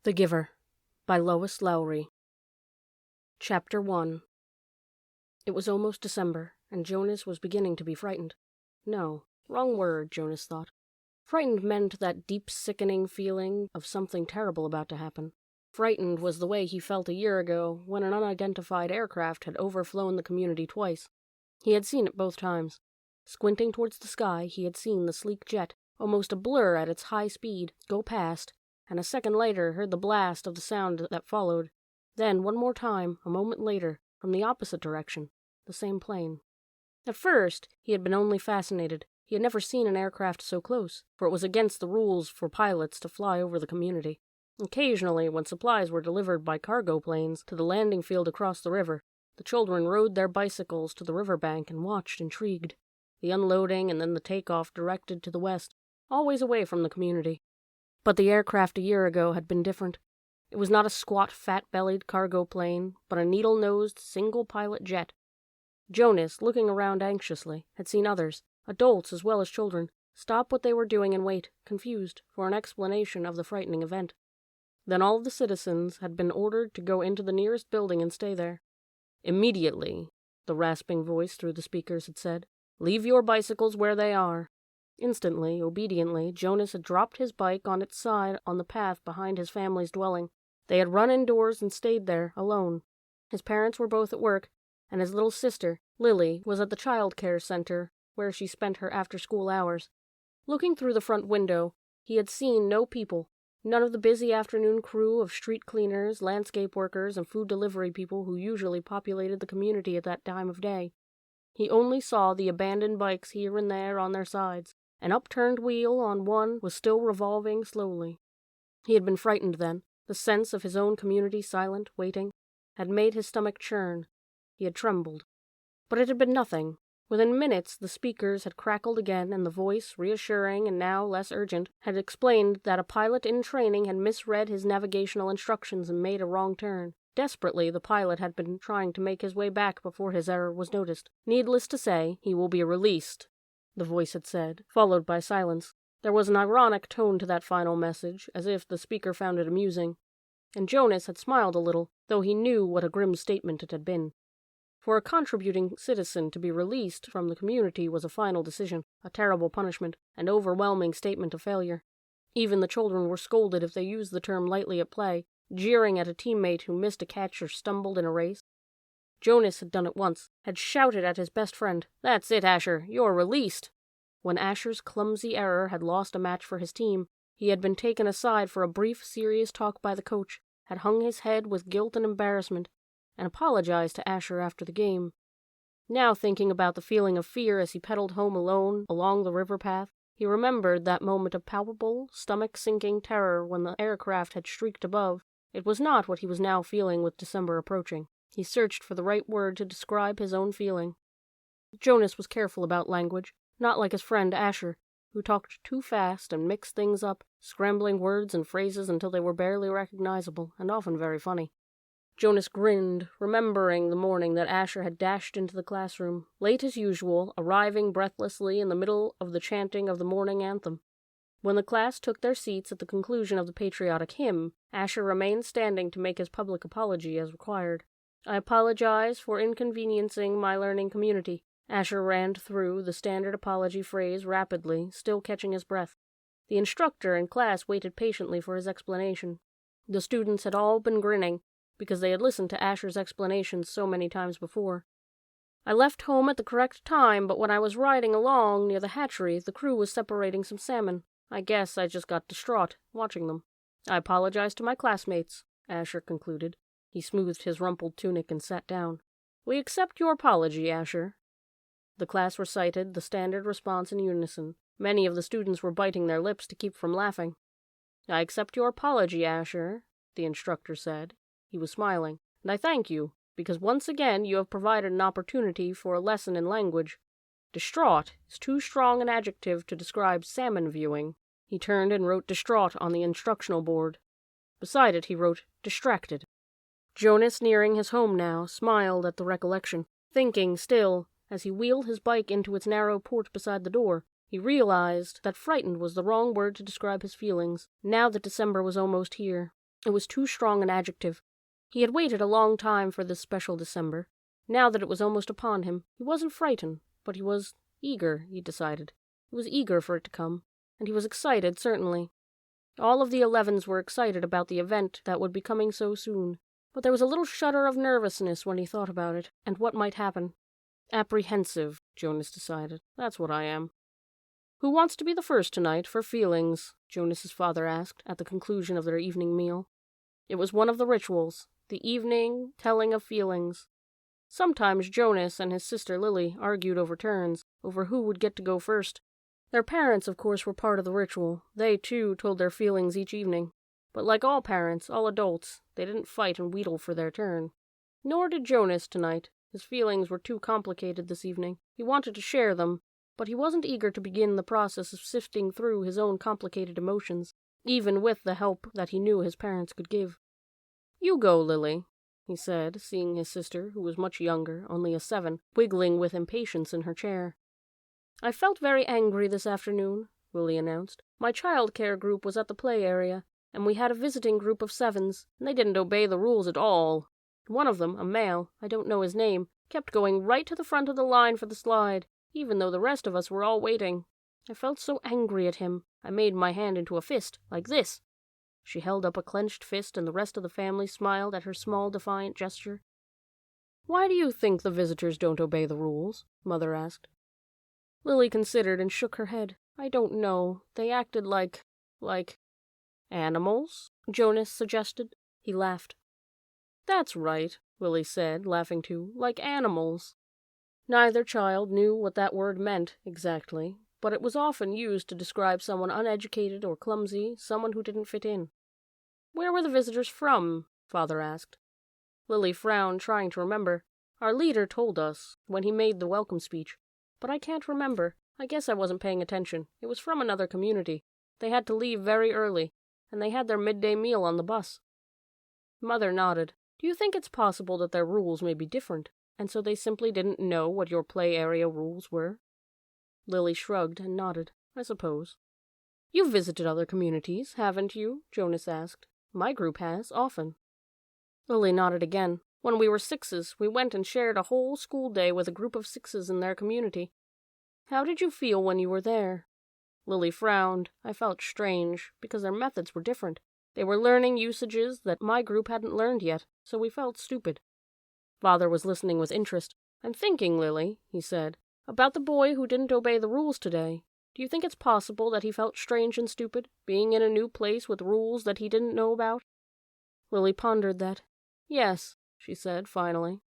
The Giver by Lois Lowry. Chapter 1. It was almost December, and Jonas was beginning to be frightened. No, wrong word, Jonas thought. Frightened meant that deep, sickening feeling of something terrible about to happen. Frightened was the way he felt a year ago when an unidentified aircraft had overflown the community twice. He had seen it both times. Squinting towards the sky, he had seen the sleek jet, almost a blur at its high speed, go past, and a second later heard the blast of the sound that followed. Then, one more time, a moment later, from the opposite direction, the same plane. At first, he had been only fascinated. He had never seen an aircraft so close, for it was against the rules for pilots to fly over the community. Occasionally, when supplies were delivered by cargo planes to the landing field across the river, the children rode their bicycles to the riverbank and watched intrigued. The unloading and then the takeoff directed to the west, always away from the community. But the aircraft a year ago had been different. It was not a squat, fat-bellied cargo plane, but a needle-nosed, single-pilot jet. Jonas, looking around anxiously, had seen others, adults as well as children, stop what they were doing and wait, confused, for an explanation of the frightening event. Then all of the citizens had been ordered to go into the nearest building and stay there. "Immediately," the rasping voice through the speakers had said. "Leave your bicycles where they are." Instantly, obediently, Jonas had dropped his bike on its side on the path behind his family's dwelling. They had run indoors and stayed there, alone. His parents were both at work, and his little sister, Lily, was at the child care center, where she spent her after-school hours. Looking through the front window, he had seen no people, none of the busy afternoon crew of street cleaners, landscape workers, and food delivery people who usually populated the community at that time of day. He only saw the abandoned bikes here and there on their sides. An upturned wheel on one was still revolving slowly. He had been frightened then. The sense of his own community silent, waiting, had made his stomach churn. He had trembled. But it had been nothing. Within minutes the speakers had crackled again, and the voice, reassuring and now less urgent, had explained that a pilot in training had misread his navigational instructions and made a wrong turn. Desperately, the pilot had been trying to make his way back before his error was noticed. "Needless to say, he will be released," the voice had said, followed by silence. There was an ironic tone to that final message, as if the speaker found it amusing. And Jonas had smiled a little, though he knew what a grim statement it had been. For a contributing citizen to be released from the community was a final decision, a terrible punishment, an overwhelming statement of failure. Even the children were scolded if they used the term lightly at play, jeering at a teammate who missed a catch or stumbled in a race. Jonas had done it once, had shouted at his best friend, "That's it, Asher, you're released!" When Asher's clumsy error had lost a match for his team, he had been taken aside for a brief, serious talk by the coach, had hung his head with guilt and embarrassment, and apologized to Asher after the game. Now, thinking about the feeling of fear as he pedaled home alone along the river path, he remembered that moment of palpable, stomach-sinking terror when the aircraft had streaked above. It was not what he was now feeling with December approaching. He searched for the right word to describe his own feeling. Jonas was careful about language, not like his friend Asher, who talked too fast and mixed things up, scrambling words and phrases until they were barely recognizable, and often very funny. Jonas grinned, remembering the morning that Asher had dashed into the classroom, late as usual, arriving breathlessly in the middle of the chanting of the morning anthem. When the class took their seats at the conclusion of the patriotic hymn, Asher remained standing to make his public apology as required. "I apologize for inconveniencing my learning community." Asher ran through the standard apology phrase rapidly, still catching his breath. The instructor in class waited patiently for his explanation. The students had all been grinning, because they had listened to Asher's explanations so many times before. "I left home at the correct time, but when I was riding along near the hatchery, the crew was separating some salmon. I guess I just got distraught, watching them. I apologize to my classmates," Asher concluded. He smoothed his rumpled tunic and sat down. "We accept your apology, Asher." The class recited the standard response in unison. Many of the students were biting their lips to keep from laughing. "I accept your apology, Asher," the instructor said. He was smiling. "And I thank you, because once again you have provided an opportunity for a lesson in language. Distraught is too strong an adjective to describe salmon viewing." He turned and wrote distraught on the instructional board. Beside it he wrote distracted. Jonas, nearing his home now, smiled at the recollection, thinking still, as he wheeled his bike into its narrow port beside the door. He realized that frightened was the wrong word to describe his feelings, now that December was almost here. It was too strong an adjective. He had waited a long time for this special December. Now that it was almost upon him, he wasn't frightened, but he was eager, he decided. He was eager for it to come, and he was excited, certainly. All of the 11s were excited about the event that would be coming so soon, but there was a little shudder of nervousness when he thought about it, and what might happen. Apprehensive, Jonas decided. That's what I am. "Who wants to be the first tonight for feelings?" Jonas's father asked at the conclusion of their evening meal. It was one of the rituals, the evening telling of feelings. Sometimes Jonas and his sister Lily argued over turns, over who would get to go first. Their parents, of course, were part of the ritual. They, too, told their feelings each evening. But like all parents, all adults, they didn't fight and wheedle for their turn. Nor did Jonas tonight. His feelings were too complicated this evening. He wanted to share them, but he wasn't eager to begin the process of sifting through his own complicated emotions, even with the help that he knew his parents could give. "You go, Lily," he said, seeing his sister, who was much younger, only a 7, wiggling with impatience in her chair. "I felt very angry this afternoon," Lily announced. "My child care group was at the play area, and we had a visiting group of 7s, and they didn't obey the rules at all. One of them, a male, I don't know his name, kept going right to the front of the line for the slide, even though the rest of us were all waiting. I felt so angry at him, I made my hand into a fist, like this." She held up a clenched fist, and the rest of the family smiled at her small, defiant gesture. "Why do you think the visitors don't obey the rules?" Mother asked. Lily considered and shook her head. "I don't know. They acted like... "Animals?" Jonas suggested. He laughed. "That's right," Lily said, laughing too. "Like animals." Neither child knew what that word meant, exactly, but it was often used to describe someone uneducated or clumsy, someone who didn't fit in. "Where were the visitors from?" Father asked. Lily frowned, trying to remember. "Our leader told us, when he made the welcome speech. But I can't remember. I guess I wasn't paying attention. It was from another community. They had to leave very early, and they had their midday meal on the bus." Mother nodded. "Do you think it's possible that their rules may be different, and so they simply didn't know what your play area rules were?" Lily shrugged and nodded. "I suppose." "You've visited other communities, haven't you?" Jonas asked. "My group has, often." Lily nodded again. "When we were 6s, we went and shared a whole school day with a group of 6s in their community." "How did you feel when you were there?" Lily frowned. "I felt strange, because their methods were different. They were learning usages that my group hadn't learned yet, so we felt stupid." Father was listening with interest. "I'm thinking, Lily," he said, "about the boy who didn't obey the rules today. Do you think it's possible that he felt strange and stupid, being in a new place with rules that he didn't know about?" Lily pondered that. "Yes," she said, finally.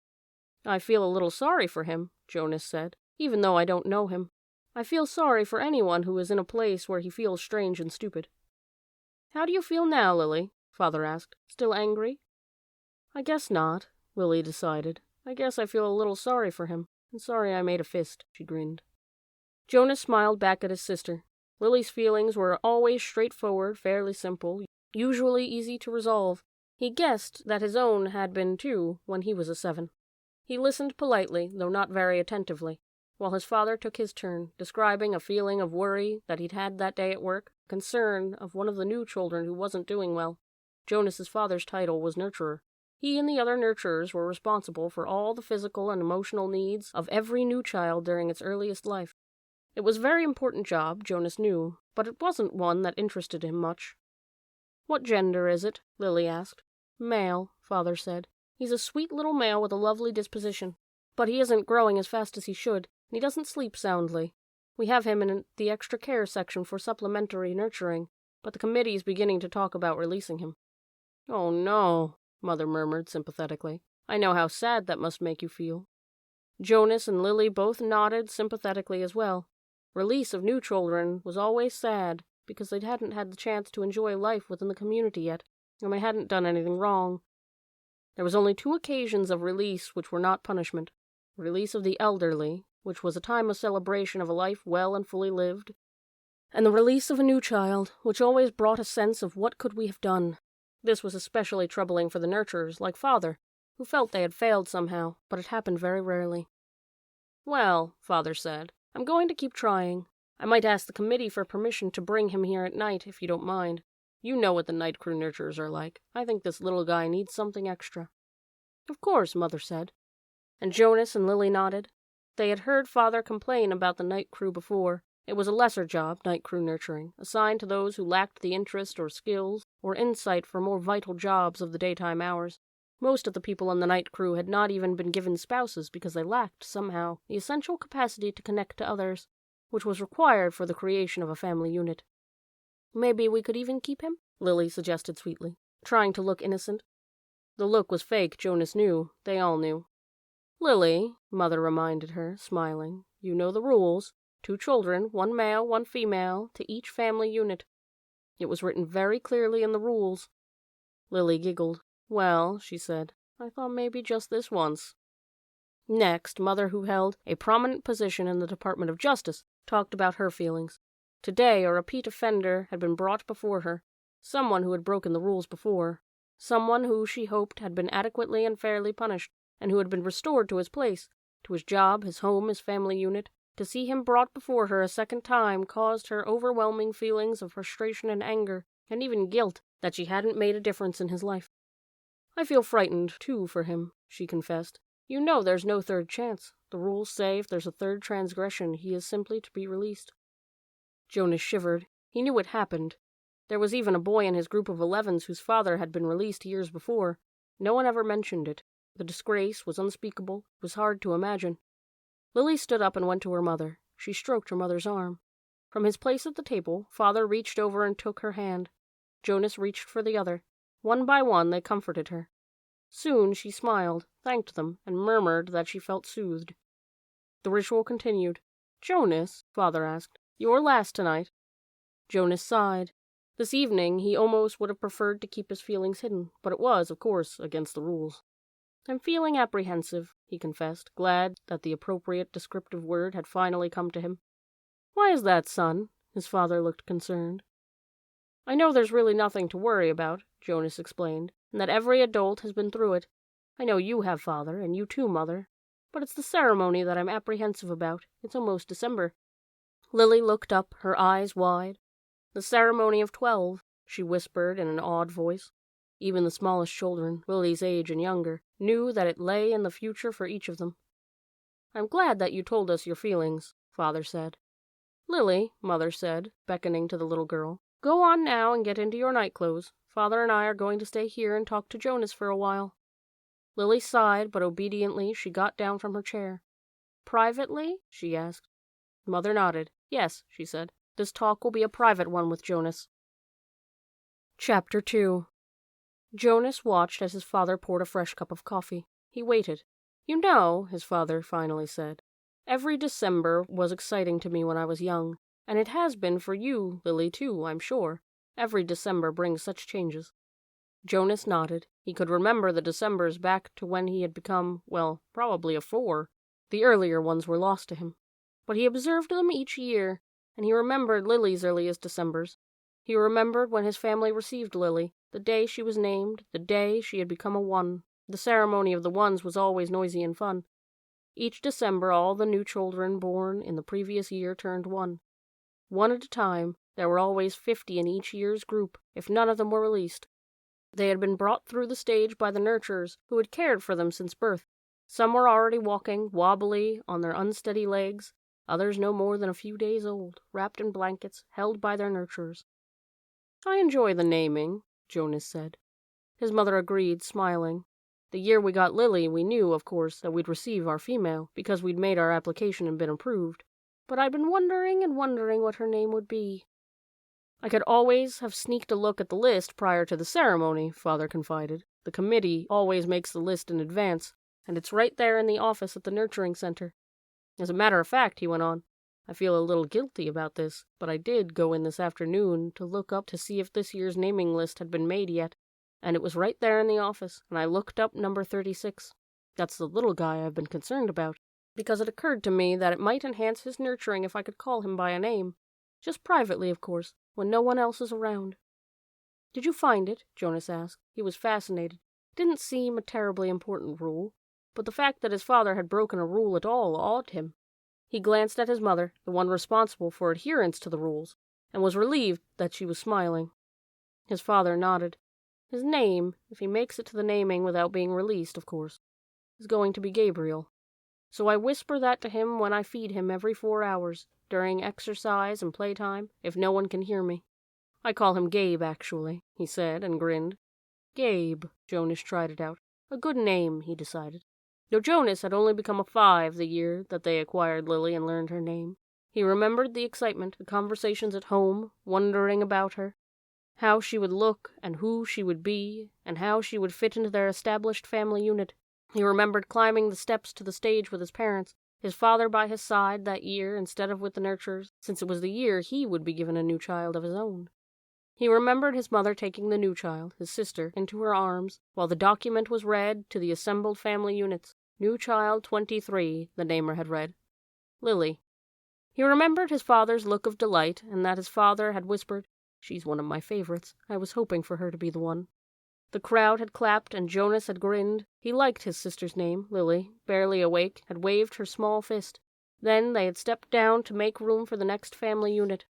"I feel a little sorry for him," Jonas said, "even though I don't know him. I feel sorry for anyone who is in a place where he feels strange and stupid." "How do you feel now, Lily?" Father asked. "Still angry?" "I guess not," Lily decided. "I guess I feel a little sorry for him, and sorry I made a fist," she grinned. Jonas smiled back at his sister. Lily's feelings were always straightforward, fairly simple, usually easy to resolve. He guessed that his own had been, too, when he was a 7. He listened politely, though not very attentively, while his father took his turn, describing a feeling of worry that he'd had that day at work, concern of one of the new children who wasn't doing well. Jonas's father's title was nurturer. He and the other nurturers were responsible for all the physical and emotional needs of every new child during its earliest life. It was a very important job, Jonas knew, but it wasn't one that interested him much. "What gender is it?" Lily asked. "Male," Father said. "He's a sweet little male with a lovely disposition. But he isn't growing as fast as he should, and he doesn't sleep soundly. We have him in the extra care section for supplementary nurturing, but the committee is beginning to talk about releasing him." "Oh, no," Mother murmured sympathetically. "I know how sad that must make you feel." Jonas and Lily both nodded sympathetically as well. Release of new children was always sad, because they hadn't had the chance to enjoy life within the community yet, and they hadn't done anything wrong. There was only 2 occasions of release which were not punishment. Release of the elderly, which was a time of celebration of a life well and fully lived, and the release of a new child, which always brought a sense of what could we have done. This was especially troubling for the nurturers, like Father, who felt they had failed somehow, but it happened very rarely. "Well," Father said, "I'm going to keep trying. I might ask the committee for permission to bring him here at night, if you don't mind." You know what the night crew nurturers are like. I think this little guy needs something extra." "Of course," Mother said. And Jonas and Lily nodded. They had heard Father complain about the night crew before. It was a lesser job, night crew nurturing, assigned to those who lacked the interest or skills or insight for more vital jobs of the daytime hours. Most of the people on the night crew had not even been given spouses because they lacked, somehow, the essential capacity to connect to others, which was required for the creation of a family unit. "Maybe we could even keep him?" Lily suggested sweetly, trying to look innocent. The look was fake, Jonas knew. They all knew. "Lily," Mother reminded her, smiling, "you know the rules. 2 children, 1 male, 1 female, to each family unit. It was written very clearly in the rules." Lily giggled. "Well," she said, "I thought maybe just this once." Next, Mother, who held a prominent position in the Department of Justice, talked about her feelings. Today, a repeat offender had been brought before her, someone who had broken the rules before, someone who she hoped had been adequately and fairly punished, and who had been restored to his place, to his job, his home, his family unit. To see him brought before her a second time caused her overwhelming feelings of frustration and anger, and even guilt that she hadn't made a difference in his life. "I feel frightened, too, for him," she confessed. "You know there's no third chance. The rules say if there's a third transgression, he is simply to be released." Jonas shivered. He knew what happened. There was even a boy in his group of 11s whose father had been released years before. No one ever mentioned it. The disgrace was unspeakable. It was hard to imagine. Lily stood up and went to her mother. She stroked her mother's arm. From his place at the table, Father reached over and took her hand. Jonas reached for the other. One by one, they comforted her. Soon she smiled, thanked them, and murmured that she felt soothed. The ritual continued. "Jonas," Father asked, "you're last tonight?" Jonas sighed. This evening, he almost would have preferred to keep his feelings hidden, but it was, of course, against the rules. "I'm feeling apprehensive," he confessed, glad that the appropriate descriptive word had finally come to him. "Why is that, son?" His father looked concerned. "I know there's really nothing to worry about," Jonas explained, "and that every adult has been through it. I know you have, Father, and you too, Mother. But it's the ceremony that I'm apprehensive about. It's almost December." Lily looked up, her eyes wide. "The ceremony of 12, she whispered in an awed voice. Even the smallest children, Lily's age and younger, knew that it lay in the future for each of them. "I'm glad that you told us your feelings," Father said. "Lily," Mother said, beckoning to the little girl, "go on now and get into your night clothes. Father and I are going to stay here and talk to Jonas for a while." Lily sighed, but obediently she got down from her chair. "Privately?" she asked. Mother nodded. "Yes," she said. "This talk will be a private one with Jonas." Chapter 2. Jonas watched as his father poured a fresh cup of coffee. He waited. "You know," his father finally said, "every December was exciting to me when I was young, and it has been for you, Lily, too, I'm sure. Every December brings such changes." Jonas nodded. He could remember the Decembers back to when he had become, well, probably a 4. The earlier ones were lost to him. But he observed them each year, and he remembered Lily's earliest Decembers. He remembered when his family received Lily, the day she was named, the day she had become a 1. The ceremony of the 1s was always noisy and fun. Each December all the new children born in the previous year turned 1. One at a time, there were always 50 in each year's group, if none of them were released. They had been brought through the stage by the nurturers who had cared for them since birth. Some were already walking, wobbly, on their unsteady legs, others no more than a few days old, wrapped in blankets, held by their nurturers. "I enjoy the naming," Jonas said. His mother agreed, smiling. "The year we got Lily, we knew, of course, that we'd receive our female, because we'd made our application and been approved. But I'd been wondering and wondering what her name would be." "I could always have sneaked a look at the list prior to the ceremony," Father confided. "The committee always makes the list in advance, and it's right there in the office at the nurturing center. As a matter of fact," he went on, "I feel a little guilty about this, but I did go in this afternoon to look up to see if this year's naming list had been made yet, and it was right there in the office, and I looked up number 36. That's the little guy I've been concerned about, because it occurred to me that it might enhance his nurturing if I could call him by a name. Just privately, of course, when no one else is around." "Did you find it?" Jonas asked. He was fascinated. It didn't seem a terribly important rule, but the fact that his father had broken a rule at all awed him. He glanced at his mother, the one responsible for adherence to the rules, and was relieved that she was smiling. His father nodded. His name, if he makes it to the naming without being released, of course, is going to be Gabriel. So I whisper that to him when I feed him every 4 hours, during exercise and playtime, if no one can hear me. I call him Gabe, actually, he said, and grinned. Gabe, Jonas tried it out. A good name, he decided. Though Jonas had only become a 5 the year that they acquired Lily and learned her name. He remembered the excitement, the conversations at home, wondering about her, how she would look and who she would be, and how she would fit into their established family unit. He remembered climbing the steps to the stage with his parents, his father by his side that year instead of with the nurturers, since it was the year he would be given a new child of his own. He remembered his mother taking the new child, his sister, into her arms, while the document was read to the assembled family units. New child 23, the namer had read. Lily. He remembered his father's look of delight, and that his father had whispered, "She's one of my favorites. I was hoping for her to be the one." The crowd had clapped, and Jonas had grinned. He liked his sister's name. Lily, barely awake, had waved her small fist. Then they had stepped down to make room for the next family unit.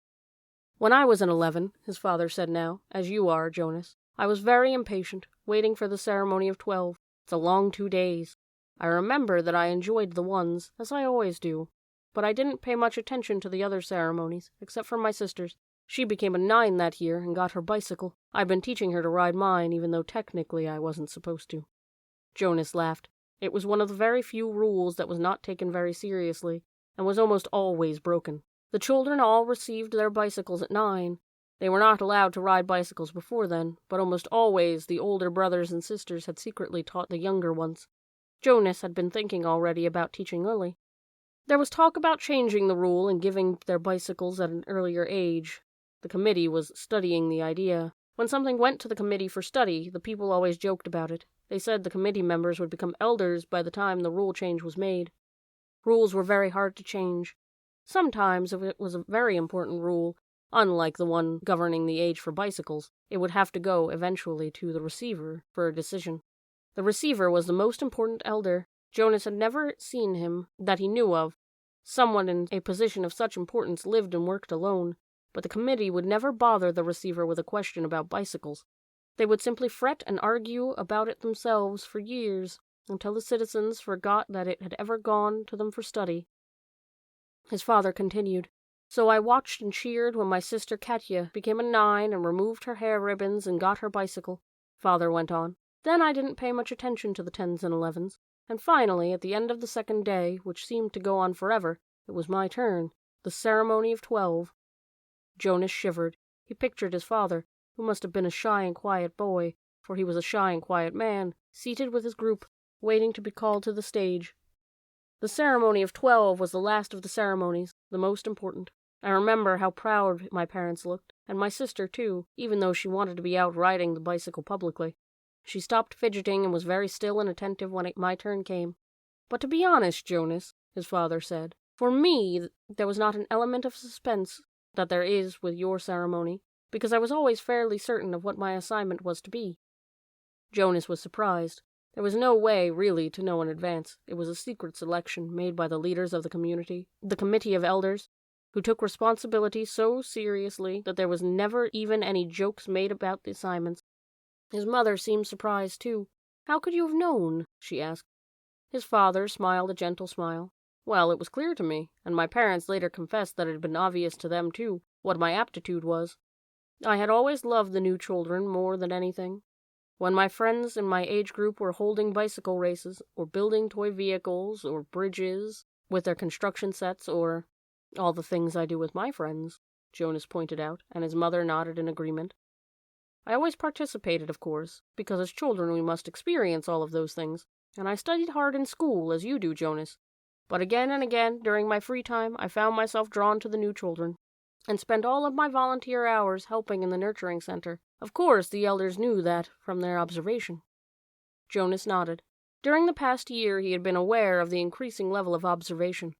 When I was an 11, his father said now, as you are, Jonas, I was very impatient, waiting for the ceremony of 12. It's a long 2 days. I remember that I enjoyed the ones, as I always do, but I didn't pay much attention to the other ceremonies, except for my sister's. She became a 9 that year and got her bicycle. I've been teaching her to ride mine, even though technically I wasn't supposed to. Jonas laughed. It was one of the very few rules that was not taken very seriously, and was almost always broken. The children all received their bicycles at 9. They were not allowed to ride bicycles before then, but almost always the older brothers and sisters had secretly taught the younger ones. Jonas had been thinking already about teaching Lily. There was talk about changing the rule and giving their bicycles at an earlier age. The committee was studying the idea. When something went to the committee for study, the people always joked about it. They said the committee members would become elders by the time the rule change was made. Rules were very hard to change. Sometimes, if it was a very important rule, unlike the one governing the age for bicycles, it would have to go eventually to the receiver for a decision. The receiver was the most important elder. Jonas had never seen him that he knew of. Someone in a position of such importance lived and worked alone, but the committee would never bother the receiver with a question about bicycles. They would simply fret and argue about it themselves for years, until the citizens forgot that it had ever gone to them for study. His father continued. So I watched and cheered when my sister Katya became a 9 and removed her hair ribbons and got her bicycle. Father went on. Then I didn't pay much attention to the 10s and 11s, and finally, at the end of the second day, which seemed to go on forever, it was my turn, the ceremony of 12. Jonas shivered. He pictured his father, who must have been a shy and quiet boy, for he was a shy and quiet man, seated with his group, waiting to be called to the stage. The ceremony of 12 was the last of the ceremonies, the most important. I remember how proud my parents looked, and my sister too, even though she wanted to be out riding the bicycle publicly. She stopped fidgeting and was very still and attentive when my turn came. But to be honest, Jonas, his father said, for me, there was not an element of suspense that there is with your ceremony, because I was always fairly certain of what my assignment was to be. Jonas was surprised. There was no way, really, to know in advance. It was a secret selection made by the leaders of the community, the committee of elders, who took responsibility so seriously that there was never even any jokes made about the assignments. His mother seemed surprised, too. How could you have known? She asked. His father smiled a gentle smile. Well, it was clear to me, and my parents later confessed that it had been obvious to them, too, what my aptitude was. I had always loved the new children more than anything. When my friends in my age group were holding bicycle races, or building toy vehicles, or bridges with their construction sets, or all the things I do with my friends, Jonas pointed out, and his mother nodded in agreement. I always participated, of course, because as children we must experience all of those things, and I studied hard in school, as you do, Jonas. But again and again, during my free time, I found myself drawn to the new children, and spent all of my volunteer hours helping in the nurturing center. Of course, the elders knew that from their observation. Jonas nodded. During the past year, he had been aware of the increasing level of observation.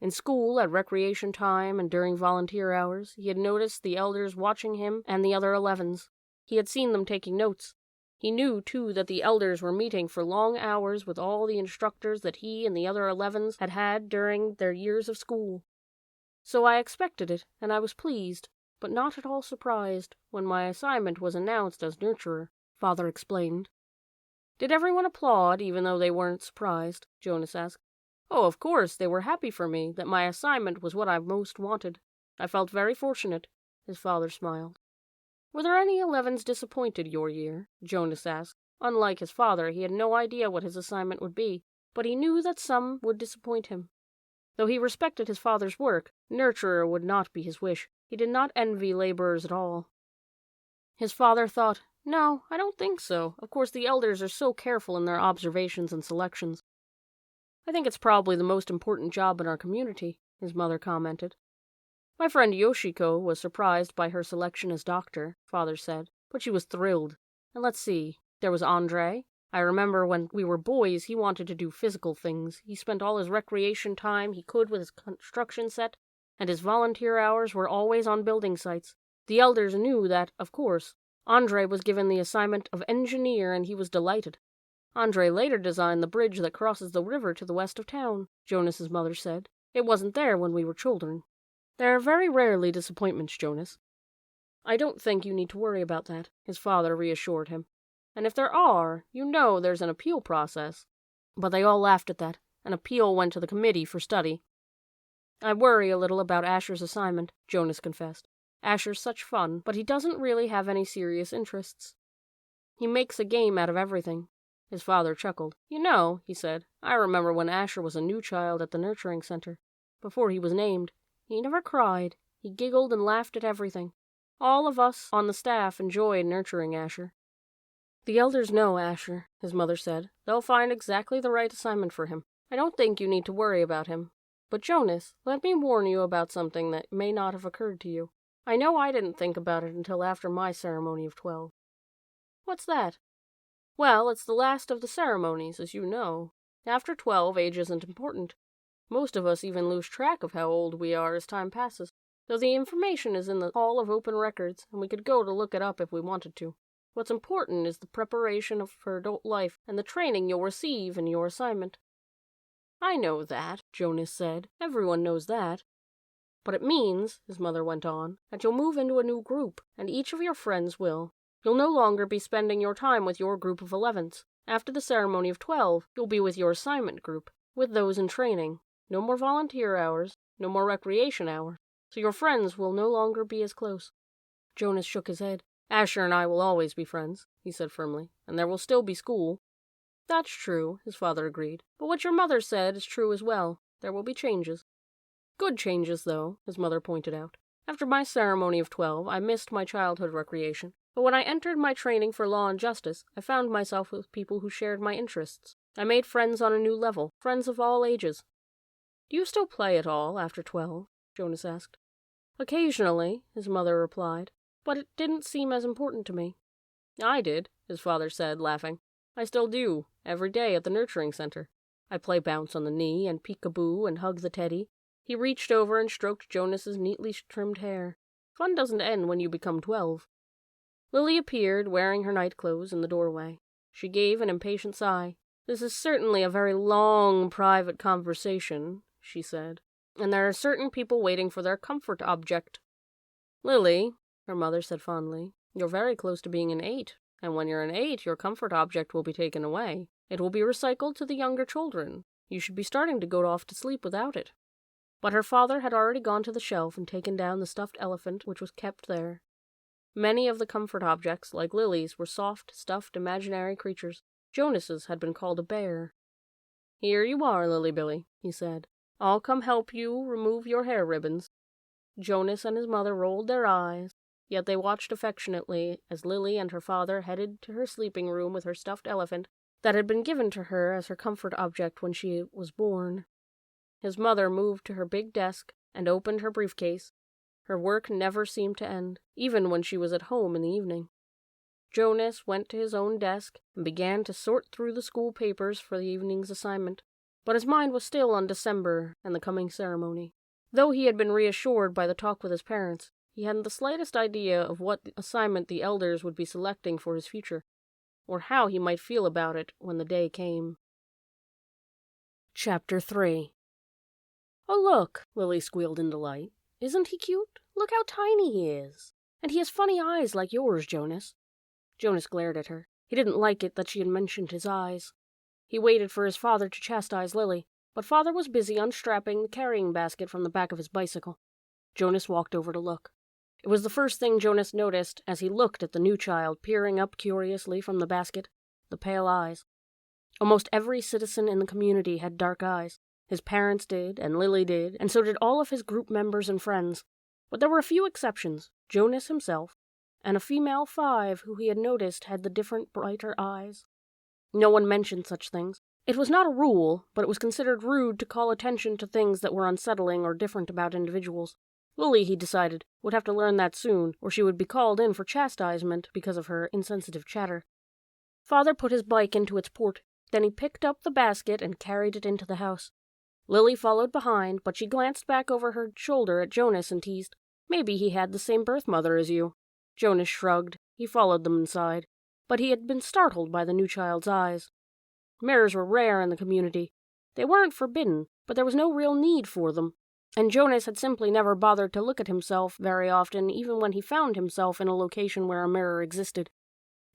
In school, at recreation time, and during volunteer hours, he had noticed the elders watching him and the other 11s. He had seen them taking notes. He knew, too, that the elders were meeting for long hours with all the instructors that he and the other 11s had had during their years of school. So I expected it, and I was pleased. but not at all surprised when my assignment was announced as nurturer, Father explained. Did everyone applaud, even though they weren't surprised? Jonas asked. Oh, of course, they were happy for me, that my assignment was what I most wanted. I felt very fortunate, his father smiled. Were there any 11s disappointed your year? Jonas asked. Unlike his father, he had no idea what his assignment would be, but he knew that some would disappoint him. Though he respected his father's work, nurturer would not be his wish. He did not envy laborers at all. His father thought, No, I don't think so. Of course, the elders are so careful in their observations and selections. I think it's probably the most important job in our community, his mother commented. My friend Yoshiko was surprised by her selection as doctor, Father said, but she was thrilled. And let's see, there was Andre. I remember when we were boys, he wanted to do physical things. He spent all his recreation time he could with his construction set, and his volunteer hours were always on building sites. The elders knew that, of course. Andre was given the assignment of engineer, and he was delighted. Andre later designed the bridge that crosses the river to the west of town, Jonas's mother said. It wasn't there when we were children. There are very rarely disappointments, Jonas. I don't think you need to worry about that, his father reassured him. And if there are, you know there's an appeal process. But they all laughed at that. An appeal went to the committee for study. I worry a little about Asher's assignment, Jonas confessed. Asher's such fun, but he doesn't really have any serious interests. He makes a game out of everything. His father chuckled. You know, he said, I remember when Asher was a new child at the nurturing center. Before he was named, he never cried. He giggled and laughed at everything. All of us on the staff enjoyed nurturing Asher. The elders know Asher, his mother said. They'll find exactly the right assignment for him. I don't think you need to worry about him. But Jonas, let me warn you about something that may not have occurred to you. I know I didn't think about it until after my ceremony of 12. What's that? Well, it's the last of the ceremonies, as you know. After 12, age isn't important. Most of us even lose track of how old we are as time passes, though the information is in the Hall of Open Records, and we could go to look it up if we wanted to. What's important is the preparation for adult life and the training you'll receive in your assignment. I know that, Jonas said. Everyone knows that. But it means, his mother went on, that you'll move into a new group, and each of your friends will. You'll no longer be spending your time with your group of 11s. After the ceremony of 12, you'll be with your assignment group, with those in training. No more volunteer hours, no more recreation hours, so your friends will no longer be as close. Jonas shook his head. Asher and I will always be friends, he said firmly, and there will still be school. That's true, his father agreed, but what your mother said is true as well. There will be changes. Good changes, though, his mother pointed out. After my ceremony of 12, I missed my childhood recreation. But when I entered my training for law and justice, I found myself with people who shared my interests. I made friends on a new level, friends of all ages. Do you still play at all after 12? Jonas asked. Occasionally, his mother replied, but it didn't seem as important to me. I did, his father said, laughing. I still do, every day at the nurturing center. I play bounce on the knee and peek-a-boo and hug the teddy. He reached over and stroked Jonas's neatly trimmed hair. Fun doesn't end when you become 12. Lily appeared, wearing her nightclothes, in the doorway. She gave an impatient sigh. This is certainly a very long, private conversation, she said, and there are certain people waiting for their comfort object. Lily, her mother said fondly, you're very close to being an 8, and when you're an 8, your comfort object will be taken away. It will be recycled to the younger children. You should be starting to go off to sleep without it. But her father had already gone to the shelf and taken down the stuffed elephant which was kept there. Many of the comfort objects, like Lily's, were soft, stuffed, imaginary creatures. Jonas's had been called a bear. Here you are, Lily-Billy, he said. I'll come help you remove your hair ribbons. Jonas and his mother rolled their eyes, yet they watched affectionately as Lily and her father headed to her sleeping room with her stuffed elephant that had been given to her as her comfort object when she was born. His mother moved to her big desk and opened her briefcase. Her work never seemed to end, even when she was at home in the evening. Jonas went to his own desk and began to sort through the school papers for the evening's assignment, but his mind was still on December and the coming ceremony. Though he had been reassured by the talk with his parents, he hadn't the slightest idea of what assignment the elders would be selecting for his future, or how he might feel about it when the day came. Chapter 3. Oh, look, Lily squealed in delight. Isn't he cute? Look how tiny he is. And he has funny eyes like yours, Jonas. Jonas glared at her. He didn't like it that she had mentioned his eyes. He waited for his father to chastise Lily, but father was busy unstrapping the carrying basket from the back of his bicycle. Jonas walked over to look. It was the first thing Jonas noticed as he looked at the new child peering up curiously from the basket, the pale eyes. Almost every citizen in the community had dark eyes. His parents did, and Lily did, and so did all of his group members and friends. But there were a few exceptions, Jonas himself, and a female 5 who he had noticed had the different, brighter eyes. No one mentioned such things. It was not a rule, but it was considered rude to call attention to things that were unsettling or different about individuals. Lily, he decided, would have to learn that soon, or she would be called in for chastisement because of her insensitive chatter. Father put his bike into its port. Then he picked up the basket and carried it into the house. Lily followed behind, but she glanced back over her shoulder at Jonas and teased, "Maybe he had the same birth mother as you." Jonas shrugged. He followed them inside. But he had been startled by the new child's eyes. Mirrors were rare in the community. They weren't forbidden, but there was no real need for them. And Jonas had simply never bothered to look at himself very often, even when he found himself in a location where a mirror existed.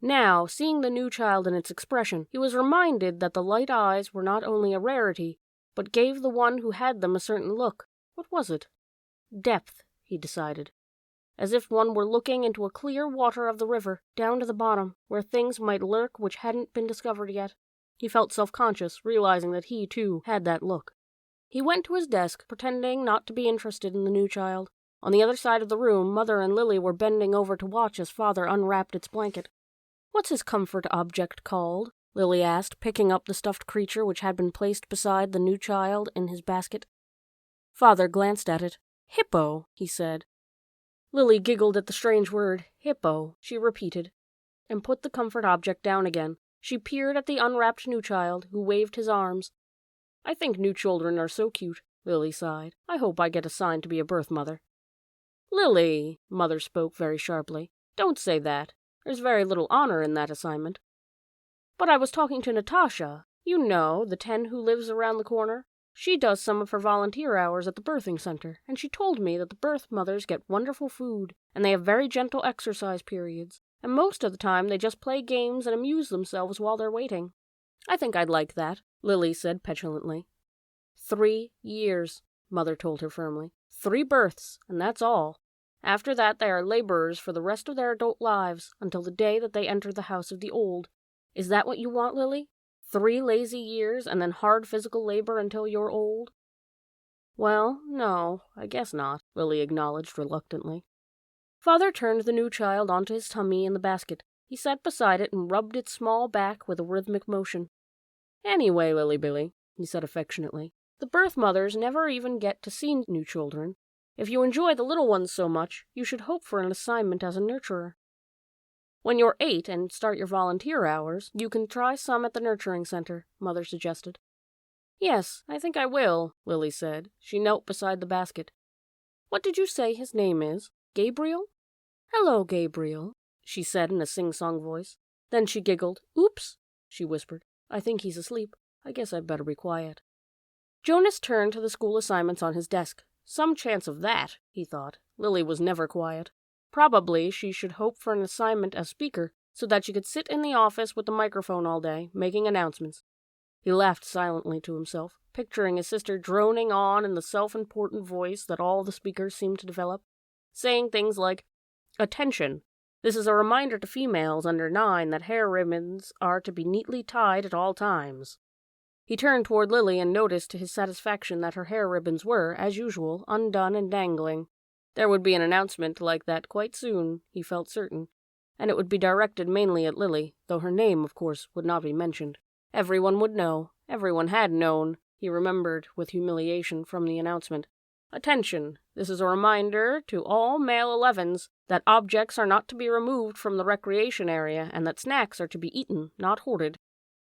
Now, seeing the new child and its expression, he was reminded that the light eyes were not only a rarity, but gave the one who had them a certain look. What was it? Depth, he decided. As if one were looking into a clear water of the river, down to the bottom, where things might lurk which hadn't been discovered yet. He felt self-conscious, realizing that he, too, had that look. He went to his desk, pretending not to be interested in the new child. On the other side of the room, Mother and Lily were bending over to watch as Father unwrapped its blanket. "What's his comfort object called?" Lily asked, picking up the stuffed creature which had been placed beside the new child in his basket. Father glanced at it. "Hippo," he said. Lily giggled at the strange word. "Hippo," she repeated, and put the comfort object down again. She peered at the unwrapped new child, who waved his arms. "I think new children are so cute," Lily sighed. "I hope I get assigned to be a birth mother." "Lily," Mother spoke very sharply, "don't say that. There's very little honor in that assignment." "But I was talking to Natasha. You know, the 10 who lives around the corner. She does some of her volunteer hours at the birthing center, and she told me that the birth mothers get wonderful food, and they have very gentle exercise periods, and most of the time they just play games and amuse themselves while they're waiting. I think I'd like that," Lily said petulantly. 3 years, Mother told her firmly. 3 births, and that's all. After that they are laborers for the rest of their adult lives, until the day that they enter the house of the old. Is that what you want, Lily? 3 lazy years, and then hard physical labor until you're old? "Well, no, I guess not," Lily acknowledged reluctantly. Father turned the new child onto his tummy in the basket. He sat beside it and rubbed its small back with a rhythmic motion. "Anyway, Lily-Billy," he said affectionately, "the birth mothers never even get to see new children. If you enjoy the little ones so much, you should hope for an assignment as a nurturer. When you're 8 and start your volunteer hours, you can try some at the nurturing center," Mother suggested. "Yes, I think I will," Lily said. She knelt beside the basket. "What did you say his name is? Gabriel?" "Hello, Gabriel," she said in a sing-song voice. Then she giggled. "Oops," she whispered. "I think he's asleep. I guess I'd better be quiet." Jonas turned to the school assignments on his desk. Some chance of that, he thought. Lily was never quiet. Probably she should hope for an assignment as speaker, so that she could sit in the office with the microphone all day, making announcements. He laughed silently to himself, picturing his sister droning on in the self-important voice that all the speakers seemed to develop, saying things like, "Attention! This is a reminder to females under 9 that hair ribbons are to be neatly tied at all times." He turned toward Lily and noticed to his satisfaction that her hair ribbons were, as usual, undone and dangling. There would be an announcement like that quite soon, he felt certain, and it would be directed mainly at Lily, though her name, of course, would not be mentioned. Everyone would know. Everyone had known, he remembered with humiliation from the announcement. "Attention! This is a reminder to all male 11s that objects are not to be removed from the recreation area and that snacks are to be eaten, not hoarded,"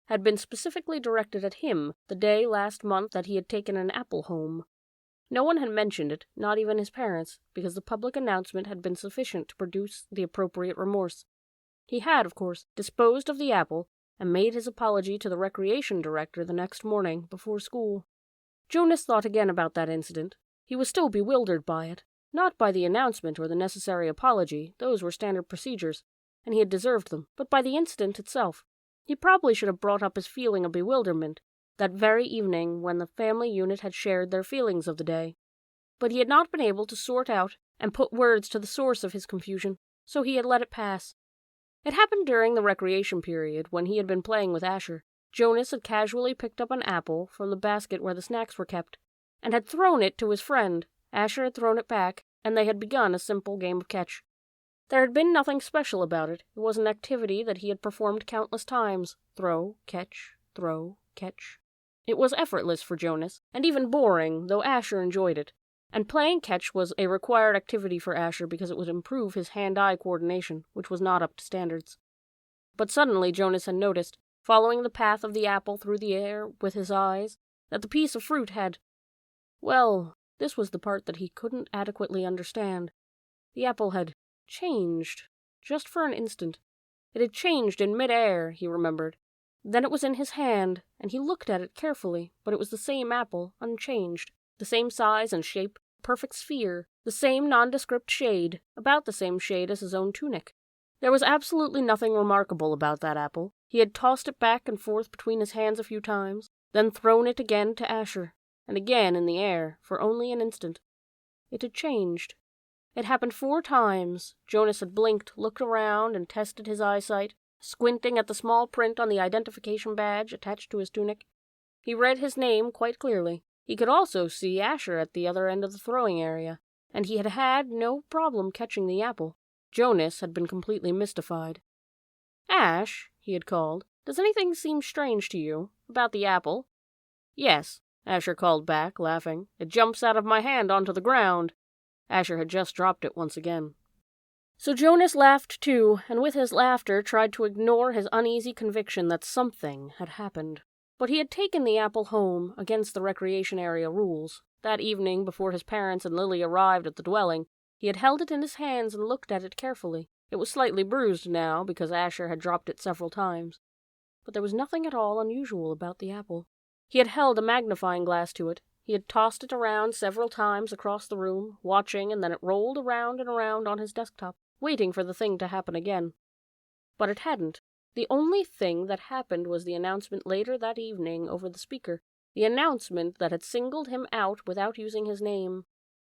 had been specifically directed at him the day last month that he had taken an apple home. No one had mentioned it, not even his parents, because the public announcement had been sufficient to produce the appropriate remorse. He had, of course, disposed of the apple and made his apology to the recreation director the next morning before school. Jonas thought again about that incident. He was still bewildered by it. Not by the announcement or the necessary apology, those were standard procedures, and he had deserved them, but by the incident itself. He probably should have brought up his feeling of bewilderment that very evening when the family unit had shared their feelings of the day. But he had not been able to sort out and put words to the source of his confusion, so he had let it pass. It happened during the recreation period when he had been playing with Asher. Jonas had casually picked up an apple from the basket where the snacks were kept, and had thrown it to his friend. Asher had thrown it back, and they had begun a simple game of catch. There had been nothing special about it. It was an activity that he had performed countless times. Throw, catch, throw, catch. It was effortless for Jonas, and even boring, though Asher enjoyed it. And playing catch was a required activity for Asher because it would improve his hand-eye coordination, which was not up to standards. But suddenly Jonas had noticed, following the path of the apple through the air with his eyes, that the piece of fruit had... Well, this was the part that he couldn't adequately understand. The apple had changed, just for an instant. It had changed in mid-air, he remembered. Then it was in his hand, and he looked at it carefully, but it was the same apple, unchanged. The same size and shape, perfect sphere, the same nondescript shade, about the same shade as his own tunic. There was absolutely nothing remarkable about that apple. He had tossed it back and forth between his hands a few times, then thrown it again to Asher, and again in the air, for only an instant. It had changed. It happened 4 times. Jonas had blinked, looked around, and tested his eyesight, squinting at the small print on the identification badge attached to his tunic. He read his name quite clearly. He could also see Asher at the other end of the throwing area, and he had had no problem catching the apple. Jonas had been completely mystified. "Ash," he had called, "does anything seem strange to you about the apple?" "Yes," Asher called back, laughing. "It jumps out of my hand onto the ground." Asher had just dropped it once again. So Jonas laughed too, and with his laughter tried to ignore his uneasy conviction that something had happened. But he had taken the apple home, against the recreation area rules. That evening, before his parents and Lily arrived at the dwelling, he had held it in his hands and looked at it carefully. It was slightly bruised now, because Asher had dropped it several times. But there was nothing at all unusual about the apple. He had held a magnifying glass to it. He had tossed it around several times across the room, watching, and then it rolled around and around on his desktop, waiting for the thing to happen again. But it hadn't. The only thing that happened was the announcement later that evening over the speaker, the announcement that had singled him out without using his name,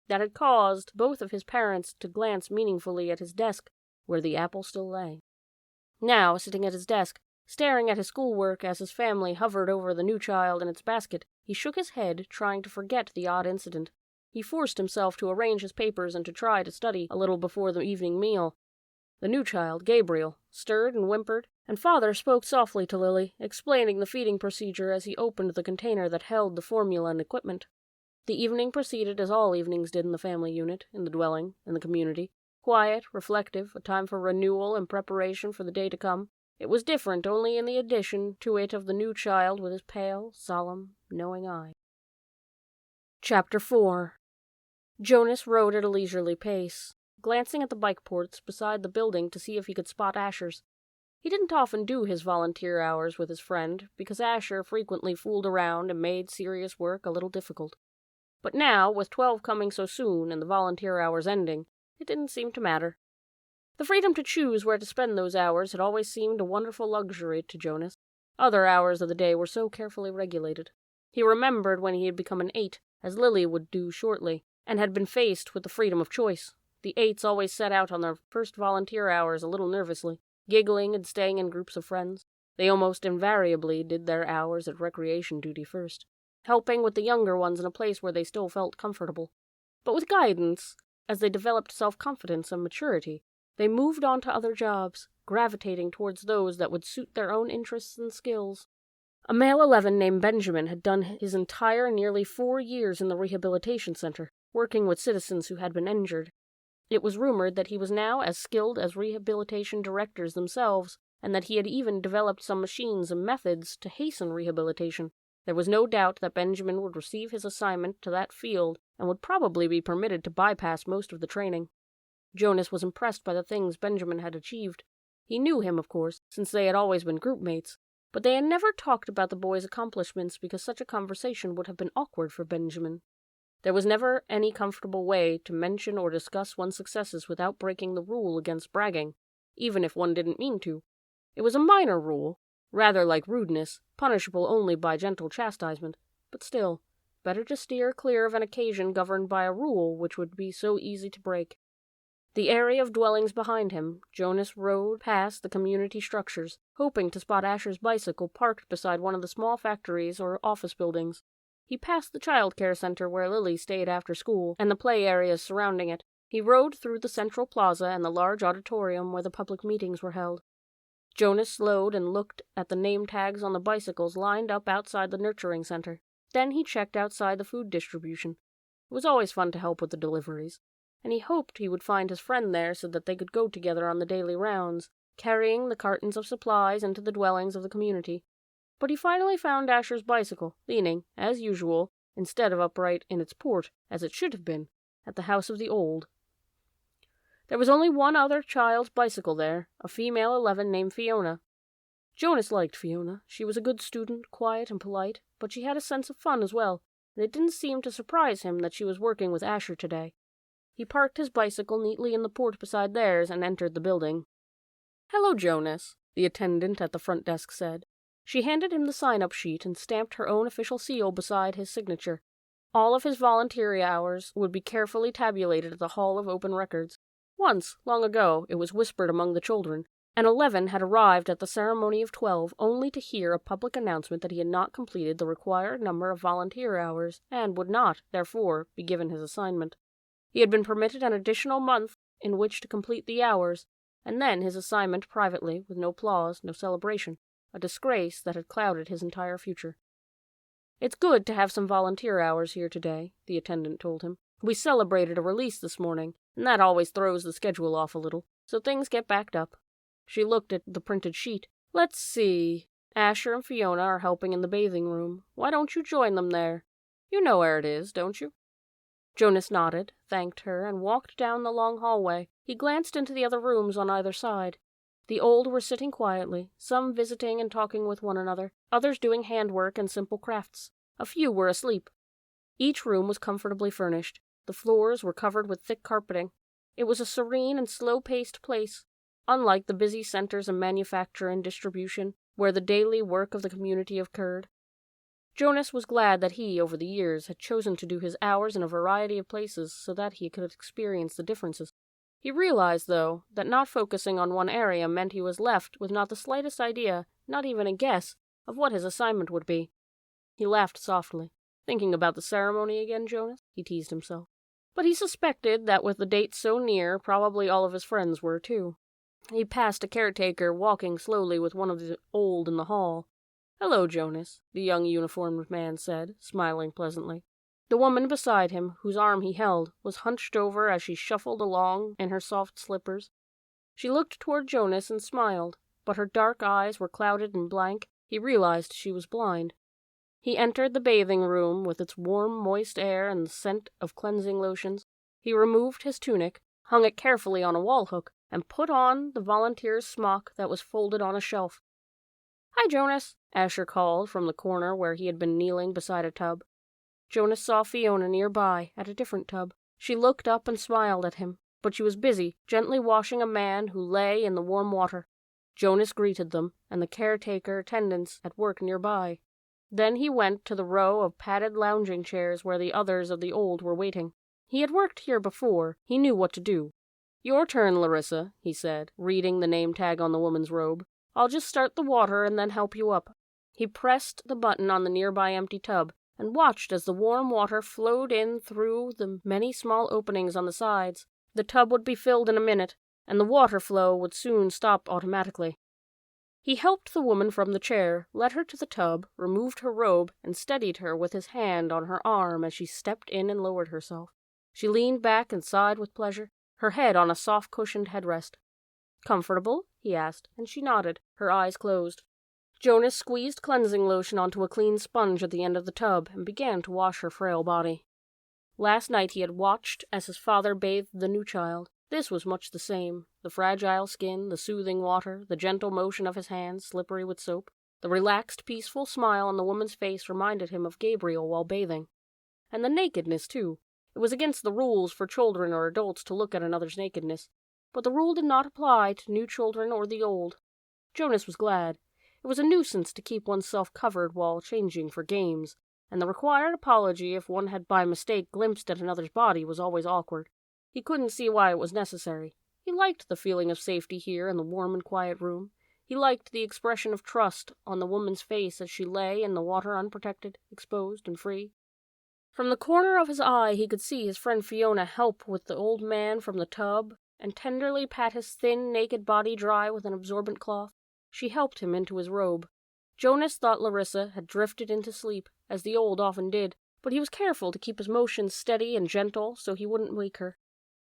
that had caused both of his parents to glance meaningfully at his desk, where the apple still lay. Now, sitting at his desk, staring at his schoolwork as his family hovered over the new child in its basket, he shook his head, trying to forget the odd incident. He forced himself to arrange his papers and to try to study a little before the evening meal. The new child, Gabriel, stirred and whimpered, and Father spoke softly to Lily, explaining the feeding procedure as he opened the container that held the formula and equipment. The evening proceeded as all evenings did in the family unit, in the dwelling, in the community. Quiet, reflective, a time for renewal and preparation for the day to come. It was different only in the addition to it of the new child with his pale, solemn, knowing eye. Chapter 4. Jonas rode at a leisurely pace, glancing at the bike ports beside the building to see if he could spot Asher's. He didn't often do his volunteer hours with his friend, because Asher frequently fooled around and made serious work a little difficult. But now, with 12 coming so soon and the volunteer hours ending, it didn't seem to matter. The freedom to choose where to spend those hours had always seemed a wonderful luxury to Jonas. Other hours of the day were so carefully regulated. He remembered when he had become an 8, as Lily would do shortly, and had been faced with the freedom of choice. The 8s always set out on their first volunteer hours a little nervously, giggling and staying in groups of friends. They almost invariably did their hours at recreation duty first, helping with the younger ones in a place where they still felt comfortable. But with guidance, as they developed self-confidence and maturity, they moved on to other jobs, gravitating towards those that would suit their own interests and skills. A male 11 named Benjamin had done his entire nearly 4 years in the rehabilitation center, working with citizens who had been injured. It was rumored that he was now as skilled as rehabilitation directors themselves, and that he had even developed some machines and methods to hasten rehabilitation. There was no doubt that Benjamin would receive his assignment to that field and would probably be permitted to bypass most of the training. Jonas was impressed by the things Benjamin had achieved. He knew him, of course, since they had always been group mates, but they had never talked about the boy's accomplishments because such a conversation would have been awkward for Benjamin. There was never any comfortable way to mention or discuss one's successes without breaking the rule against bragging, even if one didn't mean to. It was a minor rule, rather like rudeness, punishable only by gentle chastisement, but still, better to steer clear of an occasion governed by a rule which would be so easy to break. The area of dwellings behind him, Jonas rode past the community structures, hoping to spot Asher's bicycle parked beside one of the small factories or office buildings. He passed the child care center where Lily stayed after school, and the play areas surrounding it. He rode through the central plaza and the large auditorium where the public meetings were held. Jonas slowed and looked at the name tags on the bicycles lined up outside the nurturing center. Then he checked outside the food distribution. It was always fun to help with the deliveries, and he hoped he would find his friend there so that they could go together on the daily rounds, carrying the cartons of supplies into the dwellings of the community. But he finally found Asher's bicycle, leaning, as usual, instead of upright in its port, as it should have been, at the house of the old. There was only one other child's bicycle there, a female 11 named Fiona. Jonas liked Fiona. She was a good student, quiet and polite, but she had a sense of fun as well, and it didn't seem to surprise him that she was working with Asher today. He parked his bicycle neatly in the port beside theirs and entered the building. "Hello, Jonas," the attendant at the front desk said. She handed him the sign-up sheet and stamped her own official seal beside his signature. All of his volunteer hours would be carefully tabulated at the Hall of Open Records. Once, long ago, it was whispered among the children, and 11 had arrived at the ceremony of 12 only to hear a public announcement that he had not completed the required number of volunteer hours and would not, therefore, be given his assignment. He had been permitted an additional month in which to complete the hours, and then his assignment privately, with no applause, no celebration, a disgrace that had clouded his entire future. "It's good to have some volunteer hours here today," the attendant told him. "We celebrated a release this morning, and that always throws the schedule off a little, so things get backed up." She looked at the printed sheet. "Let's see. Asher and Fiona are helping in the bathing room. Why don't you join them there? You know where it is, don't you?" Jonas nodded, thanked her, and walked down the long hallway. He glanced into the other rooms on either side. The old were sitting quietly, some visiting and talking with one another, others doing handwork and simple crafts. A few were asleep. Each room was comfortably furnished. The floors were covered with thick carpeting. It was a serene and slow-paced place, unlike the busy centers of manufacture and distribution, where the daily work of the community occurred. Jonas was glad that he, over the years, had chosen to do his hours in a variety of places so that he could experience the differences. He realized, though, that not focusing on one area meant he was left with not the slightest idea, not even a guess, of what his assignment would be. He laughed softly. "Thinking about the ceremony again, Jonas?" he teased himself. But he suspected that with the date so near, probably all of his friends were, too. He passed a caretaker walking slowly with one of the old in the hall. "Hello, Jonas," the young uniformed man said, smiling pleasantly. The woman beside him, whose arm he held, was hunched over as she shuffled along in her soft slippers. She looked toward Jonas and smiled, but her dark eyes were clouded and blank. He realized she was blind. He entered the bathing room with its warm, moist air and the scent of cleansing lotions. He removed his tunic, hung it carefully on a wall hook, and put on the volunteer's smock that was folded on a shelf. "Hi, Jonas," Asher called from the corner where he had been kneeling beside a tub. Jonas saw Fiona nearby, at a different tub. She looked up and smiled at him, but she was busy, gently washing a man who lay in the warm water. Jonas greeted them, and the caretaker attendants at work nearby. Then he went to the row of padded lounging chairs where the others of the old were waiting. He had worked here before. He knew what to do. "Your turn, Larissa," he said, reading the name tag on the woman's robe. "I'll just start the water and then help you up." He pressed the button on the nearby empty tub and watched as the warm water flowed in through the many small openings on the sides. The tub would be filled in a minute, and the water flow would soon stop automatically. He helped the woman from the chair, led her to the tub, removed her robe, and steadied her with his hand on her arm as she stepped in and lowered herself. She leaned back and sighed with pleasure, her head on a soft cushioned headrest. "Comfortable?" he asked, and she nodded, her eyes closed. Jonas squeezed cleansing lotion onto a clean sponge at the end of the tub and began to wash her frail body. Last night he had watched as his father bathed the new child. This was much the same. The fragile skin, the soothing water, the gentle motion of his hands slippery with soap. The relaxed, peaceful smile on the woman's face reminded him of Gabriel while bathing. And the nakedness, too. It was against the rules for children or adults to look at another's nakedness. But the rule did not apply to new children or the old. Jonas was glad. It was a nuisance to keep oneself covered while changing for games, and the required apology if one had by mistake glimpsed at another's body was always awkward. He couldn't see why it was necessary. He liked the feeling of safety here in the warm and quiet room. He liked the expression of trust on the woman's face as she lay in the water unprotected, exposed, and free. From the corner of his eye he could see his friend Fiona help with the old man from the tub and tenderly pat his thin, naked body dry with an absorbent cloth. She helped him into his robe. Jonas thought Larissa had drifted into sleep, as the old often did, but he was careful to keep his motions steady and gentle so he wouldn't wake her.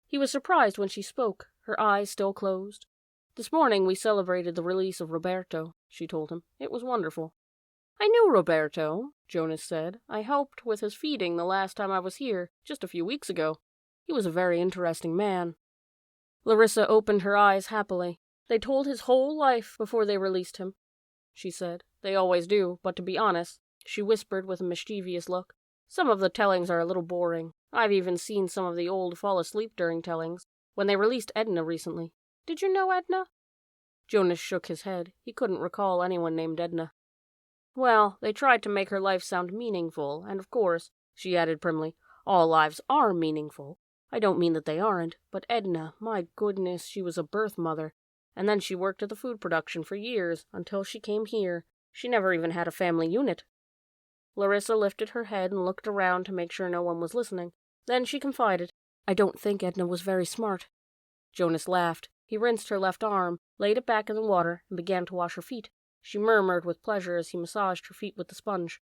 He was surprised when she spoke, her eyes still closed. "This morning we celebrated the release of Roberto," she told him. "It was wonderful." "I knew Roberto," Jonas said. "I helped with his feeding the last time I was here, just a few weeks ago. He was a very interesting man." Larissa opened her eyes happily. "They told his whole life before they released him," she said. "They always do, but to be honest," she whispered with a mischievous look, "some of the tellings are a little boring. I've even seen some of the old fall asleep during tellings, when they released Edna recently. Did you know Edna?" Jonas shook his head. He couldn't recall anyone named Edna. "Well, they tried to make her life sound meaningful, and of course," she added primly, "all lives are meaningful. I don't mean that they aren't, but Edna, my goodness, she was a birth mother. And then she worked at the food production for years, until she came here. She never even had a family unit." Larissa lifted her head and looked around to make sure no one was listening. Then she confided, "I don't think Edna was very smart." Jonas laughed. He rinsed her left arm, laid it back in the water, and began to wash her feet. She murmured with pleasure as he massaged her feet with the sponge.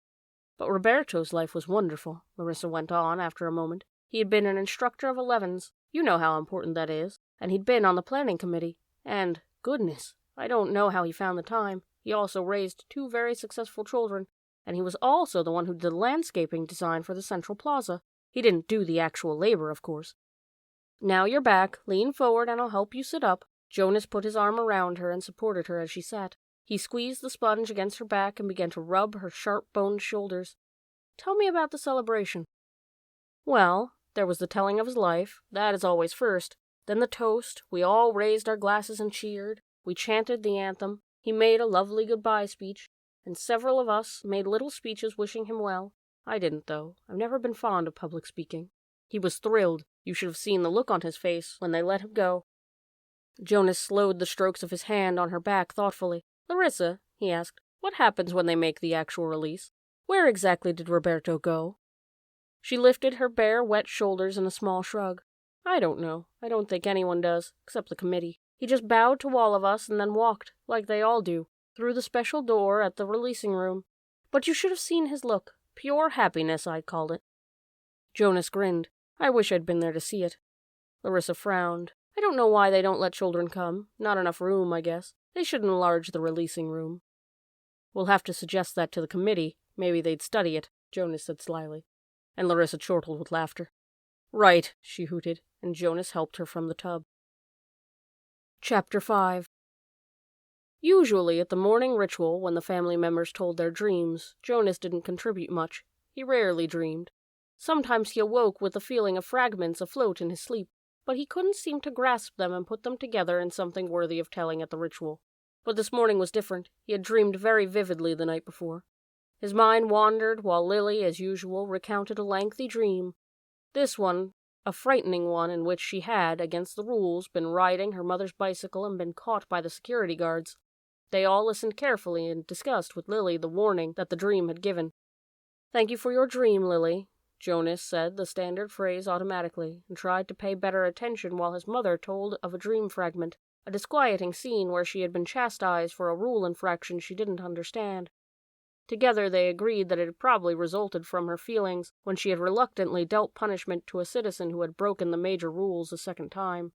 "But Roberto's life was wonderful," Larissa went on after a moment. "He had been an instructor of 11s. You know how important that is. And he'd been on the planning committee. And, goodness, I don't know how he found the time. He also raised 2 very successful children. And he was also the one who did the landscaping design for the Central Plaza. He didn't do the actual labor, of course." "Now you're back. Lean forward and I'll help you sit up." Jonas put his arm around her and supported her as she sat. He squeezed the sponge against her back and began to rub her sharp-boned shoulders. "Tell me about the celebration." "Well, there was the telling of his life. That is always first. Then the toast. We all raised our glasses and cheered. We chanted the anthem. He made a lovely goodbye speech, and several of us made little speeches wishing him well. I didn't, though. I've never been fond of public speaking." He was thrilled. You should have seen the look on his face when they let him go. Jonas slowed the strokes of his hand on her back thoughtfully. "Larissa," he asked, "what happens when they make the actual release? Where exactly did Roberto go?" She lifted her bare, wet shoulders in a small shrug. "I don't know. I don't think anyone does, except the committee. He just bowed to all of us and then walked, like they all do, through the special door at the releasing room. But you should have seen his look. Pure happiness, I'd call it." Jonas grinned. "I wish I'd been there to see it." Larissa frowned. "I don't know why they don't let children come. Not enough room, I guess. They should enlarge the releasing room." "We'll have to suggest that to the committee. Maybe they'd study it," Jonas said slyly. And Larissa chortled with laughter. "Right," she hooted, and Jonas helped her from the tub. Chapter 5. Usually at the morning ritual, when the family members told their dreams, Jonas didn't contribute much. He rarely dreamed. Sometimes he awoke with the feeling of fragments afloat in his sleep, but he couldn't seem to grasp them and put them together in something worthy of telling at the ritual. But this morning was different. He had dreamed very vividly the night before. His mind wandered while Lily, as usual, recounted a lengthy dream. This one, a frightening one in which she had, against the rules, been riding her mother's bicycle and been caught by the security guards. They all listened carefully and discussed with Lily the warning that the dream had given. "Thank you for your dream, Lily." Jonas said the standard phrase automatically, and tried to pay better attention while his mother told of a dream fragment, a disquieting scene where she had been chastised for a rule infraction she didn't understand. Together they agreed that it had probably resulted from her feelings when she had reluctantly dealt punishment to a citizen who had broken the major rules a second time.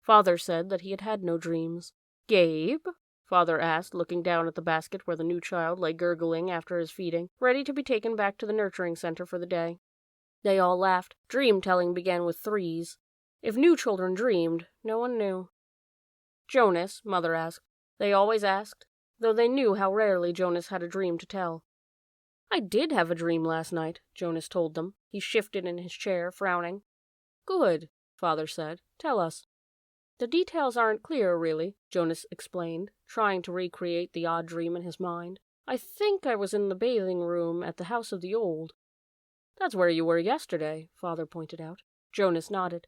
Father said that he had had no dreams. "Gabe?" Father asked, looking down at the basket where the new child lay gurgling after his feeding, ready to be taken back to the nurturing center for the day. They all laughed. Dream-telling began with 3s. If new children dreamed, no one knew. "Jonas?" Mother asked. They always asked, though they knew how rarely Jonas had a dream to tell. I did have a dream last night, Jonas told them. He shifted in his chair, frowning. Good, Father said. Tell us. The details aren't clear, really, Jonas explained, trying to recreate the odd dream in his mind. I think I was in the bathing room at the House of the Old. That's where you were yesterday, Father pointed out. Jonas nodded.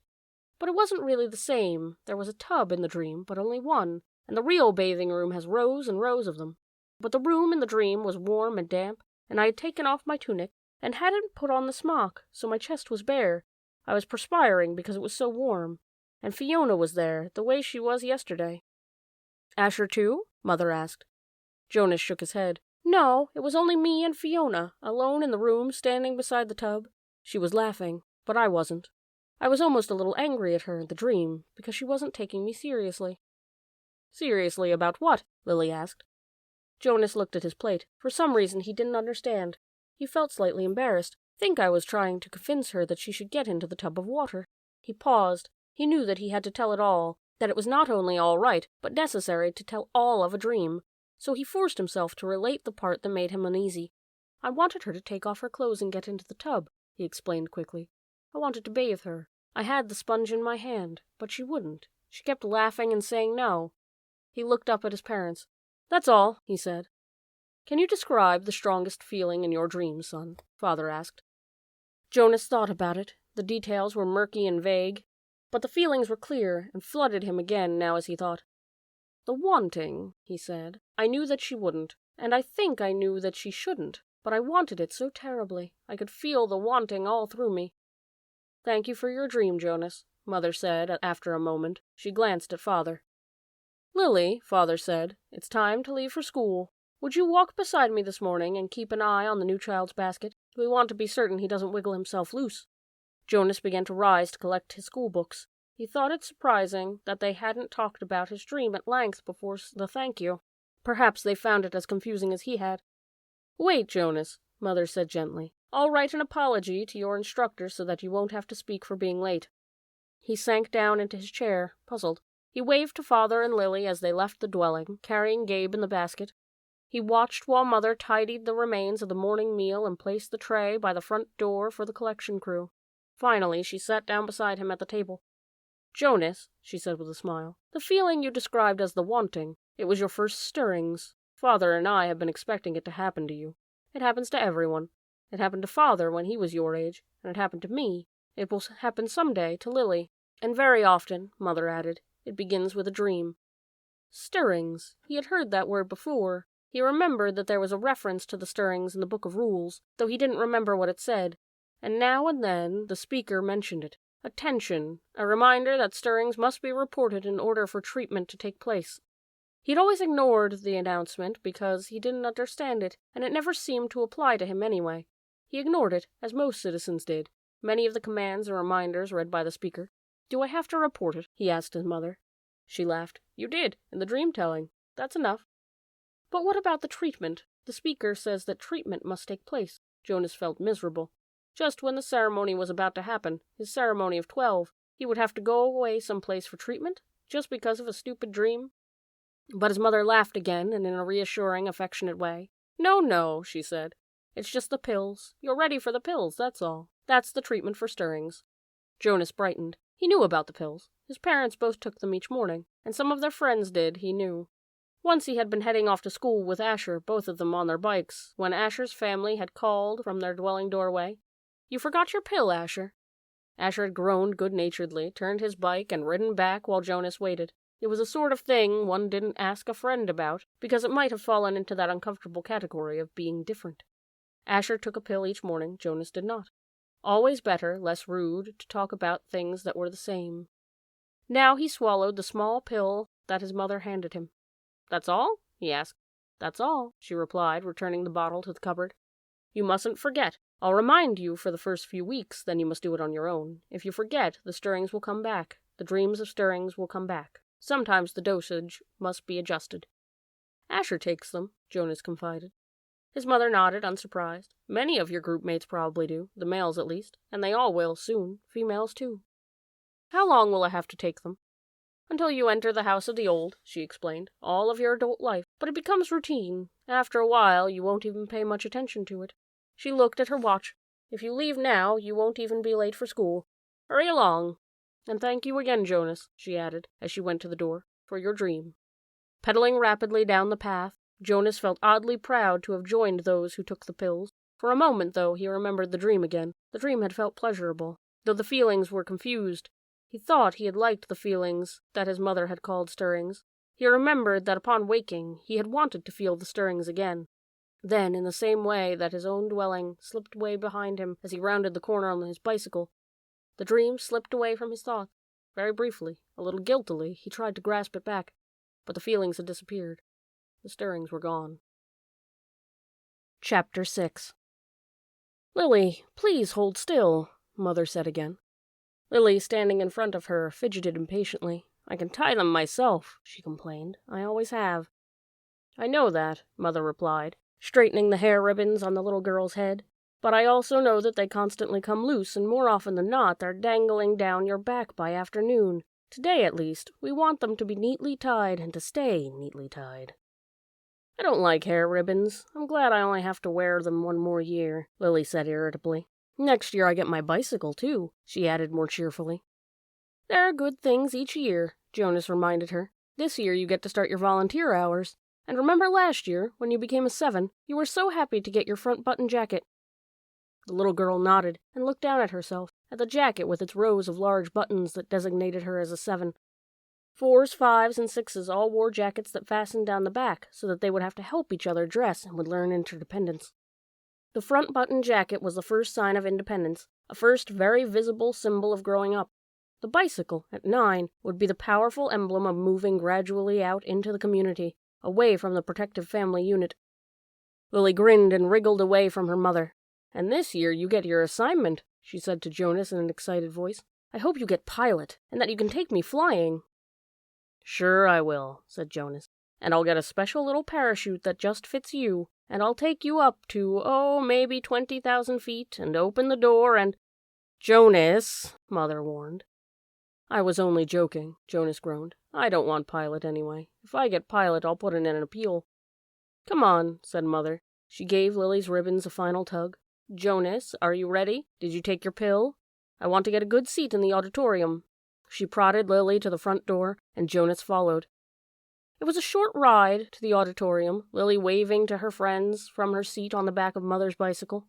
But it wasn't really the same. There was a tub in the dream, but only one, and the real bathing room has rows and rows of them. But the room in the dream was warm and damp, and I had taken off my tunic and hadn't put on the smock, so my chest was bare. I was perspiring because it was so warm. And Fiona was there, the way she was yesterday. Asher too? Mother asked. Jonas shook his head. No, it was only me and Fiona, alone in the room, standing beside the tub. She was laughing, but I wasn't. I was almost a little angry at her in the dream, because she wasn't taking me seriously. Seriously about what? Lily asked. Jonas looked at his plate. For some reason he didn't understand. He felt slightly embarrassed. Think I was trying to convince her that she should get into the tub of water. He paused. He knew that he had to tell it all, that it was not only all right, but necessary to tell all of a dream. So he forced himself to relate the part that made him uneasy. I wanted her to take off her clothes and get into the tub, he explained quickly. I wanted to bathe her. I had the sponge in my hand, but she wouldn't. She kept laughing and saying no. He looked up at his parents. That's all, he said. Can you describe the strongest feeling in your dream, son? Father asked. Jonas thought about it. The details were murky and vague, but the feelings were clear and flooded him again now as he thought. The wanting, he said. I knew that she wouldn't, and I think I knew that she shouldn't, but I wanted it so terribly. I could feel the wanting all through me. Thank you for your dream, Jonas, Mother said after a moment. She glanced at Father. Lily, Father said, it's time to leave for school. Would you walk beside me this morning and keep an eye on the new child's basket? We want to be certain he doesn't wiggle himself loose. Jonas began to rise to collect his school books. He thought it surprising that they hadn't talked about his dream at length before the thank you. Perhaps they found it as confusing as he had. Wait, Jonas, Mother said gently. I'll write an apology to your instructor so that you won't have to speak for being late. He sank down into his chair, puzzled. He waved to Father and Lily as they left the dwelling, carrying Gabe in the basket. He watched while Mother tidied the remains of the morning meal and placed the tray by the front door for the collection crew. Finally, she sat down beside him at the table. Jonas, she said with a smile, the feeling you described as the wanting, it was your first stirrings. Father and I have been expecting it to happen to you. It happens to everyone. It happened to Father when he was your age, and it happened to me. It will happen someday to Lily. And very often, Mother added, it begins with a dream. Stirrings. He had heard that word before. He remembered that there was a reference to the stirrings in the Book of Rules, though he didn't remember what it said. And now and then the speaker mentioned it. A tension, a reminder that stirrings must be reported in order for treatment to take place. He'd always ignored the announcement because he didn't understand it, and it never seemed to apply to him anyway. He ignored it, as most citizens did. Many of the commands and reminders read by the speaker. Do I have to report it? He asked his mother. She laughed. You did, in the dream-telling. That's enough. But what about the treatment? The speaker says that treatment must take place. Jonas felt miserable. Just when the ceremony was about to happen, his ceremony of 12, he would have to go away someplace for treatment, just because of a stupid dream. But his mother laughed again, and in a reassuring, affectionate way. No, she said. It's just the pills. You're ready for the pills, that's all. That's the treatment for stirrings. Jonas brightened. He knew about the pills. His parents both took them each morning, and some of their friends did, he knew. Once he had been heading off to school with Asher, both of them on their bikes, when Asher's family had called from their dwelling doorway. You forgot your pill, Asher. Asher had groaned good-naturedly, turned his bike, and ridden back while Jonas waited. It was a sort of thing one didn't ask a friend about, because it might have fallen into that uncomfortable category of being different. Asher took a pill each morning, Jonas did not. Always better, less rude, to talk about things that were the same. Now he swallowed the small pill that his mother handed him. That's all? He asked. That's all, she replied, returning the bottle to the cupboard. You mustn't forget. I'll remind you for the first few weeks, then you must do it on your own. If you forget, the stirrings will come back. The dreams of stirrings will come back. Sometimes the dosage must be adjusted. Asher takes them, Jonas confided. His mother nodded, unsurprised. Many of your group mates probably do, the males at least, and they all will soon, females too. How long will I have to take them? Until you enter the House of the Old, she explained, all of your adult life, but it becomes routine. After a while, you won't even pay much attention to it. She looked at her watch. "If you leave now, you won't even be late for school. Hurry along. And thank you again, Jonas," she added, as she went to the door, "for your dream." Pedaling rapidly down the path, Jonas felt oddly proud to have joined those who took the pills. For a moment, though, he remembered the dream again. The dream had felt pleasurable, though the feelings were confused. He thought he had liked the feelings that his mother had called stirrings. He remembered that upon waking, he had wanted to feel the stirrings again. Then, in the same way that his own dwelling slipped away behind him as he rounded the corner on his bicycle, the dream slipped away from his thought. Very briefly, a little guiltily, he tried to grasp it back, but the feelings had disappeared. The stirrings were gone. Chapter 6. "Lily, please hold still," Mother said again. Lily, standing in front of her, fidgeted impatiently. "I can tie them myself," she complained. "I always have." "I know that," Mother replied, straightening the hair ribbons on the little girl's head. "But I also know that they constantly come loose, and more often than not, they're dangling down your back by afternoon. Today, at least, we want them to be neatly tied and to stay neatly tied." "I don't like hair ribbons. I'm glad I only have to wear them one more year," Lily said irritably. "Next year I get my bicycle, too," she added more cheerfully. "There are good things each year," Jonas reminded her. "This year you get to start your volunteer hours. And remember last year, when you became a 7, you were so happy to get your front button jacket." The little girl nodded and looked down at herself, at the jacket with its rows of large buttons that designated her as a 7. 4s, 5s, and 6s all wore jackets that fastened down the back so that they would have to help each other dress and would learn interdependence. The front button jacket was the first sign of independence, a first very visible symbol of growing up. The bicycle, at 9, would be the powerful emblem of moving gradually out into the community, away from the protective family unit. Lily grinned and wriggled away from her mother. "And this year you get your assignment," she said to Jonas in an excited voice. "I hope you get pilot, and that you can take me flying." "Sure I will," said Jonas. "And I'll get a special little parachute that just fits you, and I'll take you up to, maybe 20,000 feet, and open the door and—" "Jonas," Mother warned. "I was only joking," Jonas groaned. "I don't want pilot anyway. If I get pilot, I'll put in an appeal." "Come on," said Mother. She gave Lily's ribbons a final tug. "Jonas, are you ready? Did you take your pill? I want to get a good seat in the auditorium." She prodded Lily to the front door, and Jonas followed. It was a short ride to the auditorium, Lily waving to her friends from her seat on the back of Mother's bicycle.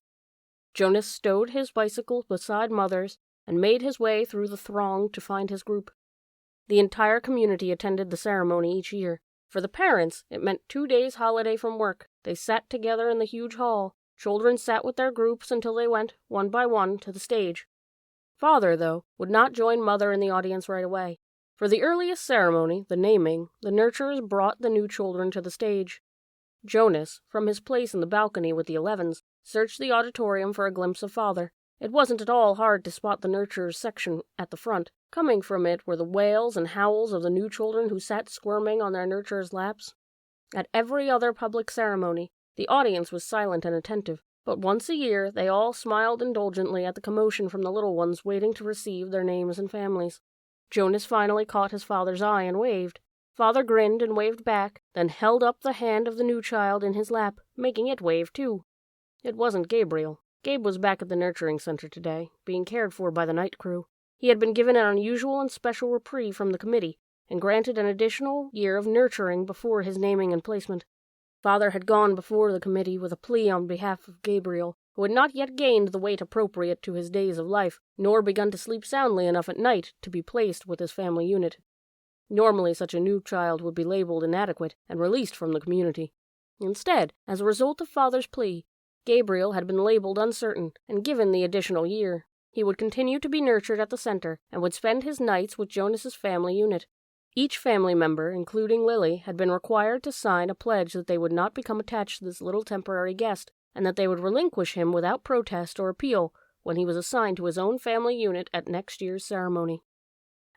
Jonas stowed his bicycle beside Mother's and made his way through the throng to find his group. The entire community attended the ceremony each year. For the parents, it meant 2 days' holiday from work. They sat together in the huge hall. Children sat with their groups until they went, one by one, to the stage. Father, though, would not join Mother in the audience right away. For the earliest ceremony, the naming, the nurturers brought the new children to the stage. Jonas, from his place in the balcony with the 11s, searched the auditorium for a glimpse of Father. It wasn't at all hard to spot the nurturers section at the front. Coming from it were the wails and howls of the new children who sat squirming on their nurturers' laps. At every other public ceremony, the audience was silent and attentive, but once a year they all smiled indulgently at the commotion from the little ones waiting to receive their names and families. Jonas finally caught his father's eye and waved. Father grinned and waved back, then held up the hand of the new child in his lap, making it wave too. It wasn't Gabriel. Gabe was back at the nurturing center today, being cared for by the night crew. He had been given an unusual and special reprieve from the committee, and granted an additional year of nurturing before his naming and placement. Father had gone before the committee with a plea on behalf of Gabriel, who had not yet gained the weight appropriate to his days of life, nor begun to sleep soundly enough at night to be placed with his family unit. Normally such a new child would be labeled inadequate and released from the community. Instead, as a result of Father's plea, Gabriel had been labeled uncertain and given the additional year. He would continue to be nurtured at the center and would spend his nights with Jonas's family unit. Each family member, including Lily, had been required to sign a pledge that they would not become attached to this little temporary guest, and that they would relinquish him without protest or appeal when he was assigned to his own family unit at next year's ceremony.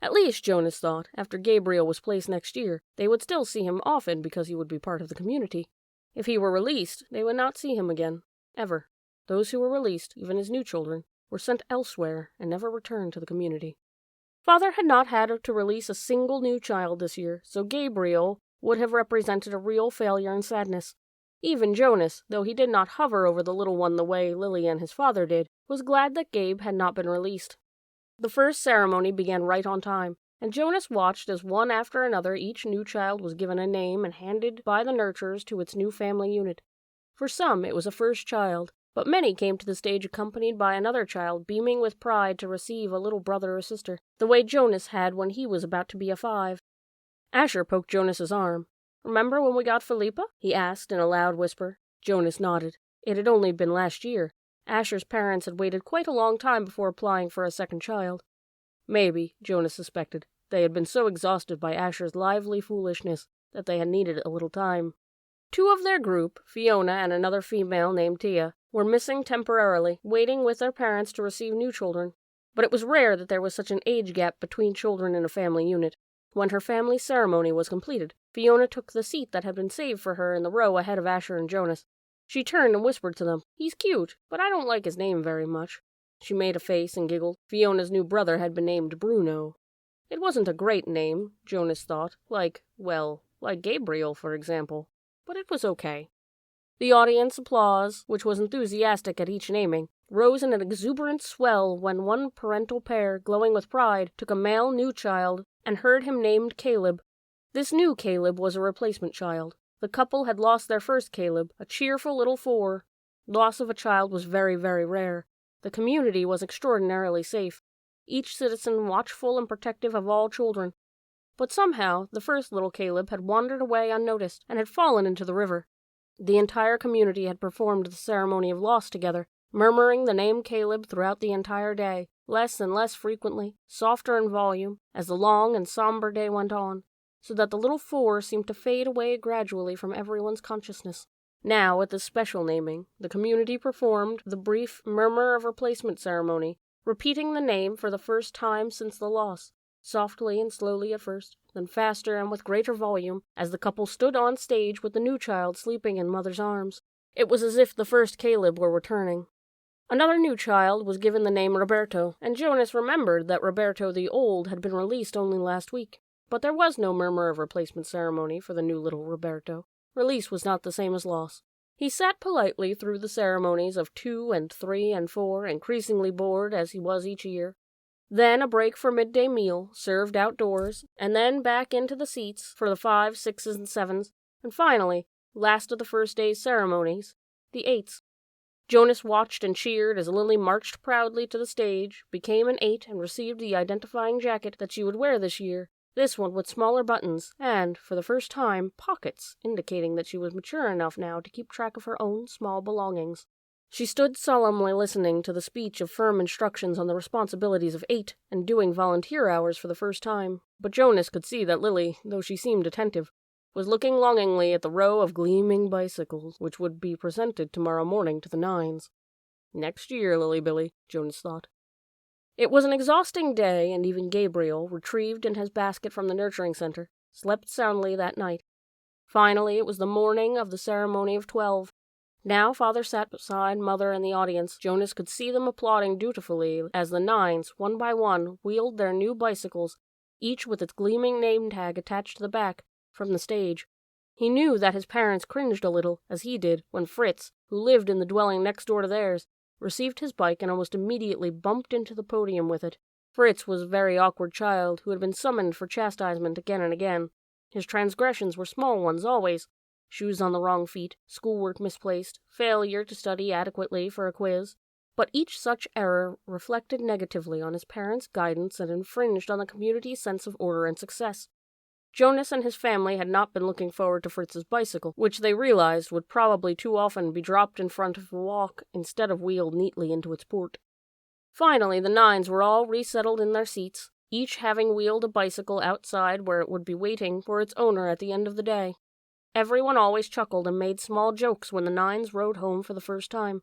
At least, Jonas thought, after Gabriel was placed next year, they would still see him often because he would be part of the community. If he were released, they would not see him again, ever. Those who were released, even his new children, were sent elsewhere and never returned to the community. Father had not had to release a single new child this year, so Gabriel would have represented a real failure and sadness. Even Jonas, though he did not hover over the little one the way Lily and his father did, was glad that Gabe had not been released. The first ceremony began right on time, and Jonas watched as one after another each new child was given a name and handed by the nurturers to its new family unit. For some, it was a first child, but many came to the stage accompanied by another child, beaming with pride to receive a little brother or sister, the way Jonas had when he was about to be a 5. Asher poked Jonas's arm. "Remember when we got Philippa?" he asked in a loud whisper. Jonas nodded. It had only been last year. Asher's parents had waited quite a long time before applying for a second child. Maybe, Jonas suspected, they had been so exhausted by Asher's lively foolishness that they had needed a little time. 2 of their group, Fiona and another female named Tia, were missing temporarily, waiting with their parents to receive new children. But it was rare that there was such an age gap between children in a family unit. When her family ceremony was completed, Fiona took the seat that had been saved for her in the row ahead of Asher and Jonas. She turned and whispered to them, "He's cute, but I don't like his name very much." She made a face and giggled. Fiona's new brother had been named Bruno. It wasn't a great name, Jonas thought, like Gabriel, for example, but it was okay. The audience applause, which was enthusiastic at each naming, rose in an exuberant swell when one parental pair, glowing with pride, took a male new child and heard him named Caleb. This new Caleb was a replacement child. The couple had lost their first Caleb, a cheerful little 4. Loss of a child was very, very rare. The community was extraordinarily safe, each citizen watchful and protective of all children. But somehow, the first little Caleb had wandered away unnoticed and had fallen into the river. The entire community had performed the ceremony of loss together, murmuring the name Caleb throughout the entire day, less and less frequently, softer in volume, as the long and somber day went on, so that the little 4 seemed to fade away gradually from everyone's consciousness. Now, at this special naming, the community performed the brief murmur of replacement ceremony, repeating the name for the first time since the loss, softly and slowly at first, then faster and with greater volume, as the couple stood on stage with the new child sleeping in mother's arms. It was as if the first Caleb were returning. Another new child was given the name Roberto, and Jonas remembered that Roberto the Old had been released only last week. But there was no murmur of replacement ceremony for the new little Roberto. Release was not the same as loss. He sat politely through the ceremonies of 2 and 3 and 4, increasingly bored as he was each year. Then a break for midday meal, served outdoors, and then back into the seats for the 5s, 6s, and 7s, and finally, last of the first day's ceremonies, the 8s. Jonas watched and cheered as Lily marched proudly to the stage, became an 8, and received the identifying jacket that she would wear this year, this one with smaller buttons and, for the first time, pockets, indicating that she was mature enough now to keep track of her own small belongings. She stood solemnly listening to the speech of firm instructions on the responsibilities of 8 and doing volunteer hours for the first time, but Jonas could see that Lily, though she seemed attentive, was looking longingly at the row of gleaming bicycles which would be presented tomorrow morning to the 9s. Next year, Lily-Billy, Jonas thought. It was an exhausting day, and even Gabriel, retrieved in his basket from the nurturing center, slept soundly that night. Finally, it was the morning of the ceremony of 12. Now Father sat beside Mother and the audience. Jonas could see them applauding dutifully as the 9s, one by one, wheeled their new bicycles, each with its gleaming name tag attached to the back, from the stage. He knew that his parents cringed a little, as he did, when Fritz, who lived in the dwelling next door to theirs, received his bike and almost immediately bumped into the podium with it. Fritz was a very awkward child who had been summoned for chastisement again and again. His transgressions were small ones always. Shoes on the wrong feet, schoolwork misplaced, failure to study adequately for a quiz. But each such error reflected negatively on his parents' guidance and infringed on the community's sense of order and success. Jonas and his family had not been looking forward to Fritz's bicycle, which they realized would probably too often be dropped in front of a walk instead of wheeled neatly into its port. Finally, the 9s were all resettled in their seats, each having wheeled a bicycle outside where it would be waiting for its owner at the end of the day. Everyone always chuckled and made small jokes when the 9s rode home for the first time.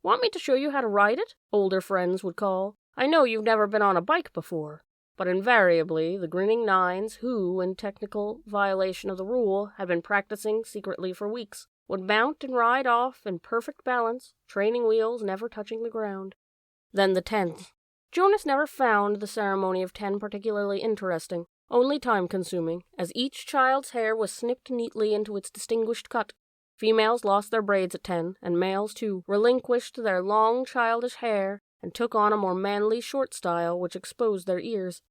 "Want me to show you how to ride it?" older friends would call. "I know you've never been on a bike before." But invariably, the grinning 9s, who, in technical violation of the rule, had been practicing secretly for weeks, would mount and ride off in perfect balance, training wheels never touching the ground. Then the 10s. Jonas never found the ceremony of 10 particularly interesting, only time-consuming, as each child's hair was snipped neatly into its distinguished cut. Females lost their braids at 10, and males, too, relinquished their long, childish hair and took on a more manly short style which exposed their ears.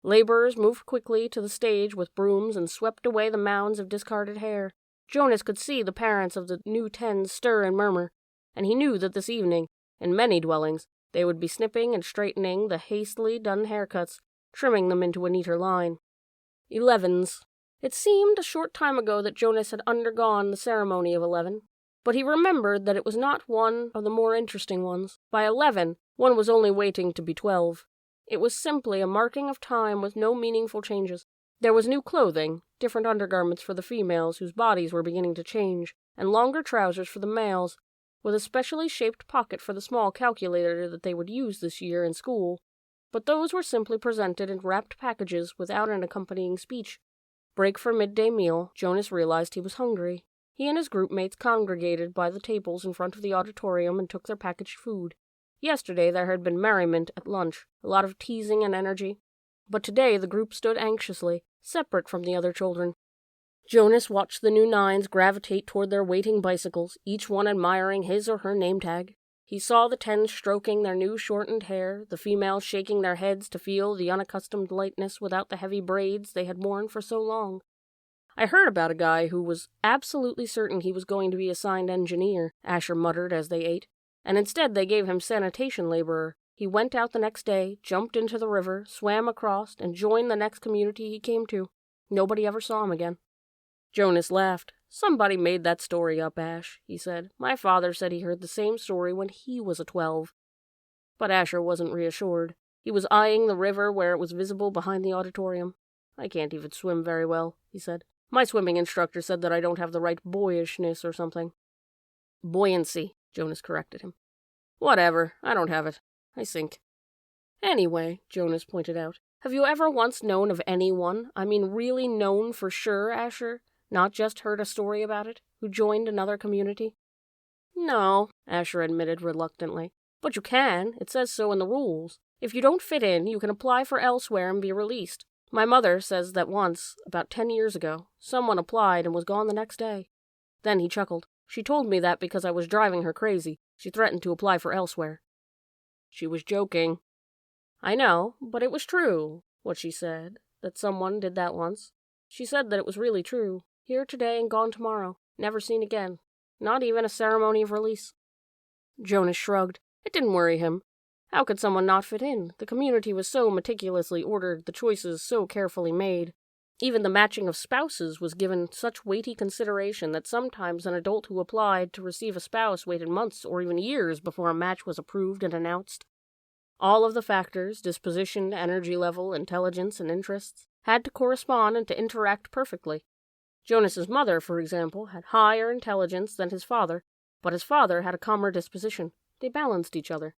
Laborers moved quickly to the stage with brooms and swept away the mounds of discarded hair. Jonas could see the parents of the new 10s stir and murmur, and he knew that this evening, in many dwellings, they would be snipping and straightening the hastily done haircuts, trimming them into a neater line. 11s. It seemed a short time ago that Jonas had undergone the ceremony of 11, but he remembered that it was not one of the more interesting ones. By 11, one was only waiting to be 12. It was simply a marking of time with no meaningful changes. There was new clothing, different undergarments for the females whose bodies were beginning to change, and longer trousers for the males, with a specially shaped pocket for the small calculator that they would use this year in school. But those were simply presented in wrapped packages without an accompanying speech. Break for midday meal, Jonas realized he was hungry. He and his group mates congregated by the tables in front of the auditorium and took their packaged food. Yesterday there had been merriment at lunch, a lot of teasing and energy, but today the group stood anxiously, separate from the other children. Jonas watched the new 9s gravitate toward their waiting bicycles, each one admiring his or her name tag. He saw the 10s stroking their new shortened hair, the females shaking their heads to feel the unaccustomed lightness without the heavy braids they had worn for so long. "I heard about a guy who was absolutely certain he was going to be assigned engineer," Asher muttered as they ate, "and instead they gave him sanitation laborer. He went out the next day, jumped into the river, swam across, and joined the next community he came to. Nobody ever saw him again." Jonas laughed. "Somebody made that story up, Ash," he said. "My father said he heard the same story when he was a 12. But Asher wasn't reassured. He was eyeing the river where it was visible behind the auditorium. "I can't even swim very well," he said. "My swimming instructor said that I don't have the right boyishness or something." "Buoyancy," Jonas corrected him. "Whatever, I don't have it. I sink." "Anyway," Jonas pointed out, "have you ever once known of anyone, I mean really known for sure, Asher, not just heard a story about it, who joined another community?" "No," Asher admitted reluctantly. "But you can. It says so in the rules. If you don't fit in, you can apply for elsewhere and be released. My mother says that once, about 10 years ago, someone applied and was gone the next day." Then he chuckled. "She told me that because I was driving her crazy. She threatened to apply for elsewhere." "She was joking." "I know, but it was true, what she said, that someone did that once. She said that it was really true. Here today and gone tomorrow. Never seen again. Not even a ceremony of release." Jonas shrugged. It didn't worry him. How could someone not fit in? The community was so meticulously ordered, the choices so carefully made. Even the matching of spouses was given such weighty consideration that sometimes an adult who applied to receive a spouse waited months or even years before a match was approved and announced. All of the factors, disposition, energy level, intelligence, and interests, had to correspond and to interact perfectly. Jonas's mother, for example, had higher intelligence than his father, but his father had a calmer disposition. They balanced each other.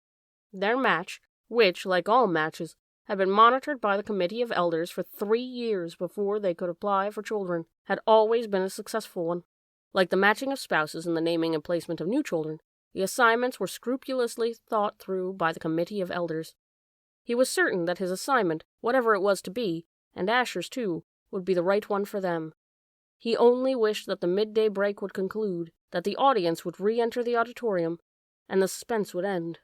Their match, which, like all matches, had been monitored by the committee of elders for 3 years before they could apply for children, had always been a successful one. Like the matching of spouses and the naming and placement of new children, the assignments were scrupulously thought through by the committee of elders. He was certain that his assignment, whatever it was to be, and Asher's too, would be the right one for them. He only wished that the midday break would conclude, that the audience would re-enter the auditorium, and the suspense would end.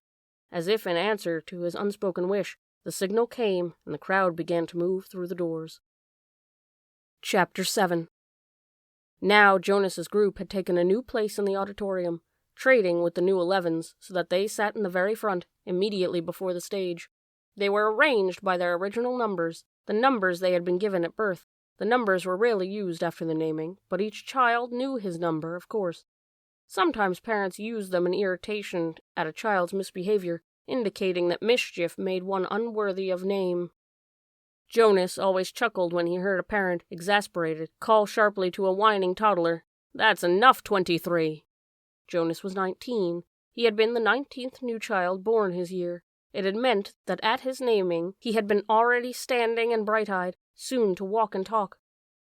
As if in answer to his unspoken wish, the signal came, and the crowd began to move through the doors. Chapter 7. Now Jonas's group had taken a new place in the auditorium, trading with the new 11s, so that they sat in the very front, immediately before the stage. They were arranged by their original numbers, the numbers they had been given at birth. The numbers were rarely used after the naming, but each child knew his number, of course. Sometimes parents used them in irritation at a child's misbehavior, indicating that mischief made one unworthy of name. Jonas always chuckled when he heard a parent, exasperated, call sharply to a whining toddler, "That's enough, 23!" Jonas was 19. He had been the 19th new child born his year. It had meant that at his naming he had been already standing and bright-eyed, soon to walk and talk.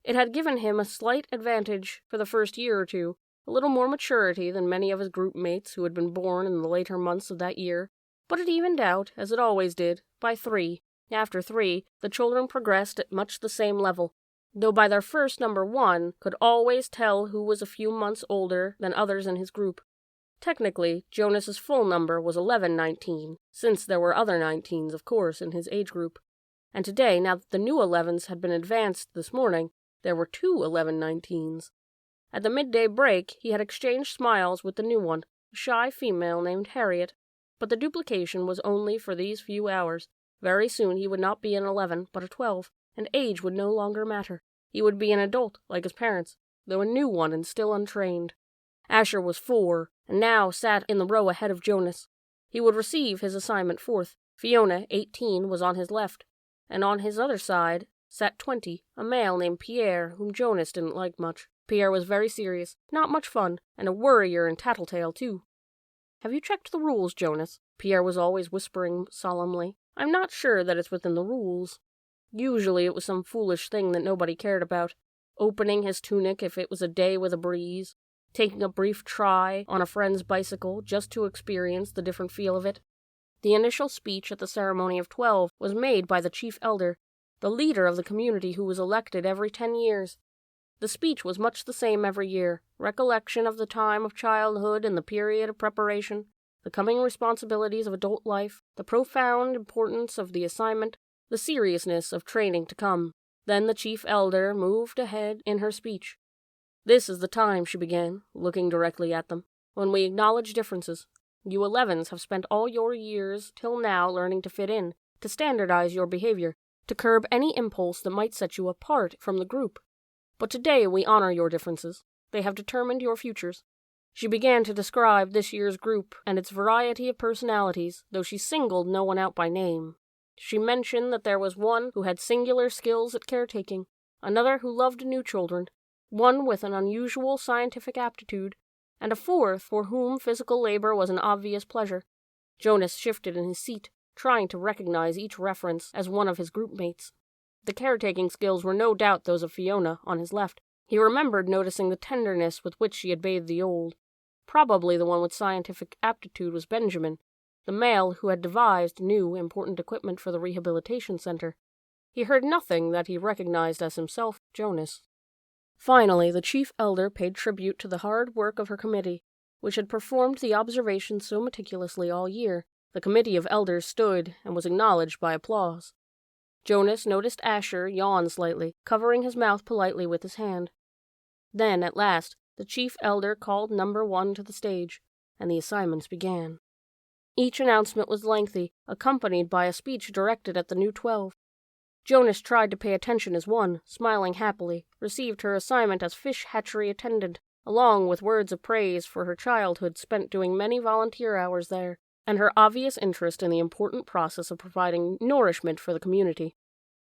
It had given him a slight advantage for the first year or two, a little more maturity than many of his group mates who had been born in the later months of that year, but it evened out, as it always did, by 3. After 3, the children progressed at much the same level. though by their first number 1 could always tell who was a few months older than others in his group. Technically, Jonas's full number was 1119, since there were other 19s, of course, in his age group. And today, now that the new 11s had been advanced this morning, there were 2 1119s. At the midday break, he had exchanged smiles with the new one, a shy female named Harriet, but the duplication was only for these few hours. Very soon he would not be an 11, but a 12, and age would no longer matter. He would be an adult, like his parents, though a new one and still untrained. Asher was 4, and now sat in the row ahead of Jonas. He would receive his assignment 4th. Fiona, 18, was on his left, and on his other side sat 20, a male named Pierre, whom Jonas didn't like much. Pierre was very serious, not much fun, and a worrier and tattletale, too. "Have you checked the rules, Jonas?" Pierre was always whispering solemnly. "I'm not sure that it's within the rules." Usually it was some foolish thing that nobody cared about. Opening his tunic if it was a day with a breeze. Taking a brief try on a friend's bicycle just to experience the different feel of it. The initial speech at the ceremony of 12 was made by the chief elder, the leader of the community who was elected every 10 years. The speech was much the same every year, recollection of the time of childhood and the period of preparation, the coming responsibilities of adult life, the profound importance of the assignment, the seriousness of training to come. Then the chief elder moved ahead in her speech. "This is the time," she began, looking directly at them, "when we acknowledge differences. You 11s have spent all your years till now learning to fit in, to standardize your behavior, to curb any impulse that might set you apart from the group. But today we honor your differences. They have determined your futures." She began to describe this year's group and its variety of personalities, though she singled no one out by name. She mentioned that there was one who had singular skills at caretaking, another who loved new children, one with an unusual scientific aptitude, and a 4th for whom physical labor was an obvious pleasure. Jonas shifted in his seat, trying to recognize each reference as one of his group mates. The caretaking skills were no doubt those of Fiona, on his left. He remembered noticing the tenderness with which she had bathed the old. Probably the one with scientific aptitude was Benjamin, the male who had devised new, important equipment for the rehabilitation center. He heard nothing that he recognized as himself, Jonas. Finally, the chief elder paid tribute to the hard work of her committee, which had performed the observations so meticulously all year. The committee of elders stood and was acknowledged by applause. Jonas noticed Asher yawn slightly, covering his mouth politely with his hand. Then, at last, the chief elder called number 1 to the stage, and the assignments began. Each announcement was lengthy, accompanied by a speech directed at the new 12. Jonas tried to pay attention as 1, smiling happily, received her assignment as fish hatchery attendant, along with words of praise for her childhood spent doing many volunteer hours there, and her obvious interest in the important process of providing nourishment for the community.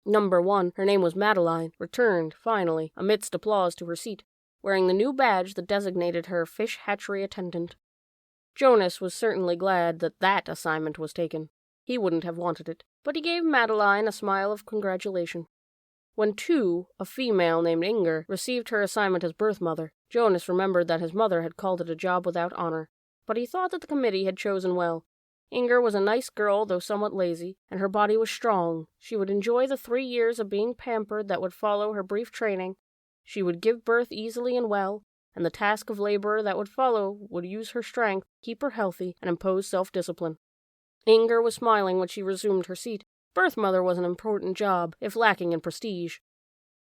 Number 1, her name was Madeline, returned, finally, amidst applause to her seat, wearing the new badge that designated her fish hatchery attendant. Jonas was certainly glad that that assignment was taken. He wouldn't have wanted it, but he gave Madeline a smile of congratulation. When 2, a female named Inger, received her assignment as birth mother, Jonas remembered that his mother had called it a job without honor, but he thought that the committee had chosen well. Inger was a nice girl, though somewhat lazy, and her body was strong. She would enjoy the 3 years of being pampered that would follow her brief training. She would give birth easily and well, and the task of labor that would follow would use her strength, keep her healthy, and impose self-discipline. Inger was smiling when she resumed her seat. Birth mother was an important job, if lacking in prestige.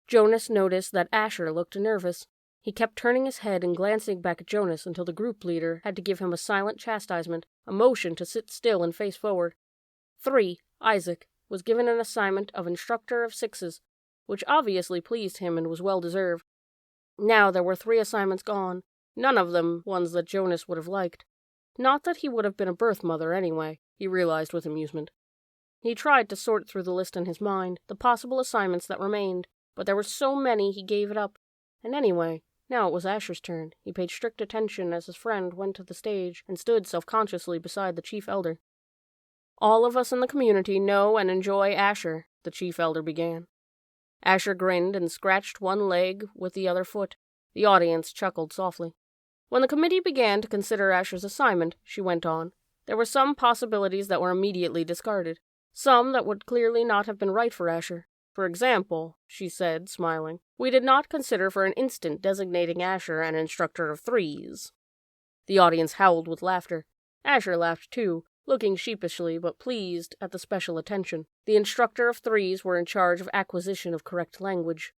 Jonas noticed that Asher looked nervous. He kept turning his head and glancing back at Jonas until the group leader had to give him a silent chastisement, a motion to sit still and face forward. 3, Isaac, was given an assignment of instructor of 6s, which obviously pleased him and was well deserved. Now there were 3 assignments gone, none of them ones that Jonas would have liked. Not that he would have been a birth mother anyway, he realized with amusement. He tried to sort through the list in his mind, the possible assignments that remained, but there were so many he gave it up. And anyway, now it was Asher's turn. He paid strict attention as his friend went to the stage and stood self-consciously beside the chief elder. "All of us in the community know and enjoy Asher," the chief elder began. Asher grinned and scratched one leg with the other foot. The audience chuckled softly. When the committee began to consider Asher's assignment, she went on, there were some possibilities that were immediately discarded, some that would clearly not have been right for Asher. For example, she said, smiling, we did not consider for an instant designating Asher an instructor of threes. The audience howled with laughter. Asher laughed too, looking sheepishly but pleased at the special attention. The instructor of threes were in charge of acquisition of correct language.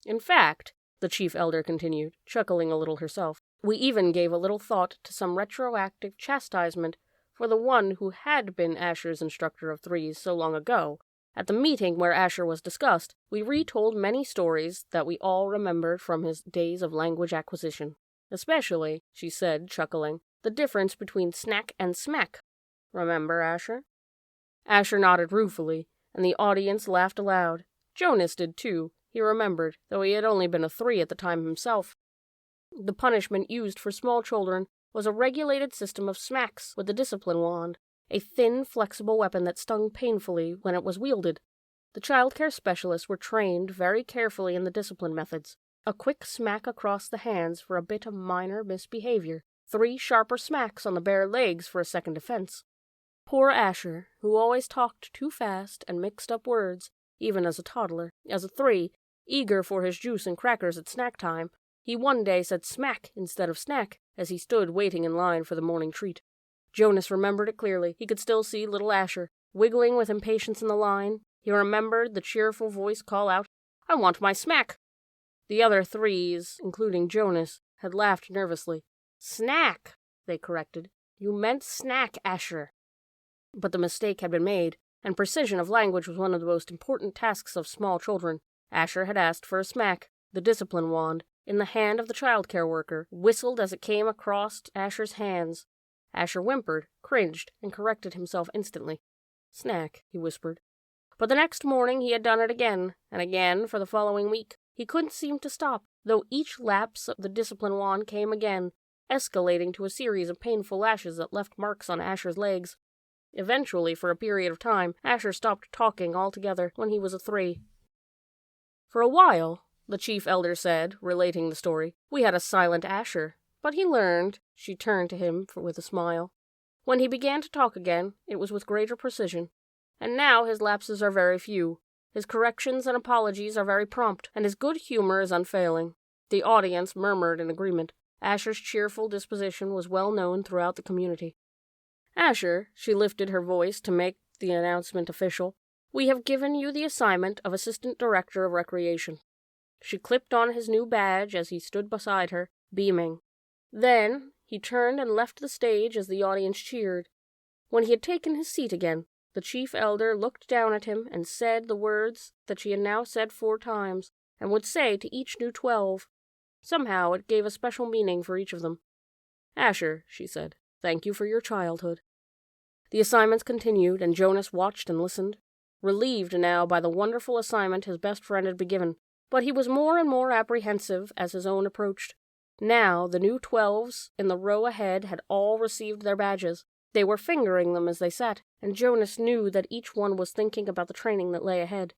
In fact, the chief elder continued, chuckling a little herself, we even gave a little thought to some retroactive chastisement for the one who had been Asher's instructor of threes so long ago. At the meeting where Asher was discussed, we retold many stories that we all remembered from his days of language acquisition. Especially, she said, chuckling, the difference between snack and smack. Remember, Asher? Asher nodded ruefully, and the audience laughed aloud. Jonas did too. He remembered, though he had only been a 3 at the time himself. The punishment used for small children was a regulated system of smacks with a discipline wand, a thin, flexible weapon that stung painfully when it was wielded. The child care specialists were trained very carefully in the discipline methods. A quick smack across the hands for a bit of minor misbehavior, 3 sharper smacks on the bare legs for a second offense. Poor Asher, who always talked too fast and mixed up words, even as a toddler, as a 3, eager for his juice and crackers at snack time, he one day said smack instead of snack as he stood waiting in line for the morning treat. Jonas remembered it clearly. He could still see little Asher, wiggling with impatience in the line. He remembered the cheerful voice call out, I want my smack. The other 3s, including Jonas, had laughed nervously. Snack, they corrected. You meant snack, Asher. But the mistake had been made, and precision of language was one of the most important tasks of small children. Asher had asked for a smack. The discipline wand, in the hand of the child care worker, whistled as it came across Asher's hands. Asher whimpered, cringed, and corrected himself instantly. Snack, he whispered. But the next morning he had done it again, and again for the following week. He couldn't seem to stop, though each lapse of the discipline wand came again, escalating to a series of painful lashes that left marks on Asher's legs. Eventually, for a period of time, Asher stopped talking altogether when he was a 3. For a while, the chief elder said, relating the story, we had a silent Asher, but he learned. She turned to him with a smile. When he began to talk again, it was with greater precision, and now his lapses are very few. His corrections and apologies are very prompt, and his good humor is unfailing. The audience murmured in agreement. Asher's cheerful disposition was well known throughout the community. Asher, she lifted her voice to make the announcement official, we have given you the assignment of Assistant Director of Recreation. She clipped on his new badge as he stood beside her, beaming. Then he turned and left the stage as the audience cheered. When he had taken his seat again, the chief elder looked down at him and said the words that she had now said 4 times, and would say to each new 12. Somehow it gave a special meaning for each of them. Asher, she said, thank you for your childhood. The assignments continued, and Jonas watched and listened, relieved now by the wonderful assignment his best friend had been given, but he was more and more apprehensive as his own approached. Now the new 12s in the row ahead had all received their badges. They were fingering them as they sat, and Jonas knew that each one was thinking about the training that lay ahead.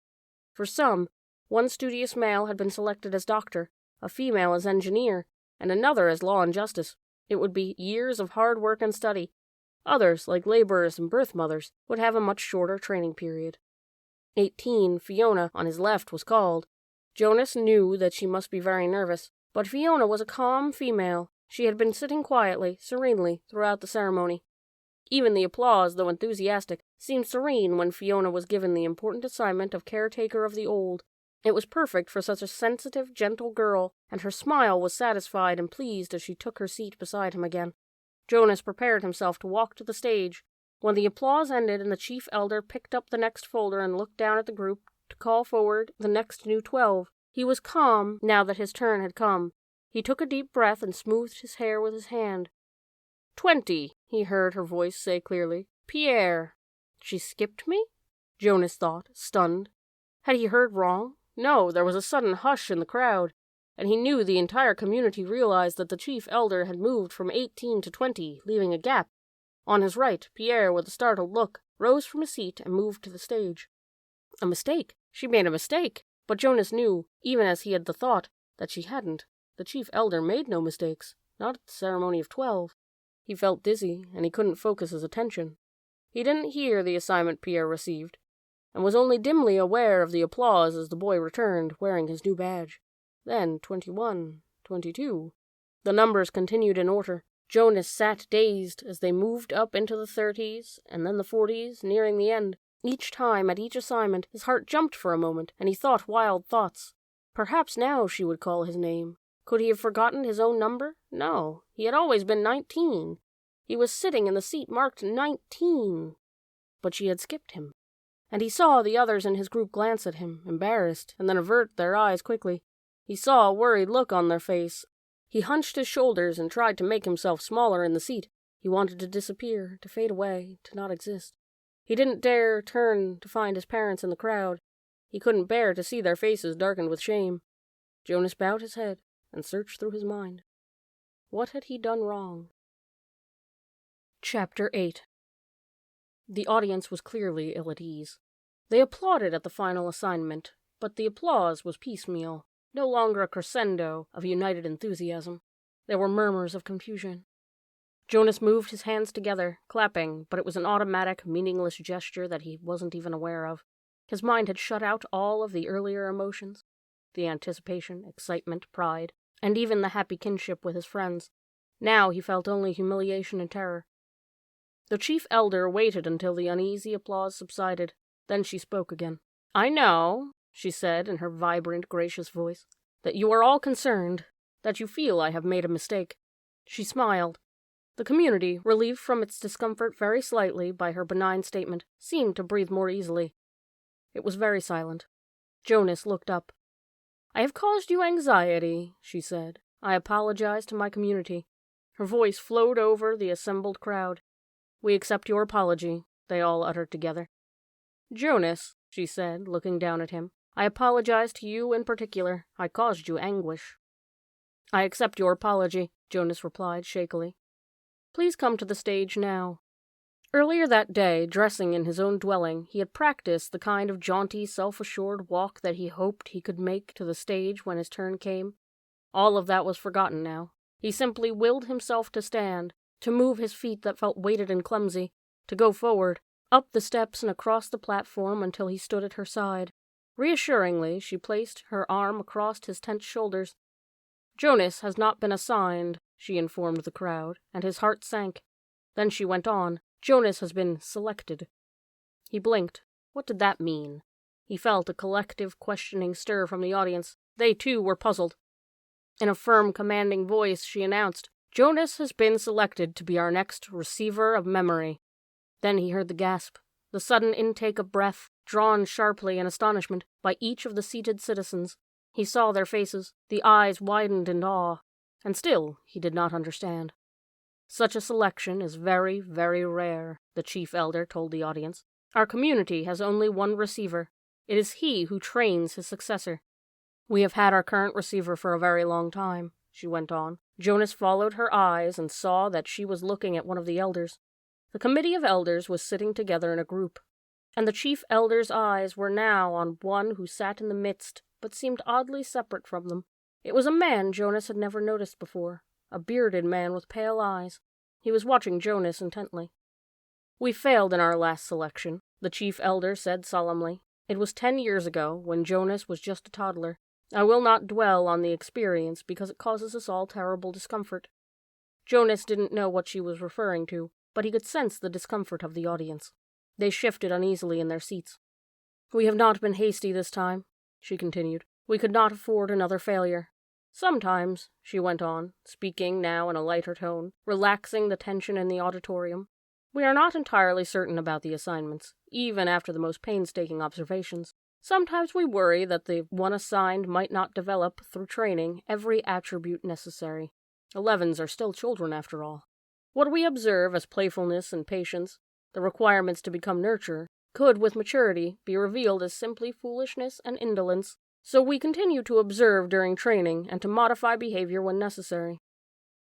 For some, one studious male had been selected as doctor, a female as engineer, and another as law and justice. It would be years of hard work and study. Others, like laborers and birth mothers, would have a much shorter training period. 18, Fiona, on his left, was called. Jonas knew that she must be very nervous, but Fiona was a calm female. She had been sitting quietly, serenely, throughout the ceremony. Even the applause, though enthusiastic, seemed serene when Fiona was given the important assignment of caretaker of the old. It was perfect for such a sensitive, gentle girl, and her smile was satisfied and pleased as she took her seat beside him again. Jonas prepared himself to walk to the stage. When the applause ended and the chief elder picked up the next folder and looked down at the group to call forward the next new 12, he was calm now that his turn had come. He took a deep breath and smoothed his hair with his hand. 20, he heard her voice say clearly. Pierre. She skipped me? Jonas thought, stunned. Had he heard wrong? No, there was a sudden hush in the crowd, and he knew the entire community realized that the chief elder had moved from 18 to 20, leaving a gap. On his right, Pierre, with a startled look, rose from his seat and moved to the stage. A mistake. She made a mistake. But Jonas knew, even as he had the thought, that she hadn't. The chief elder made no mistakes, not at the ceremony of 12. He felt dizzy, and he couldn't focus his attention. He didn't hear the assignment Pierre received. and was only dimly aware of the applause as the boy returned, wearing his new badge. Then 21, 22. The numbers continued in order. Jonas sat dazed as they moved up into the 30s, and then the 40s, nearing the end. Each time, at each assignment, his heart jumped for a moment, and he thought wild thoughts. Perhaps now she would call his name. Could he have forgotten his own number? No, he had always been 19. He was sitting in the seat marked 19. But she had skipped him. And he saw the others in his group glance at him, embarrassed, and then avert their eyes quickly. He saw a worried look on their face. He hunched his shoulders and tried to make himself smaller in the seat. He wanted to disappear, to fade away, to not exist. He didn't dare turn to find his parents in the crowd. He couldn't bear to see their faces darkened with shame. Jonas bowed his head and searched through his mind. What had he done wrong? Chapter 8. The audience was clearly ill at ease. They applauded at the final assignment, but the applause was piecemeal, no longer a crescendo of united enthusiasm. There were murmurs of confusion. Jonas moved his hands together, clapping, but it was an automatic, meaningless gesture that he wasn't even aware of. His mind had shut out all of the earlier emotions, the anticipation, excitement, pride, and even the happy kinship with his friends. Now he felt only humiliation and terror. The chief elder waited until the uneasy applause subsided. Then she spoke again. "I know," she said in her vibrant, gracious voice, "that you are all concerned, that you feel I have made a mistake." She smiled. The community, relieved from its discomfort very slightly by her benign statement, seemed to breathe more easily. It was very silent. Jonas looked up. "I have caused you anxiety," she said. "I apologize to my community." Her voice flowed over the assembled crowd. "We accept your apology," they all uttered together. "Jonas," she said, looking down at him, "I apologize to you in particular. I caused you anguish." "I accept your apology," Jonas replied shakily. "Please come to the stage now." Earlier that day, dressing in his own dwelling, he had practiced the kind of jaunty, self-assured walk that he hoped he could make to the stage when his turn came. All of that was forgotten now. He simply willed himself to stand, to move his feet that felt weighted and clumsy, to go forward, up the steps and across the platform until he stood at her side. Reassuringly, she placed her arm across his tense shoulders. "Jonas has not been assigned," she informed the crowd, and his heart sank. Then she went on. "Jonas has been selected." He blinked. What did that mean? He felt a collective questioning stir from the audience. They, too, were puzzled. In a firm, commanding voice, she announced, "Jonas has been selected to be our next receiver of memory." Then he heard the gasp, the sudden intake of breath, drawn sharply in astonishment by each of the seated citizens. He saw their faces, the eyes widened in awe, and still he did not understand. "Such a selection is very, very rare," the chief elder told the audience. "Our community has only one receiver. It is he who trains his successor." "We have had our current receiver for a very long time," she went on. Jonas followed her eyes and saw that she was looking at one of the elders. The committee of elders was sitting together in a group, and the chief elder's eyes were now on one who sat in the midst, but seemed oddly separate from them. It was a man Jonas had never noticed before, a bearded man with pale eyes. He was watching Jonas intently. "We failed in our last selection," the chief elder said solemnly. "It was 10 years ago, when Jonas was just a toddler. I will not dwell on the experience because it causes us all terrible discomfort." Jonas didn't know what she was referring to, but he could sense the discomfort of the audience. They shifted uneasily in their seats. "We have not been hasty this time," she continued. "We could not afford another failure. Sometimes," she went on, speaking now in a lighter tone, relaxing the tension in the auditorium, "we are not entirely certain about the assignments, even after the most painstaking observations. Sometimes we worry that the one assigned might not develop, through training, every attribute necessary. 11s are still children, after all. What we observe as playfulness and patience, the requirements to become nurture, could, with maturity, be revealed as simply foolishness and indolence. So we continue to observe during training and to modify behavior when necessary.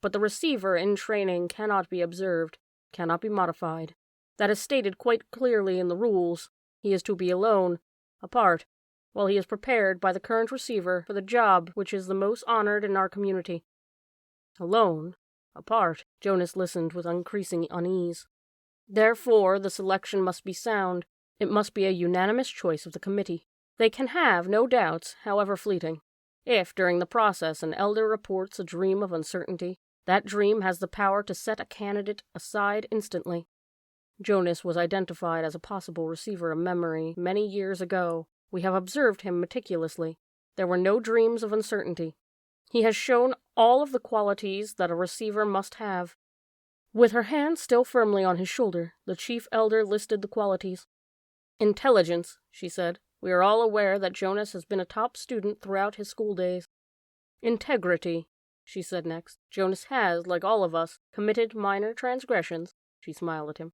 But the receiver in training cannot be observed, cannot be modified. That is stated quite clearly in the rules. He is to be alone, apart, while he is prepared by the current receiver for the job which is the most honored in our community." Alone, apart. Jonas listened with increasing unease. "Therefore, the selection must be sound. It must be a unanimous choice of the committee. They can have no doubts, however fleeting. If, during the process, an elder reports a dream of uncertainty, that dream has the power to set a candidate aside instantly. Jonas was identified as a possible receiver of memory many years ago. We have observed him meticulously. There were no dreams of uncertainty. He has shown all of the qualities that a receiver must have. With her hand still firmly on his shoulder, the chief elder listed the qualities. Intelligence, she said. We are all aware that Jonas has been a top student throughout his school days. Integrity, she said next. Jonas has, like all of us, committed minor transgressions. She smiled at him.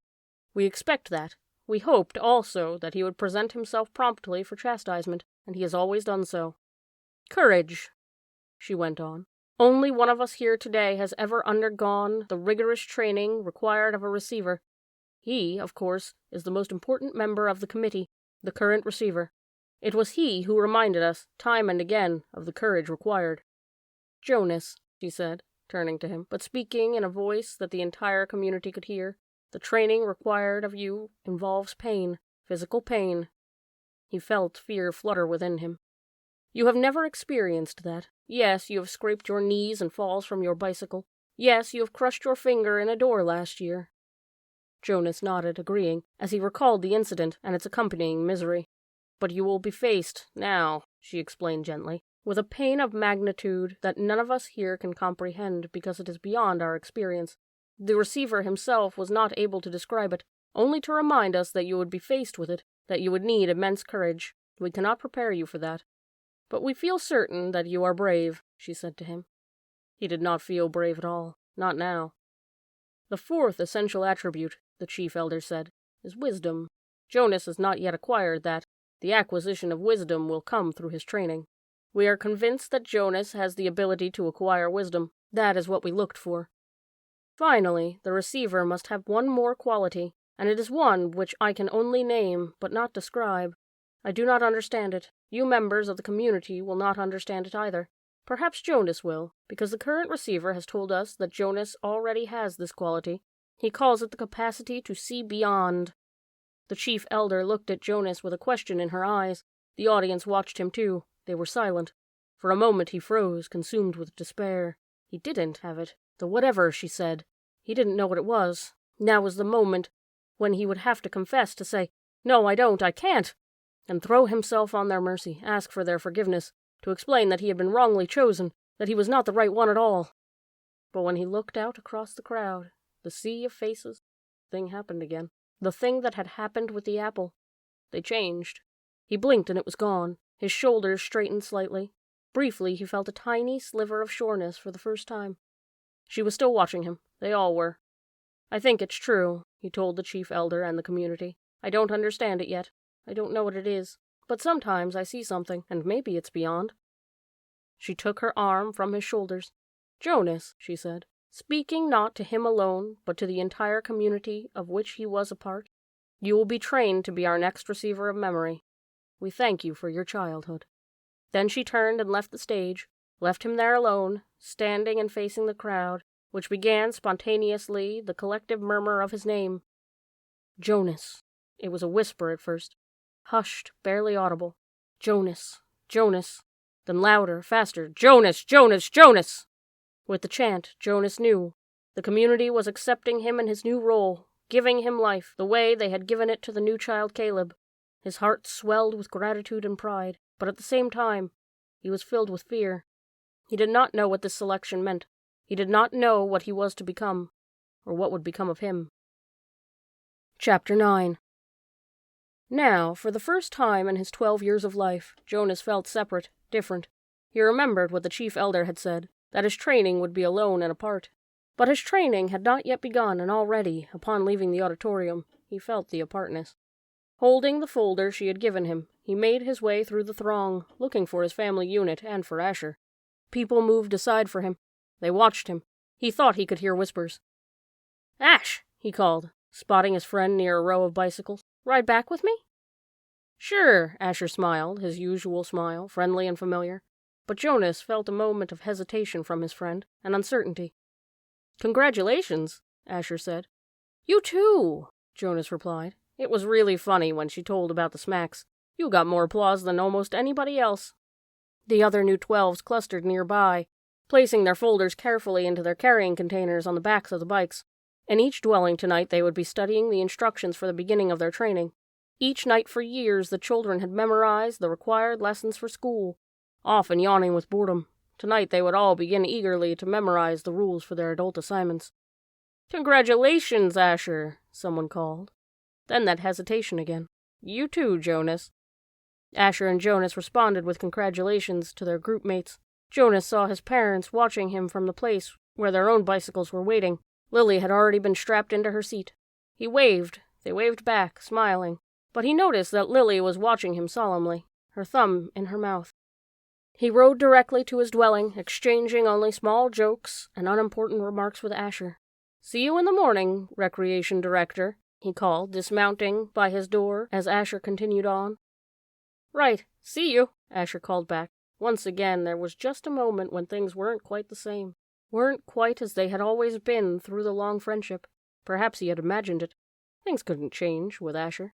We expect that. We hoped, also, that he would present himself promptly for chastisement, and he has always done so. Courage, she went on. Only one of us here today has ever undergone the rigorous training required of a receiver. He, of course, is the most important member of the committee, the current receiver. It was he who reminded us, time and again, of the courage required. Jonas, she said, turning to him, but speaking in a voice that the entire community could hear, the training required of you involves pain, physical pain. He felt fear flutter within him. You have never experienced that. Yes, you have scraped your knees and falls from your bicycle. Yes, you have crushed your finger in a door last year. Jonas nodded, agreeing, as he recalled the incident and its accompanying misery. But you will be faced, now, she explained gently, with a pain of magnitude that none of us here can comprehend because it is beyond our experience. The receiver himself was not able to describe it, only to remind us that you would be faced with it, that you would need immense courage. We cannot prepare you for that. But we feel certain that you are brave, she said to him. He did not feel brave at all, not now. The fourth essential attribute, the chief elder said, is wisdom. Jonas has not yet acquired that. The acquisition of wisdom will come through his training. We are convinced that Jonas has the ability to acquire wisdom. That is what we looked for. Finally, the receiver must have one more quality, and it is one which I can only name, but not describe. I do not understand it. You members of the community will not understand it either. Perhaps Jonas will, because the current receiver has told us that Jonas already has this quality. He calls it the capacity to see beyond. The chief elder looked at Jonas with a question in her eyes. The audience watched him too. They were silent. For a moment he froze, consumed with despair. He didn't have it. The whatever, she said. He didn't know what it was. Now was the moment when he would have to confess, to say, "No, I don't, I can't," and throw himself on their mercy, ask for their forgiveness, to explain that he had been wrongly chosen, that he was not the right one at all. But when he looked out across the crowd, the sea of faces, the thing happened again. The thing that had happened with the apple. They changed. He blinked and it was gone. His shoulders straightened slightly. Briefly, he felt a tiny sliver of sureness for the first time. She was still watching him. They all were. I think it's true, he told the chief elder and the community. I don't understand it yet. I don't know what it is. But sometimes I see something, and maybe it's beyond. She took her arm from his shoulders. Jonas, she said, speaking not to him alone, but to the entire community of which he was a part, you will be trained to be our next receiver of memory. We thank you for your childhood. Then she turned and left the stage, left him there alone, standing and facing the crowd, which began spontaneously the collective murmur of his name. Jonas. It was a whisper at first, hushed, barely audible. Jonas, Jonas. Then louder, faster, Jonas, Jonas, Jonas! With the chant, Jonas knew. The community was accepting him in his new role, giving him life, the way they had given it to the new child Caleb. His heart swelled with gratitude and pride, but at the same time, he was filled with fear. He did not know what this selection meant. He did not know what he was to become, or what would become of him. Chapter 9. Now, for the first time in his 12 years of life, Jonas felt separate, different. He remembered what the chief elder had said, that his training would be alone and apart. But his training had not yet begun, and already, upon leaving the auditorium, he felt the apartness. Holding the folder she had given him, he made his way through the throng, looking for his family unit and for Asher. People moved aside for him. They watched him. He thought he could hear whispers. "Ash," he called, spotting his friend near a row of bicycles. "Ride back with me?" "Sure," Asher smiled, his usual smile, friendly and familiar. But Jonas felt a moment of hesitation from his friend, and uncertainty. "Congratulations," Asher said. "You too," Jonas replied. It was really funny when she told about the smacks. You got more applause than almost anybody else. The other new 12s clustered nearby, placing their folders carefully into their carrying containers on the backs of the bikes. In each dwelling tonight they would be studying the instructions for the beginning of their training. Each night for years the children had memorized the required lessons for school, often yawning with boredom. Tonight they would all begin eagerly to memorize the rules for their adult assignments. "Congratulations, Asher," someone called. Then that hesitation again. "You too, Jonas." Asher and Jonas responded with congratulations to their group mates. Jonas saw his parents watching him from the place where their own bicycles were waiting. Lily had already been strapped into her seat. He waved. They waved back, smiling. But he noticed that Lily was watching him solemnly, her thumb in her mouth. He rode directly to his dwelling, exchanging only small jokes and unimportant remarks with Asher. "See you in the morning, Recreation Director," he called, dismounting by his door as Asher continued on. "Right, see you," Asher called back. Once again, there was just a moment when things weren't quite the same. Weren't quite as they had always been through the long friendship. Perhaps he had imagined it. Things couldn't change with Asher.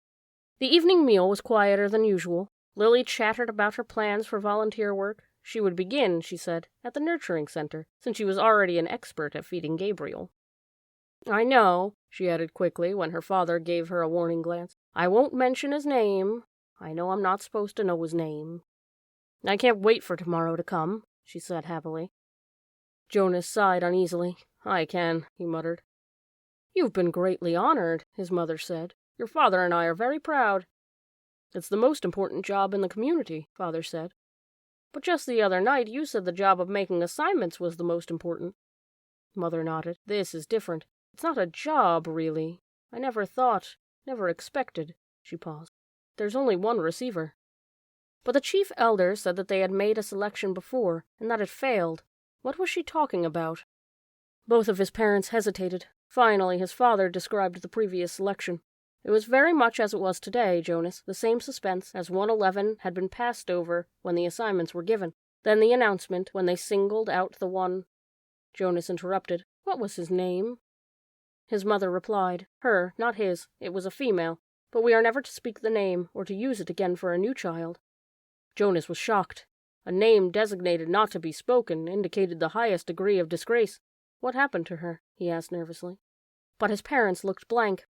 The evening meal was quieter than usual. Lily chattered about her plans for volunteer work. She would begin, she said, at the nurturing center, since she was already an expert at feeding Gabriel. "I know," she added quickly when her father gave her a warning glance. "I won't mention his name. I know I'm not supposed to know his name." "I can't wait for tomorrow to come," she said happily. Jonas sighed uneasily. "I can," he muttered. "You've been greatly honored," his mother said. "Your father and I are very proud." "It's the most important job in the community," Father said. "But just the other night you said the job of making assignments was the most important." Mother nodded. "This is different. It's not a job, really. I never thought, never expected." She paused. "There's only one receiver." But the chief elder said that they had made a selection before, and that it failed. What was she talking about? Both of his parents hesitated. Finally, his father described the previous selection. It was very much as it was today, Jonas, the same suspense as 111 had been passed over when the assignments were given. Then the announcement when they singled out the one. Jonas interrupted. "What was his name?" His mother replied. "Her, not his. It was a female. But we are never to speak the name or to use it again for a new child." Jonas was shocked. A name designated not to be spoken indicated the highest degree of disgrace. "What happened to her?" he asked nervously. But his parents looked blank.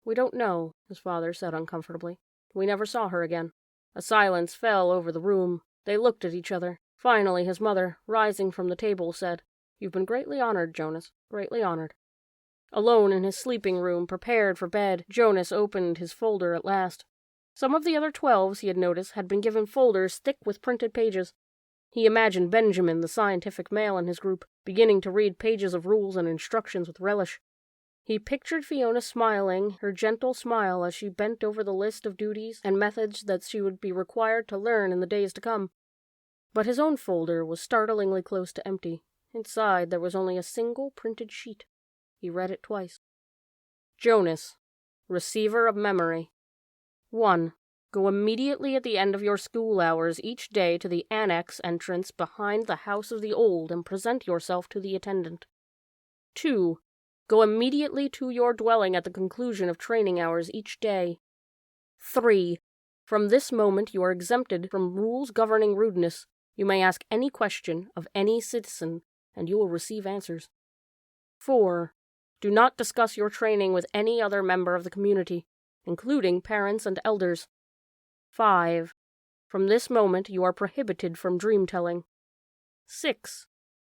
"We don't know," his father said uncomfortably. "We never saw her again." A silence fell over the room. They looked at each other. Finally, his mother, rising from the table, said, "You've been greatly honored, Jonas, greatly honored." Alone in his sleeping room, prepared for bed, Jonas opened his folder at last. Some of the other 12s, he had noticed, had been given folders thick with printed pages. He imagined Benjamin, the scientific male in his group, beginning to read pages of rules and instructions with relish. He pictured Fiona smiling, her gentle smile as she bent over the list of duties and methods that she would be required to learn in the days to come. But his own folder was startlingly close to empty. Inside there was only a single printed sheet. He read it twice. Jonas, receiver of memory. 1. Go immediately at the end of your school hours each day to the annex entrance behind the House of the Old and present yourself to the attendant. 2. Go immediately to your dwelling at the conclusion of training hours each day. 3. From this moment you are exempted from rules governing rudeness. You may ask any question of any citizen, and you will receive answers. 4. Do not discuss your training with any other member of the community, including parents and elders. 5. From this moment you are prohibited from dream-telling. 6.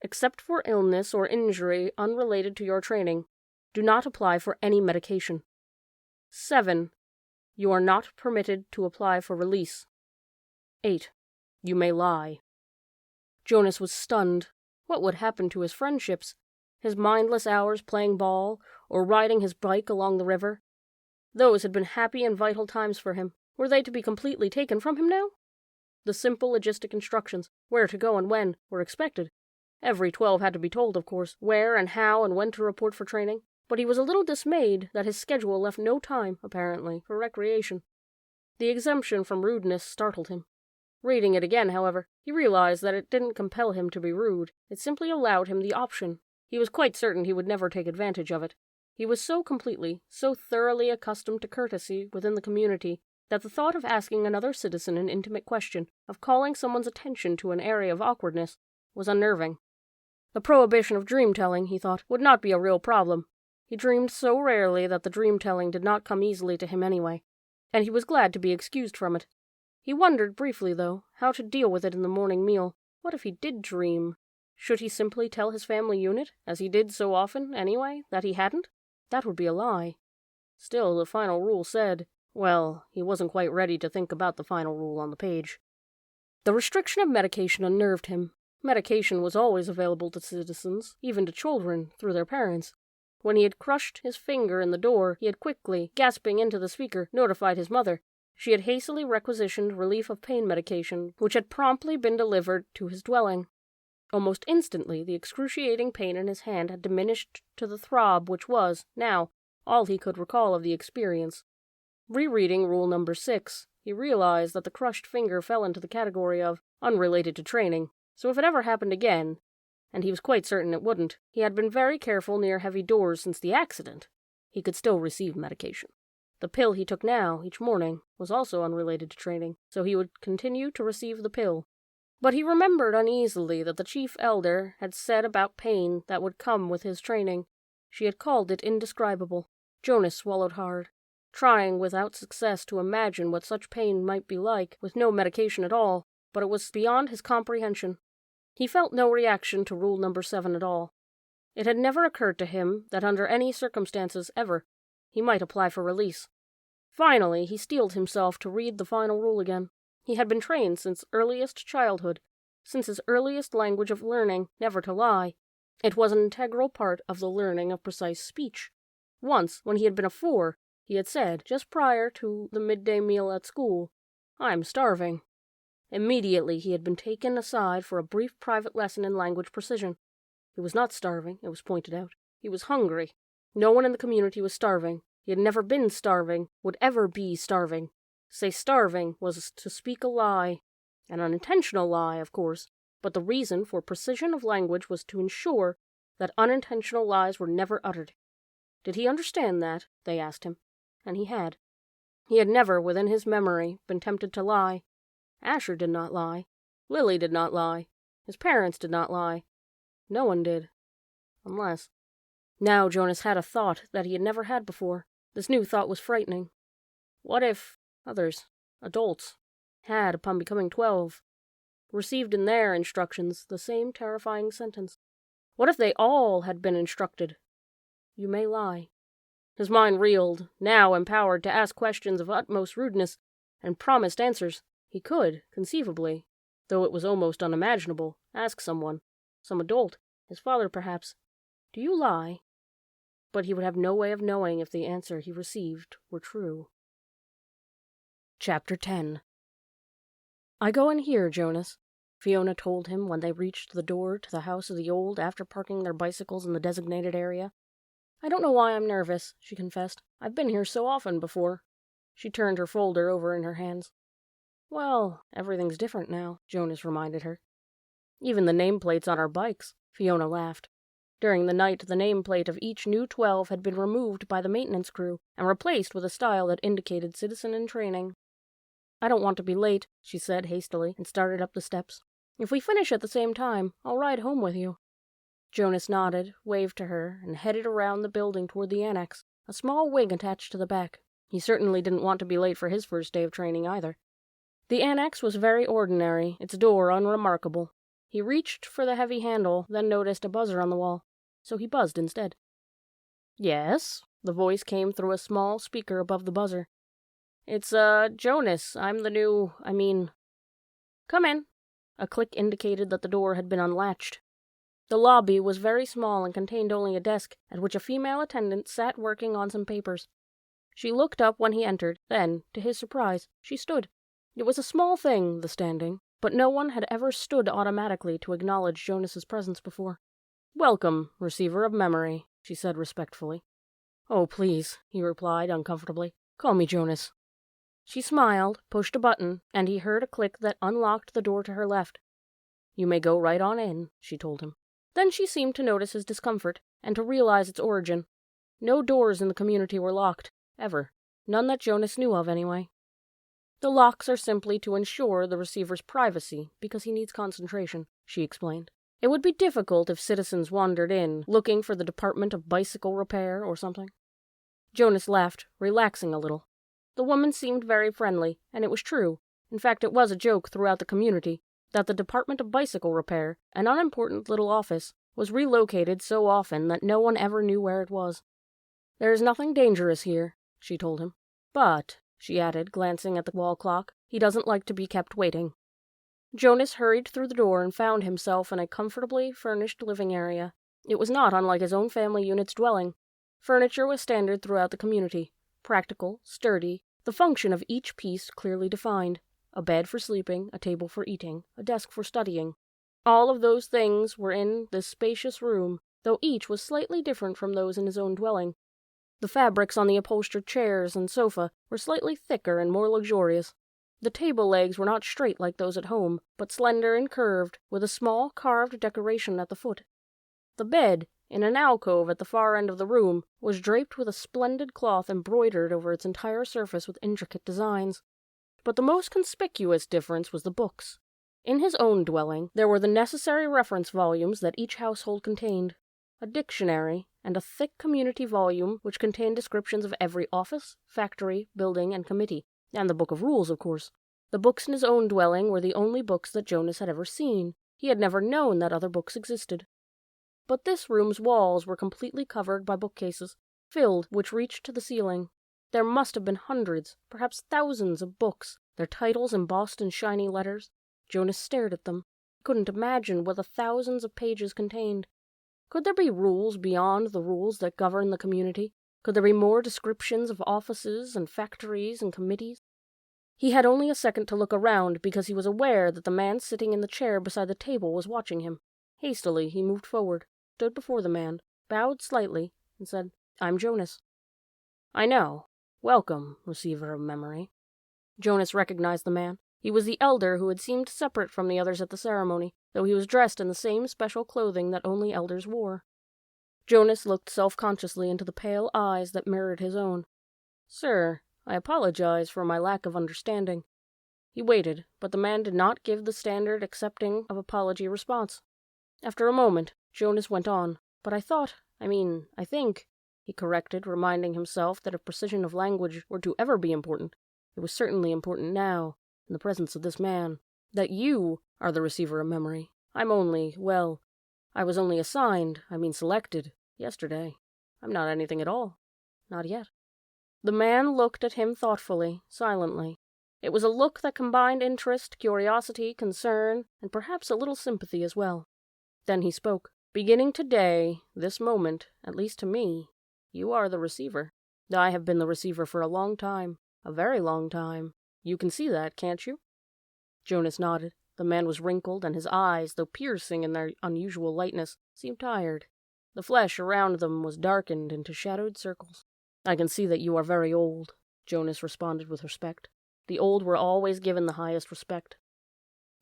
Except for illness or injury unrelated to your training, do not apply for any medication. 7. You are not permitted to apply for release. 8. You may lie. Jonas was stunned. What would happen to his friendships? His mindless hours playing ball or riding his bike along the river? Those had been happy and vital times for him. Were they to be completely taken from him now? The simple logistic instructions, where to go and when, were expected. Every 12 had to be told, of course, where and how and when to report for training, but he was a little dismayed that his schedule left no time, apparently, for recreation. The exemption from rudeness startled him. Reading it again, however, he realized that it didn't compel him to be rude. It simply allowed him the option. He was quite certain he would never take advantage of it. He was so completely, so thoroughly accustomed to courtesy within the community that the thought of asking another citizen an intimate question, of calling someone's attention to an area of awkwardness, was unnerving. The prohibition of dream-telling, he thought, would not be a real problem. He dreamed so rarely that the dream-telling did not come easily to him anyway, and he was glad to be excused from it. He wondered briefly, though, how to deal with it in the morning meal. What if he did dream? Should he simply tell his family unit, as he did so often anyway, that he hadn't? That would be a lie. Still, the final rule said, well, he wasn't quite ready to think about the final rule on the page. The restriction of medication unnerved him. Medication was always available to citizens, even to children, through their parents. When he had crushed his finger in the door, he had quickly, gasping into the speaker, notified his mother. She had hastily requisitioned relief of pain medication, which had promptly been delivered to his dwelling. Almost instantly, the excruciating pain in his hand had diminished to the throb which was, now, all he could recall of the experience. Rereading Rule Number 6, he realized that the crushed finger fell into the category of unrelated to training, so if it ever happened again, and he was quite certain it wouldn't, he had been very careful near heavy doors since the accident, he could still receive medication. The pill he took now, each morning, was also unrelated to training, so he would continue to receive the pill. But he remembered uneasily that the chief elder had said about pain that would come with his training. She had called it indescribable. Jonas swallowed hard, trying without success to imagine what such pain might be like with no medication at all, but it was beyond his comprehension. He felt no reaction to Rule Number 7 at all. It had never occurred to him that under any circumstances ever, he might apply for release. Finally, he steeled himself to read the final rule again. He had been trained since earliest childhood, since his earliest language of learning, never to lie. It was an integral part of the learning of precise speech. Once, when he had been a 4, he had said, just prior to the midday meal at school, "I'm starving." Immediately he had been taken aside for a brief private lesson in language precision. He was not starving, it was pointed out. He was hungry. No one in the community was starving. He had never been starving, would ever be starving. To say starving was to speak a lie. An unintentional lie, of course, but the reason for precision of language was to ensure that unintentional lies were never uttered. Did he understand that? They asked him. And he had. He had never, within his memory, been tempted to lie. Asher did not lie. Lily did not lie. His parents did not lie. No one did. Unless... Now Jonas had a thought that he had never had before. This new thought was frightening. What if others, adults, had, upon becoming 12, received in their instructions the same terrifying sentence? What if they all had been instructed? You may lie. His mind reeled, now empowered to ask questions of utmost rudeness, and promised answers. He could, conceivably, though it was almost unimaginable, ask someone, some adult, his father perhaps, "Do you lie?" But he would have no way of knowing if the answer he received were true. Chapter 10. "I go in here, Jonas," Fiona told him when they reached the door to the house of the old after parking their bicycles in the designated area. "I don't know why I'm nervous," she confessed. "I've been here so often before." She turned her folder over in her hands. "Well, everything's different now," Jonas reminded her. "Even the nameplates on our bikes," Fiona laughed. During the night, the nameplate of each new 12 had been removed by the maintenance crew and replaced with a style that indicated citizen in training. "I don't want to be late," she said hastily, and started up the steps. "If we finish at the same time, I'll ride home with you." Jonas nodded, waved to her, and headed around the building toward the annex, a small wing attached to the back. He certainly didn't want to be late for his first day of training either. The annex was very ordinary, its door unremarkable. He reached for the heavy handle, then noticed a buzzer on the wall, so he buzzed instead. "Yes?" The voice came through a small speaker above the buzzer. "It's, Jonas. I'm the new, Come in." A click indicated that the door had been unlatched. The lobby was very small and contained only a desk, at which a female attendant sat working on some papers. She looked up when he entered, then, to his surprise, she stood. It was a small thing, the standing, but no one had ever stood automatically to acknowledge Jonas's presence before. "Welcome, receiver of memory," she said respectfully. "Oh, please," he replied uncomfortably. "Call me Jonas." She smiled, pushed a button, and he heard a click that unlocked the door to her left. "You may go right on in," she told him. Then she seemed to notice his discomfort, and to realize its origin. No doors in the community were locked, ever. None that Jonas knew of, anyway. The locks are simply to ensure the receiver's privacy, because he needs concentration, she explained. It would be difficult if citizens wandered in, looking for the Department of Bicycle Repair or something. Jonas laughed, relaxing a little. The woman seemed very friendly, and it was true. In fact, it was a joke throughout the community that the Department of Bicycle Repair, an unimportant little office, was relocated so often that no one ever knew where it was. "There is nothing dangerous here," she told him. "But," she added, glancing at the wall clock, "he doesn't like to be kept waiting." Jonas hurried through the door and found himself in a comfortably furnished living area. It was not unlike his own family unit's dwelling. Furniture was standard throughout the community. Practical, sturdy, the function of each piece clearly defined. A bed for sleeping, a table for eating, a desk for studying. All of those things were in this spacious room, though each was slightly different from those in his own dwelling. The fabrics on the upholstered chairs and sofa were slightly thicker and more luxurious. The table legs were not straight like those at home, but slender and curved, with a small carved decoration at the foot. The bed, in an alcove at the far end of the room, was draped with a splendid cloth embroidered over its entire surface with intricate designs. But the most conspicuous difference was the books. In his own dwelling, there were the necessary reference volumes that each household contained. A dictionary, and a thick community volume which contained descriptions of every office, factory, building, and committee, and the Book of Rules, of course. The books in his own dwelling were the only books that Jonas had ever seen. He had never known that other books existed. But this room's walls were completely covered by bookcases, filled, which reached to the ceiling. There must have been hundreds, perhaps thousands of books, their titles embossed in shiny letters. Jonas stared at them. He couldn't imagine what the thousands of pages contained. Could there be rules beyond the rules that govern the community? Could there be more descriptions of offices and factories and committees? He had only a second to look around because he was aware that the man sitting in the chair beside the table was watching him. Hastily, he moved forward, stood before the man, bowed slightly, and said, "I'm Jonas." "I know. Welcome, receiver of memory." Jonas recognized the man. He was the elder who had seemed separate from the others at the ceremony, though he was dressed in the same special clothing that only elders wore. Jonas looked self-consciously into the pale eyes that mirrored his own. "Sir, I apologize for my lack of understanding." He waited, but the man did not give the standard accepting of apology response. After a moment, Jonas went on. "But I think," he corrected, reminding himself that if precision of language were to ever be important, it was certainly important now, in the presence of this man, "that you are the receiver of memory. I was only selected, yesterday. I'm not anything at all. Not yet." The man looked at him thoughtfully, silently. It was a look that combined interest, curiosity, concern, and perhaps a little sympathy as well. Then he spoke. "Beginning today, this moment, at least to me, you are the receiver. I have been the receiver for a long time, a very long time. You can see that, can't you?" Jonas nodded. The man was wrinkled, and his eyes, though piercing in their unusual lightness, seemed tired. The flesh around them was darkened into shadowed circles. "I can see that you are very old," Jonas responded with respect. The old were always given the highest respect.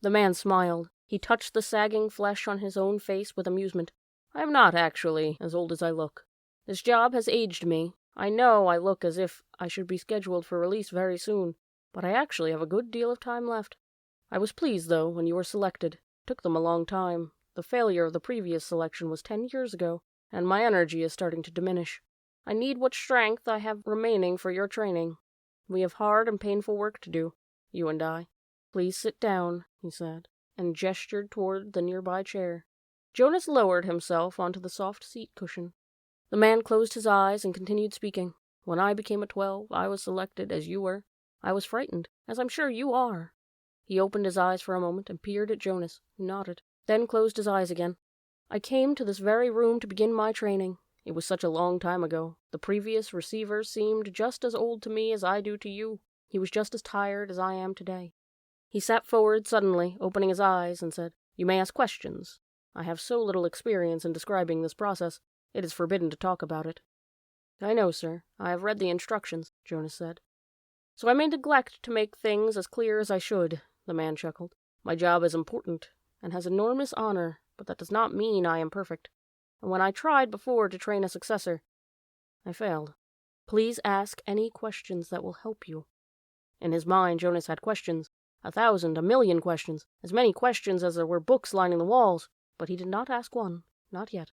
The man smiled. He touched the sagging flesh on his own face with amusement. "I am not, actually, as old as I look. This job has aged me. I know I look as if I should be scheduled for release very soon, but I actually have a good deal of time left. I was pleased, though, when you were selected. It took them a long time. The failure of the previous selection was 10 years ago, and my energy is starting to diminish. I need what strength I have remaining for your training. We have hard and painful work to do, you and I. Please sit down," he said, and gestured toward the nearby chair. Jonas lowered himself onto the soft seat cushion. The man closed his eyes and continued speaking. "When I became a 12, I was selected, as you were. I was frightened, as I'm sure you are." He opened his eyes for a moment and peered at Jonas, who nodded, then closed his eyes again. "I came to this very room to begin my training. It was such a long time ago. The previous receiver seemed just as old to me as I do to you. He was just as tired as I am today." He sat forward suddenly, opening his eyes, and said, "You may ask questions. I have so little experience in describing this process, it is forbidden to talk about it." "I know, sir. I have read the instructions," Jonas said. "So I may neglect to make things as clear as I should," the man chuckled. "My job is important, and has enormous honor, but that does not mean I am perfect. And when I tried before to train a successor, I failed. Please ask any questions that will help you. In his mind, Jonas had questions. 1,000, 1,000,000 questions. As many questions as there were books lining the walls. But he did not ask one. Not yet.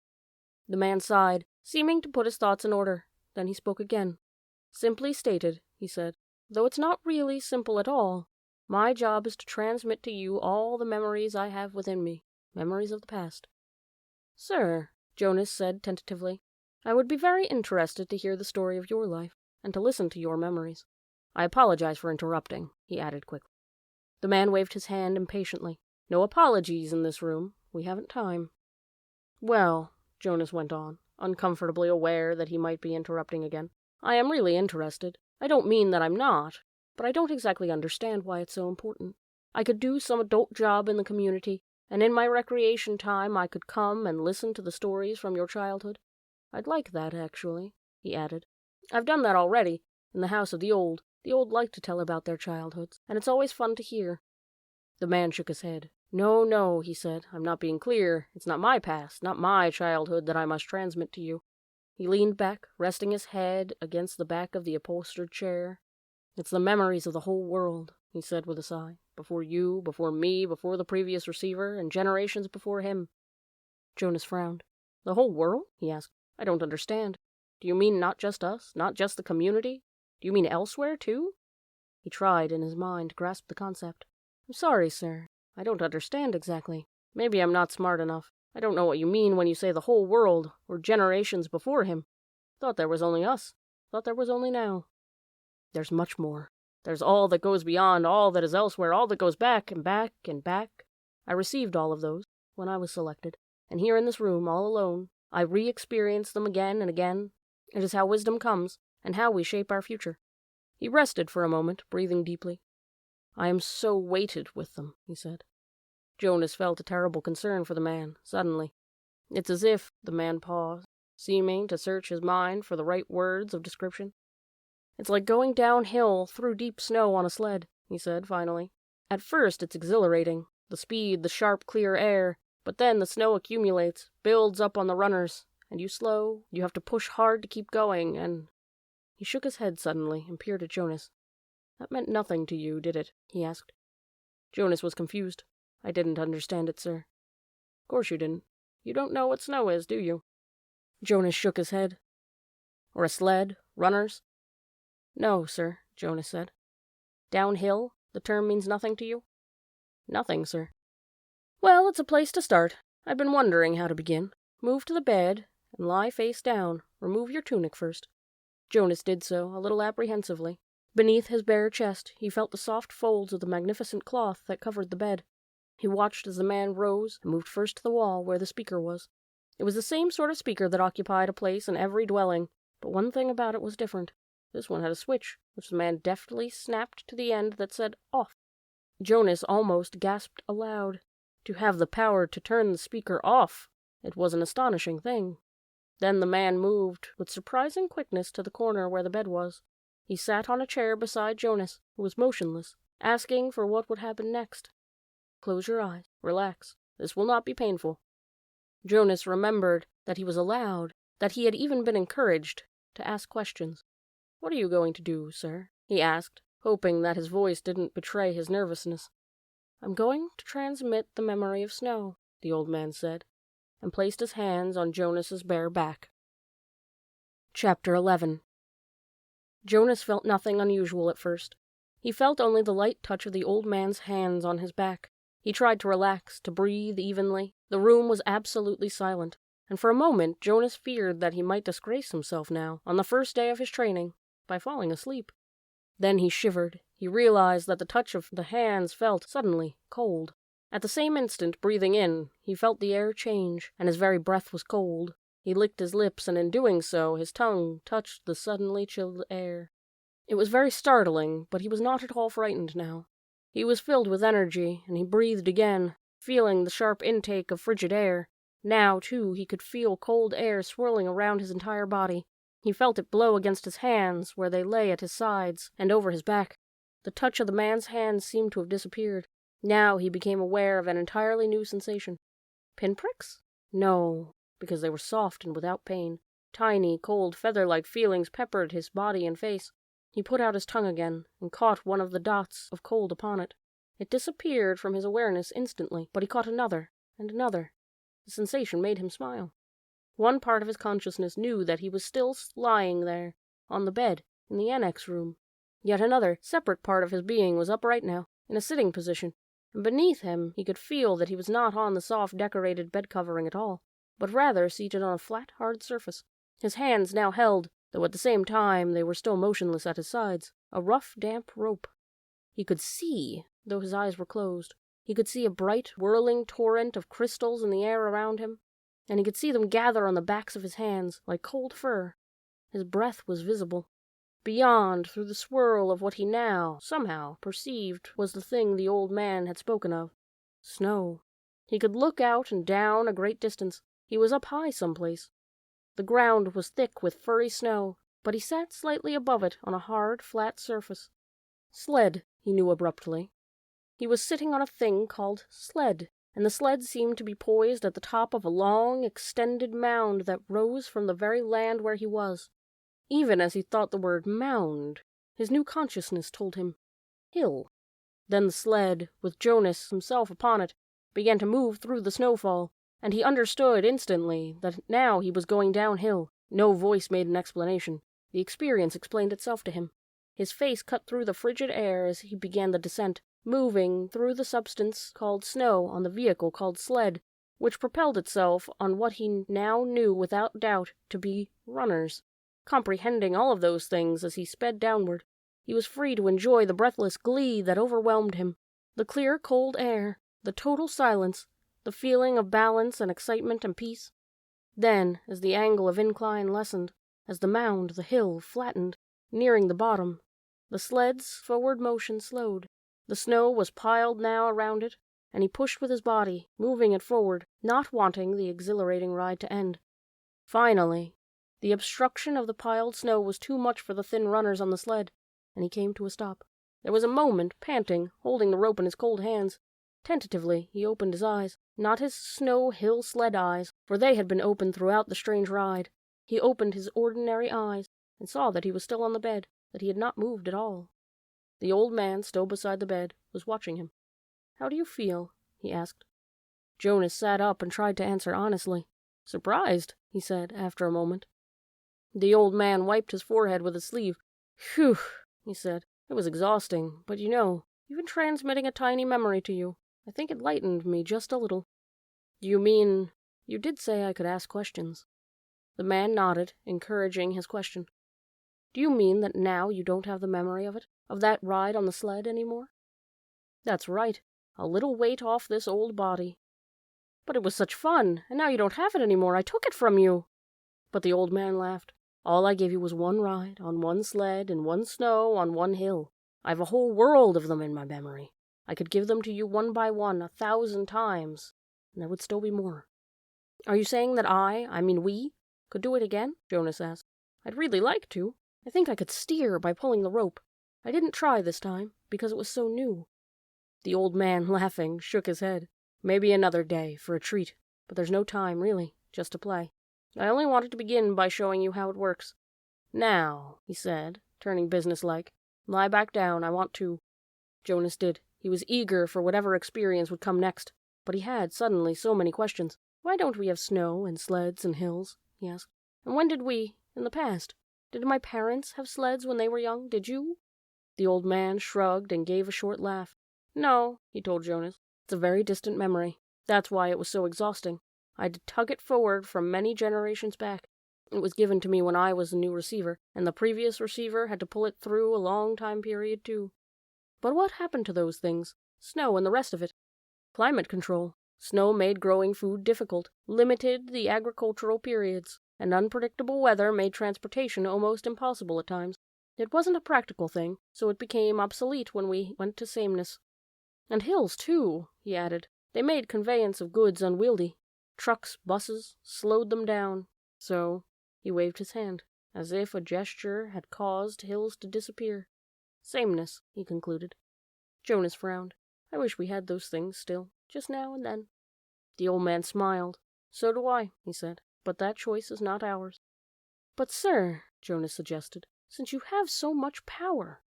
The man sighed, seeming to put his thoughts in order. Then he spoke again. Simply stated, he said, though it's not really simple at all, my job is to transmit to you all the memories I have within me. Memories of the past. Sir, Jonas said tentatively, I would be very interested to hear the story of your life, and to listen to your memories. I apologize for interrupting, he added quickly. The man waved his hand impatiently. No apologies in this room. We haven't time. Well, Jonas went on, uncomfortably aware that he might be interrupting again, I am really interested. I don't mean that I'm not, but I don't exactly understand why it's so important. I could do some adult job in the community, and in my recreation time I could come and listen to the stories from your childhood. I'd like that, actually, he added. I've done that already, in the house of the old. The old like to tell about their childhoods, and it's always fun to hear. The man shook his head. No, no, he said. I'm not being clear. It's not my past, not my childhood that I must transmit to you. He leaned back, resting his head against the back of the upholstered chair. It's the memories of the whole world, he said with a sigh. Before you, before me, before the previous receiver, and generations before him. Jonas frowned. The whole world? He asked. I don't understand. Do you mean not just us, not just the community? Do you mean elsewhere, too? He tried, in his mind, to grasp the concept. I'm sorry, sir. I don't understand exactly. Maybe I'm not smart enough. I don't know what you mean when you say the whole world, or generations before him. Thought there was only us. Thought there was only now. There's much more. There's all that goes beyond, all that is elsewhere, all that goes back and back and back. I received all of those when I was selected, and here in this room, all alone, I re-experience them again and again. It is how wisdom comes, and how we shape our future. He rested for a moment, breathing deeply. I am so weighted with them, he said. Jonas felt a terrible concern for the man, suddenly. It's as if, the man paused, seeming to search his mind for the right words of description. It's like going downhill through deep snow on a sled, he said finally. At first it's exhilarating, the speed, the sharp, clear air, but then the snow accumulates, builds up on the runners, and you slow, you have to push hard to keep going, and... He shook his head suddenly and peered at Jonas. That meant nothing to you, did it? He asked. Jonas was confused. I didn't understand it, sir. Of course you didn't. You don't know what snow is, do you? Jonas shook his head. Or a sled, runners? No, sir, Jonas said. Downhill? The term means nothing to you? Nothing, sir. Well, it's a place to start. I've been wondering how to begin. Move to the bed and lie face down. Remove your tunic first. Jonas did so, a little apprehensively. Beneath his bare chest, he felt the soft folds of the magnificent cloth that covered the bed. He watched as the man rose and moved first to the wall where the speaker was. It was the same sort of speaker that occupied a place in every dwelling, but one thing about it was different. This one had a switch, which the man deftly snapped to the end that said off. Jonas almost gasped aloud. To have the power to turn the speaker off, it was an astonishing thing. Then the man moved with surprising quickness to the corner where the bed was. He sat on a chair beside Jonas, who was motionless, asking for what would happen next. Close your eyes. Relax. This will not be painful. Jonas remembered that he was allowed, that he had even been encouraged, to ask questions. What are you going to do, sir? He asked, hoping that his voice didn't betray his nervousness. I'm going to transmit the memory of snow, the old man said, and placed his hands on Jonas's bare back. Chapter 11. Jonas felt nothing unusual at first. He felt only the light touch of the old man's hands on his back. He tried to relax, to breathe evenly. The room was absolutely silent, and for a moment Jonas feared that he might disgrace himself now, on the first day of his training, by falling asleep. Then he shivered. He realized that the touch of the hands felt, suddenly, cold. At the same instant, breathing in, he felt the air change, and his very breath was cold. He licked his lips, and in doing so, his tongue touched the suddenly chilled air. It was very startling, but he was not at all frightened now. He was filled with energy, and he breathed again, feeling the sharp intake of frigid air. Now, too, he could feel cold air swirling around his entire body. He felt it blow against his hands, where they lay at his sides, and over his back. The touch of the man's hands seemed to have disappeared. Now he became aware of an entirely new sensation. Pinpricks? No, because they were soft and without pain. Tiny, cold, feather-like feelings peppered his body and face. He put out his tongue again and caught one of the dots of cold upon it. It disappeared from his awareness instantly, but he caught another and another. The sensation made him smile. One part of his consciousness knew that he was still lying there, on the bed, in the annex room. Yet another, separate part of his being was upright now, in a sitting position, and beneath him he could feel that he was not on the soft decorated bed covering at all, but rather seated on a flat, hard surface. His hands now held, though at the same time they were still motionless at his sides, a rough, damp rope. He could see, though his eyes were closed. He could see a bright, whirling torrent of crystals in the air around him, and he could see them gather on the backs of his hands like cold fur. His breath was visible. Beyond, through the swirl of what he now, somehow, perceived was the thing the old man had spoken of. Snow. He could look out and down a great distance. He was up high someplace. The ground was thick with furry snow, but he sat slightly above it on a hard, flat surface. Sled, he knew abruptly. He was sitting on a thing called sled, and the sled seemed to be poised at the top of a long, extended mound that rose from the very land where he was. Even as he thought the word mound, his new consciousness told him hill. Then the sled, with Jonas himself upon it, began to move through the snowfall, and he understood instantly that now he was going downhill. No voice made an explanation. The experience explained itself to him. His face cut through the frigid air as he began the descent, moving through the substance called snow on the vehicle called sled, which propelled itself on what he now knew without doubt to be runners. Comprehending all of those things as he sped downward, he was free to enjoy the breathless glee that overwhelmed him. The clear, cold air, the total silence, the feeling of balance and excitement and peace. Then, as the angle of incline lessened, as the mound, the hill, flattened, nearing the bottom, the sled's forward motion slowed. The snow was piled now around it, and he pushed with his body, moving it forward, not wanting the exhilarating ride to end. Finally, the obstruction of the piled snow was too much for the thin runners on the sled, and he came to a stop. There was a moment, panting, holding the rope in his cold hands. Tentatively, he opened his eyes. Not his snow hill sled eyes, for they had been open throughout the strange ride. He opened his ordinary eyes, and saw that he was still on the bed, that he had not moved at all. The old man, still beside the bed, was watching him. "How do you feel?" he asked. Jonas sat up and tried to answer honestly. "Surprised," he said, after a moment. The old man wiped his forehead with his sleeve. "Phew," he said. "It was exhausting, but even transmitting a tiny memory to you, I think it lightened me just a little." "Do you mean, you did say I could ask questions?" The man nodded, encouraging his question. "Do you mean that now you don't have the memory of it, of that ride on the sled anymore?" "That's right. A little weight off this old body." "But it was such fun, and now you don't have it anymore. I took it from you." But the old man laughed. "All I gave you was one ride, on one sled, in one snow, on one hill. I have a whole world of them in my memory. I could give them to you one by one 1,000 times, and there would still be more." "Are you saying that we, could do it again?" Jonas asked. "I'd really like to. I think I could steer by pulling the rope. I didn't try this time, because it was so new." The old man, laughing, shook his head. "Maybe another day, for a treat. But there's no time, really, just to play. I only wanted to begin by showing you how it works. Now," he said, turning businesslike, "lie back down. I want to." Jonas did. He was eager for whatever experience would come next, but he had suddenly so many questions. "Why don't we have snow and sleds and hills?" he asked. "And when did we, in the past? Did my parents have sleds when they were young? Did you?" The old man shrugged and gave a short laugh. "No," he told Jonas. "It's a very distant memory. That's why it was so exhausting. I had to tug it forward from many generations back. It was given to me when I was a new receiver, and the previous receiver had to pull it through a long time period, too." "But what happened to those things? Snow and the rest of it?" "Climate control. Snow made growing food difficult, limited the agricultural periods, and unpredictable weather made transportation almost impossible at times. It wasn't a practical thing, so it became obsolete when we went to sameness. And hills, too," he added. "They made conveyance of goods unwieldy. Trucks, buses, slowed them down. So," he waved his hand, as if a gesture had caused hills to disappear. "Sameness," he concluded. Jonas frowned. "I wish we had those things still, just now and then." The old man smiled. "So do I," he said, "but that choice is not ours." But, sir, Jonas suggested, since you have so much power.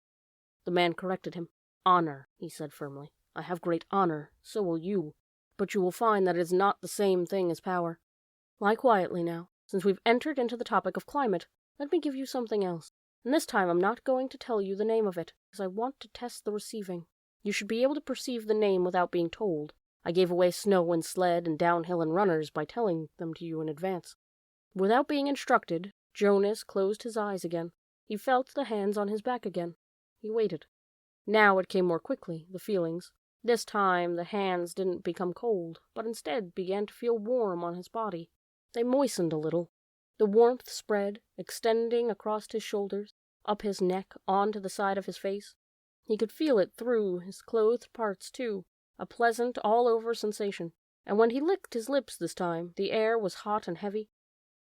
The man corrected him. Honor, he said firmly. I have great honor, so will you. But you will find that it is not the same thing as power. Lie quietly now. Since we've entered into the topic of climate, let me give you something else. And this time I'm not going to tell you the name of it, because I want to test the receiving. You should be able to perceive the name without being told. I gave away snow and sled and downhill and runners by telling them to you in advance. Without being instructed, Jonas closed his eyes again. He felt the hands on his back again. He waited. Now it came more quickly, the feelings. This time the hands didn't become cold, but instead began to feel warm on his body. They moistened a little. The warmth spread, extending across his shoulders, up his neck, onto the side of his face. He could feel it through his clothed parts, too, a pleasant, all-over sensation. And when he licked his lips this time, the air was hot and heavy.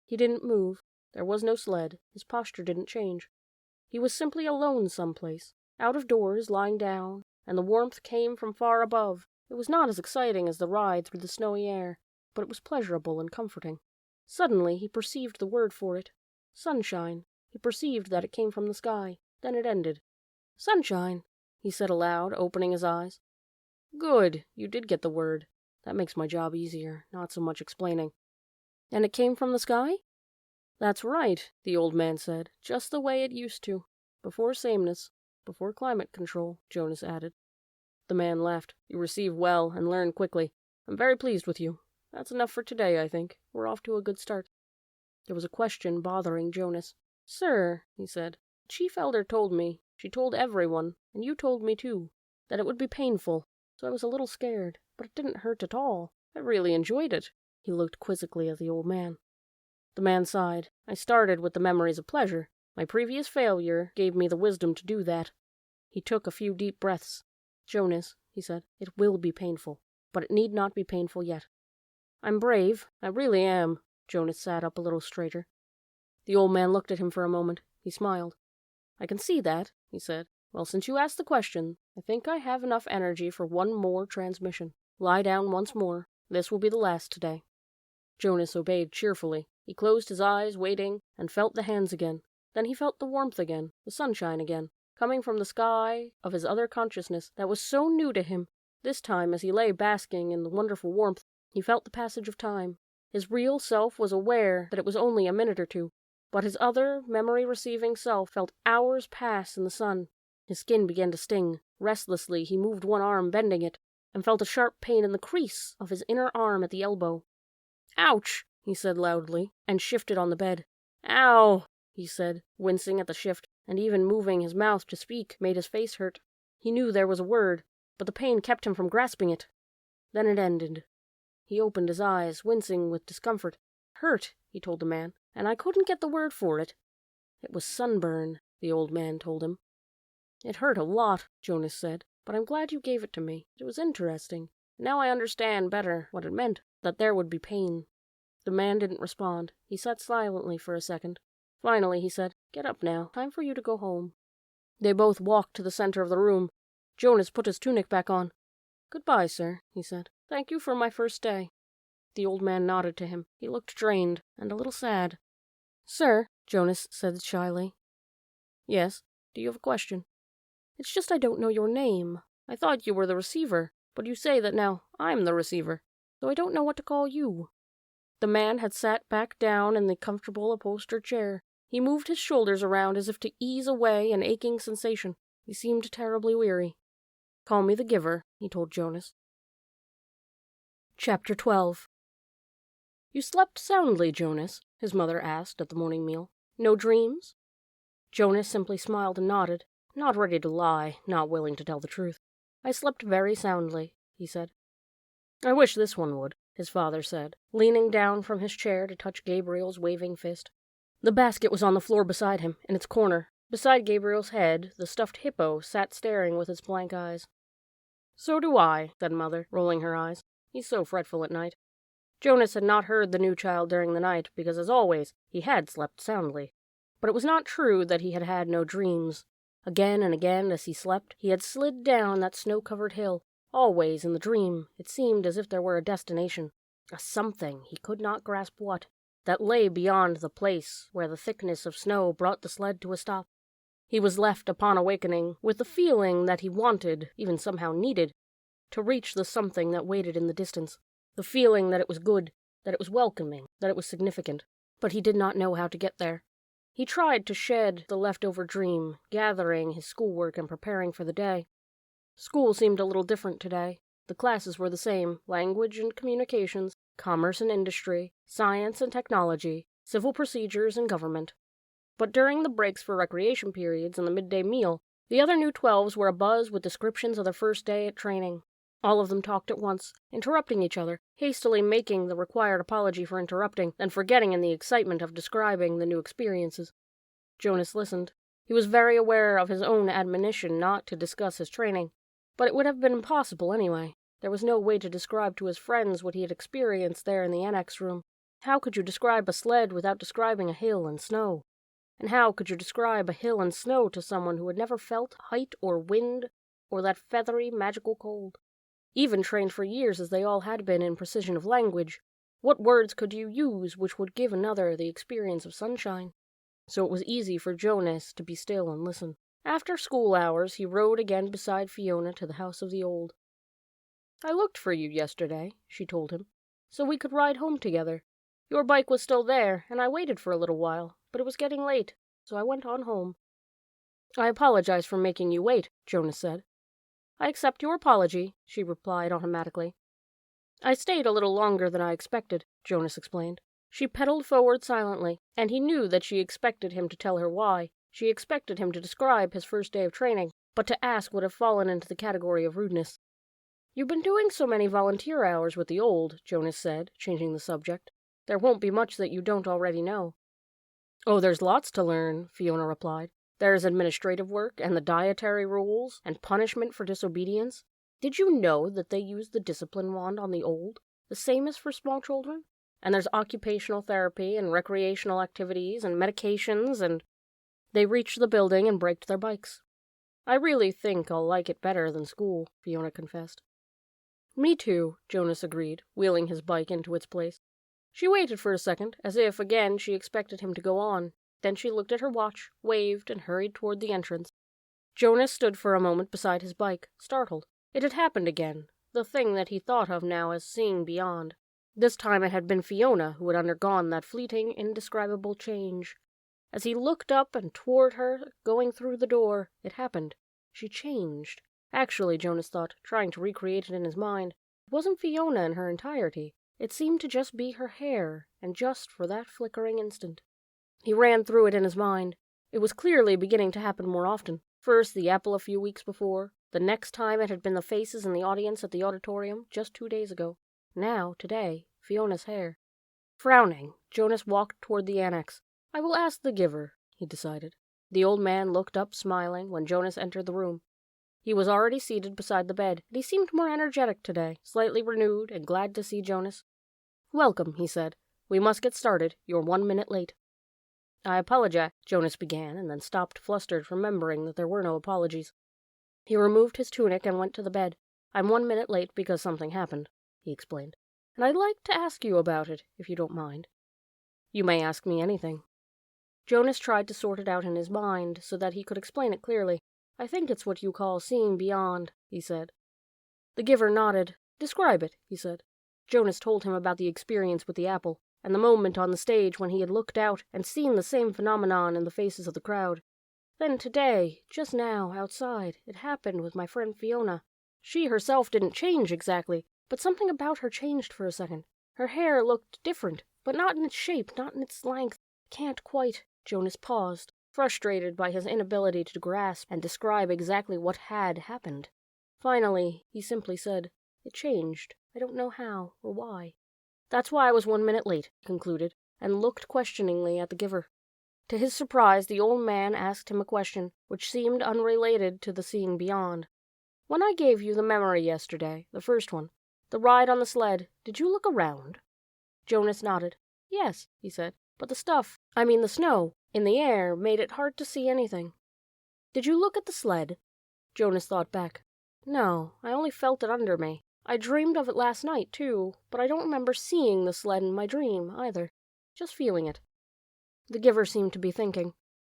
He didn't move. There was no sled. His posture didn't change. He was simply alone someplace, out of doors, lying down, and the warmth came from far above. It was not as exciting as the ride through the snowy air, but it was pleasurable and comforting. Suddenly he perceived the word for it. Sunshine. He perceived that it came from the sky. Then it ended. Sunshine, he said aloud, opening his eyes. Good, you did get the word. That makes my job easier, not so much explaining. And it came from the sky? That's right, the old man said, just the way it used to. Before sameness, before climate control, Jonas added. The man laughed. You receive well and learn quickly. I'm very pleased with you. That's enough for today, I think. We're off to a good start. There was a question bothering Jonas. Sir, he said, the chief elder told me, she told everyone, and you told me too, that it would be painful, so I was a little scared, but it didn't hurt at all. I really enjoyed it. He looked quizzically at the old man. The man sighed. I started with the memories of pleasure. My previous failure gave me the wisdom to do that. He took a few deep breaths. Jonas, he said, it will be painful, but it need not be painful yet. I'm brave, I really am. Jonas sat up a little straighter. The old man looked at him for a moment. He smiled. I can see that, he said. Well, since you asked the question, I think I have enough energy for one more transmission. Lie down once more. This will be the last today. Jonas obeyed cheerfully. He closed his eyes, waiting, and felt the hands again. Then he felt the warmth again, the sunshine again, coming from the sky of his other consciousness that was so new to him. This time, as he lay basking in the wonderful warmth, he felt the passage of time. His real self was aware that it was only a minute or two, but his other memory-receiving self felt hours pass in the sun. His skin began to sting. Restlessly, he moved one arm, bending it, and felt a sharp pain in the crease of his inner arm at the elbow. Ouch, he said loudly, and shifted on the bed. Ow, he said, wincing at the shift, and even moving his mouth to speak made his face hurt. He knew there was a word, but the pain kept him from grasping it. Then it ended. He opened his eyes, wincing with discomfort. Hurt, he told the man, and I couldn't get the word for it. It was sunburn, the old man told him. It hurt a lot, Jonas said, but I'm glad you gave it to me. It was interesting. Now I understand better what it meant, that there would be pain. The man didn't respond. He sat silently for a second. Finally, he said, Get up now. Time for you to go home. They both walked to the center of the room. Jonas put his tunic back on. Goodbye, sir, he said. Thank you for my first day. The old man nodded to him. He looked drained and a little sad. Sir, Jonas said shyly. Yes, do you have a question? It's just I don't know your name. I thought you were the receiver, but you say that now I'm the receiver, so I don't know what to call you. The man had sat back down in the comfortable upholstered chair. He moved his shoulders around as if to ease away an aching sensation. He seemed terribly weary. Call me the giver, he told Jonas. Chapter 12. You slept soundly, Jonas, his mother asked at the morning meal. No dreams? Jonas simply smiled and nodded, not ready to lie, not willing to tell the truth. I slept very soundly, he said. I wish this one would, his father said, leaning down from his chair to touch Gabriel's waving fist. The basket was on the floor beside him, in its corner. Beside Gabriel's head, the stuffed hippo sat staring with its blank eyes. So do I, said Mother, rolling her eyes. He's so fretful at night. Jonas had not heard the new child during the night, because, as always, he had slept soundly. But it was not true that he had had no dreams. Again and again, as he slept, he had slid down that snow-covered hill. Always, in the dream, it seemed as if there were a destination. A something, he could not grasp what. that lay beyond the place where the thickness of snow brought the sled to a stop. He was left, upon awakening, with the feeling that he wanted, even somehow needed, to reach the something that waited in the distance, the feeling that it was good, that it was welcoming, that it was significant. But he did not know how to get there. He tried to shed the leftover dream, gathering his schoolwork and preparing for the day. School seemed a little different today. The classes were the same: language and communications, commerce and industry, science and technology, civil procedures and government. But during the breaks for recreation periods and the midday meal, the other new 12s were abuzz with descriptions of their first day at training. All of them talked at once, interrupting each other, hastily making the required apology for interrupting, then forgetting in the excitement of describing the new experiences. Jonas listened. He was very aware of his own admonition not to discuss his training, but it would have been impossible anyway. There was no way to describe to his friends what he had experienced there in the annex room. How could you describe a sled without describing a hill and snow? And how could you describe a hill and snow to someone who had never felt height or wind or that feathery, magical cold? Even trained for years as they all had been in precision of language, what words could you use which would give another the experience of sunshine? So it was easy for Jonas to be still and listen. After school hours, he rode again beside Fiona to the house of the old. "I looked for you yesterday," she told him, "so we could ride home together. Your bike was still there, and I waited for a little while, but it was getting late, so I went on home." "I apologize for making you wait," Jonas said. "I accept your apology," she replied automatically. "I stayed a little longer than I expected," Jonas explained. She pedaled forward silently, and he knew that she expected him to tell her why. She expected him to describe his first day of training, but to ask would have fallen into the category of rudeness. "You've been doing so many volunteer hours with the old," Jonas said, changing the subject. "There won't be much that you don't already know." "Oh, there's lots to learn," Fiona replied. "There's administrative work, and the dietary rules, and punishment for disobedience. Did you know that they use the discipline wand on the old, the same as for small children? And there's occupational therapy, and recreational activities, and medications, and—" They reached the building and braked their bikes. "I really think I'll like it better than school," Fiona confessed. "Me too," Jonas agreed, wheeling his bike into its place. She waited for a second, as if, again, she expected him to go on. Then she looked at her watch, waved, and hurried toward the entrance. Jonas stood for a moment beside his bike, startled. It had happened again, the thing that he thought of now as seeing beyond. This time it had been Fiona who had undergone that fleeting, indescribable change. As he looked up and toward her, going through the door, it happened. She changed. Actually, Jonas thought, trying to recreate it in his mind, it wasn't Fiona in her entirety. It seemed to just be her hair, and just for that flickering instant. He ran through it in his mind. It was clearly beginning to happen more often. First the apple a few weeks before. The next time it had been the faces in the audience at the auditorium just 2 days ago. Now, today, Fiona's hair. Frowning, Jonas walked toward the annex. "I will ask the giver," he decided. The old man looked up, smiling, when Jonas entered the room. He was already seated beside the bed, and he seemed more energetic today, slightly renewed, and glad to see Jonas. "Welcome," he said. "We must get started. You're 1 minute late." "I apologize," Jonas began, and then stopped, flustered, remembering that there were no apologies. He removed his tunic and went to the bed. "I'm 1 minute late because something happened," he explained. "And I'd like to ask you about it, if you don't mind." "You may ask me anything." Jonas tried to sort it out in his mind so that he could explain it clearly. "I think it's what you call seeing beyond," he said. The giver nodded. "Describe it," he said. Jonas told him about the experience with the apple, and the moment on the stage when he had looked out and seen the same phenomenon in the faces of the crowd. "Then today, just now, outside, it happened with my friend Fiona. She herself didn't change exactly, but something about her changed for a second. Her hair looked different, but not in its shape, not in its length. Can't quite—" Jonas paused, frustrated by his inability to grasp and describe exactly what had happened. Finally, he simply said, "It changed. I don't know how or why." "That's why I was 1 minute late," he concluded, and looked questioningly at the giver. To his surprise, the old man asked him a question which seemed unrelated to the seeing beyond. "When I gave you the memory yesterday, the first one, the ride on the sled, did you look around?" Jonas nodded. "Yes," he said, "but the snow, in the air made it hard to see anything." "Did you look at the sled?" Jonas thought back. "No, I only felt it under me. I dreamed of it last night, too, but I don't remember seeing the sled in my dream, either." just feeling it. The giver seemed to be thinking.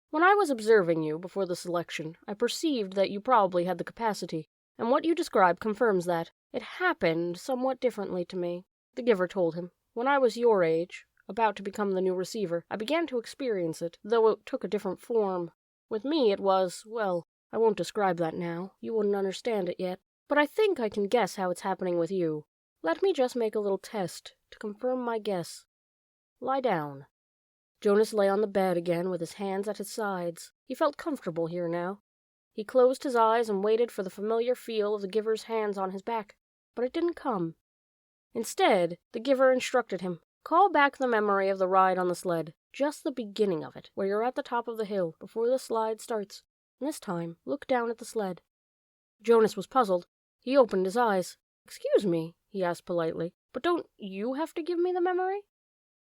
When I was observing you before the selection, I perceived that you probably had the capacity, and what you describe confirms that. It happened somewhat differently to me, the giver told him. When I was your age, about to become the new receiver, I began to experience it, though it took a different form. With me it was, well, I won't describe that now. You wouldn't understand it yet. But I think I can guess how it's happening with you. Let me just make a little test to confirm my guess. Lie down. Jonas lay on the bed again with his hands at his sides. He felt comfortable here now. He closed his eyes and waited for the familiar feel of the giver's hands on his back, but it didn't come. Instead, the giver instructed him, call back the memory of the ride on the sled, just the beginning of it, where you're at the top of the hill, before the slide starts. And this time, look down at the sled. Jonas was puzzled. He opened his eyes. Excuse me, he asked politely, but don't you have to give me the memory?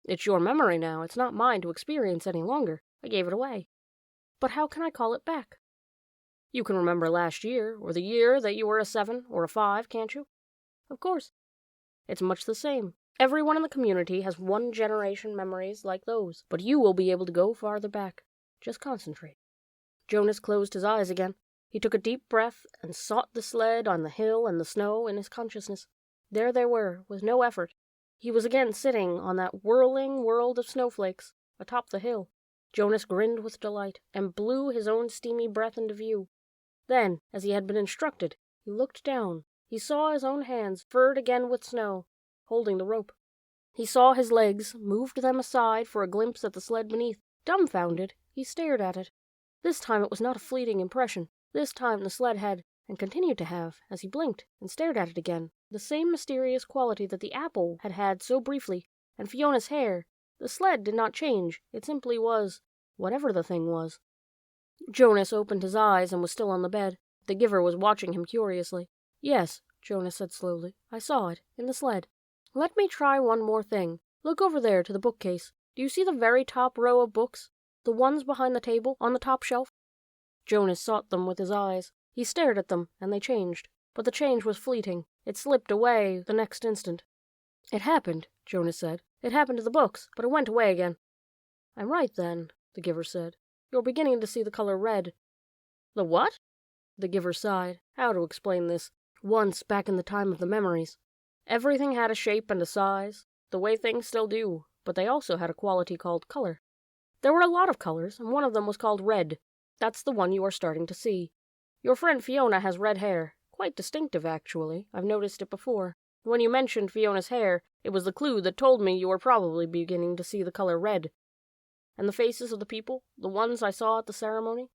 It's your memory now. It's not mine to experience any longer. I gave it away. But how can I call it back? You can remember last year, or the year that you were a 7 or a 5, can't you? Of course. It's much the same. Everyone in the community has one-generation memories like those, but you will be able to go farther back. Just concentrate. Jonas closed his eyes again. He took a deep breath and sought the sled on the hill and the snow in his consciousness. There they were, with no effort. He was again sitting on that whirling world of snowflakes, atop the hill. Jonas grinned with delight, and blew his own steamy breath into view. Then, as he had been instructed, he looked down. He saw his own hands, furred again with snow, holding the rope. He saw his legs, moved them aside for a glimpse at the sled beneath. Dumbfounded, he stared at it. This time it was not a fleeting impression. This time the sled had, and continued to have, as he blinked and stared at it again, the same mysterious quality that the apple had had so briefly, and Fiona's hair. The sled did not change. It simply was, whatever the thing was. Jonas opened his eyes and was still on the bed. The giver was watching him curiously. Yes, Jonas said slowly. I saw it, in the sled. Let me try one more thing. Look over there to the bookcase. Do you see the very top row of books? The ones behind the table, on the top shelf? Jonas sought them with his eyes. He stared at them, and they changed. But the change was fleeting. It slipped away the next instant. It happened, Jonas said. It happened to the books, but it went away again. I'm right, then, the giver said. You're beginning to see the color red. The what? The giver sighed. How to explain this? Once, back in the time of the memories, everything had a shape and a size, the way things still do, but they also had a quality called color. There were a lot of colors, and one of them was called red. That's the one you are starting to see. Your friend Fiona has red hair. Quite distinctive, actually. I've noticed it before. When you mentioned Fiona's hair, it was the clue that told me you were probably beginning to see the color red. And the faces of the people, the ones I saw at the ceremony?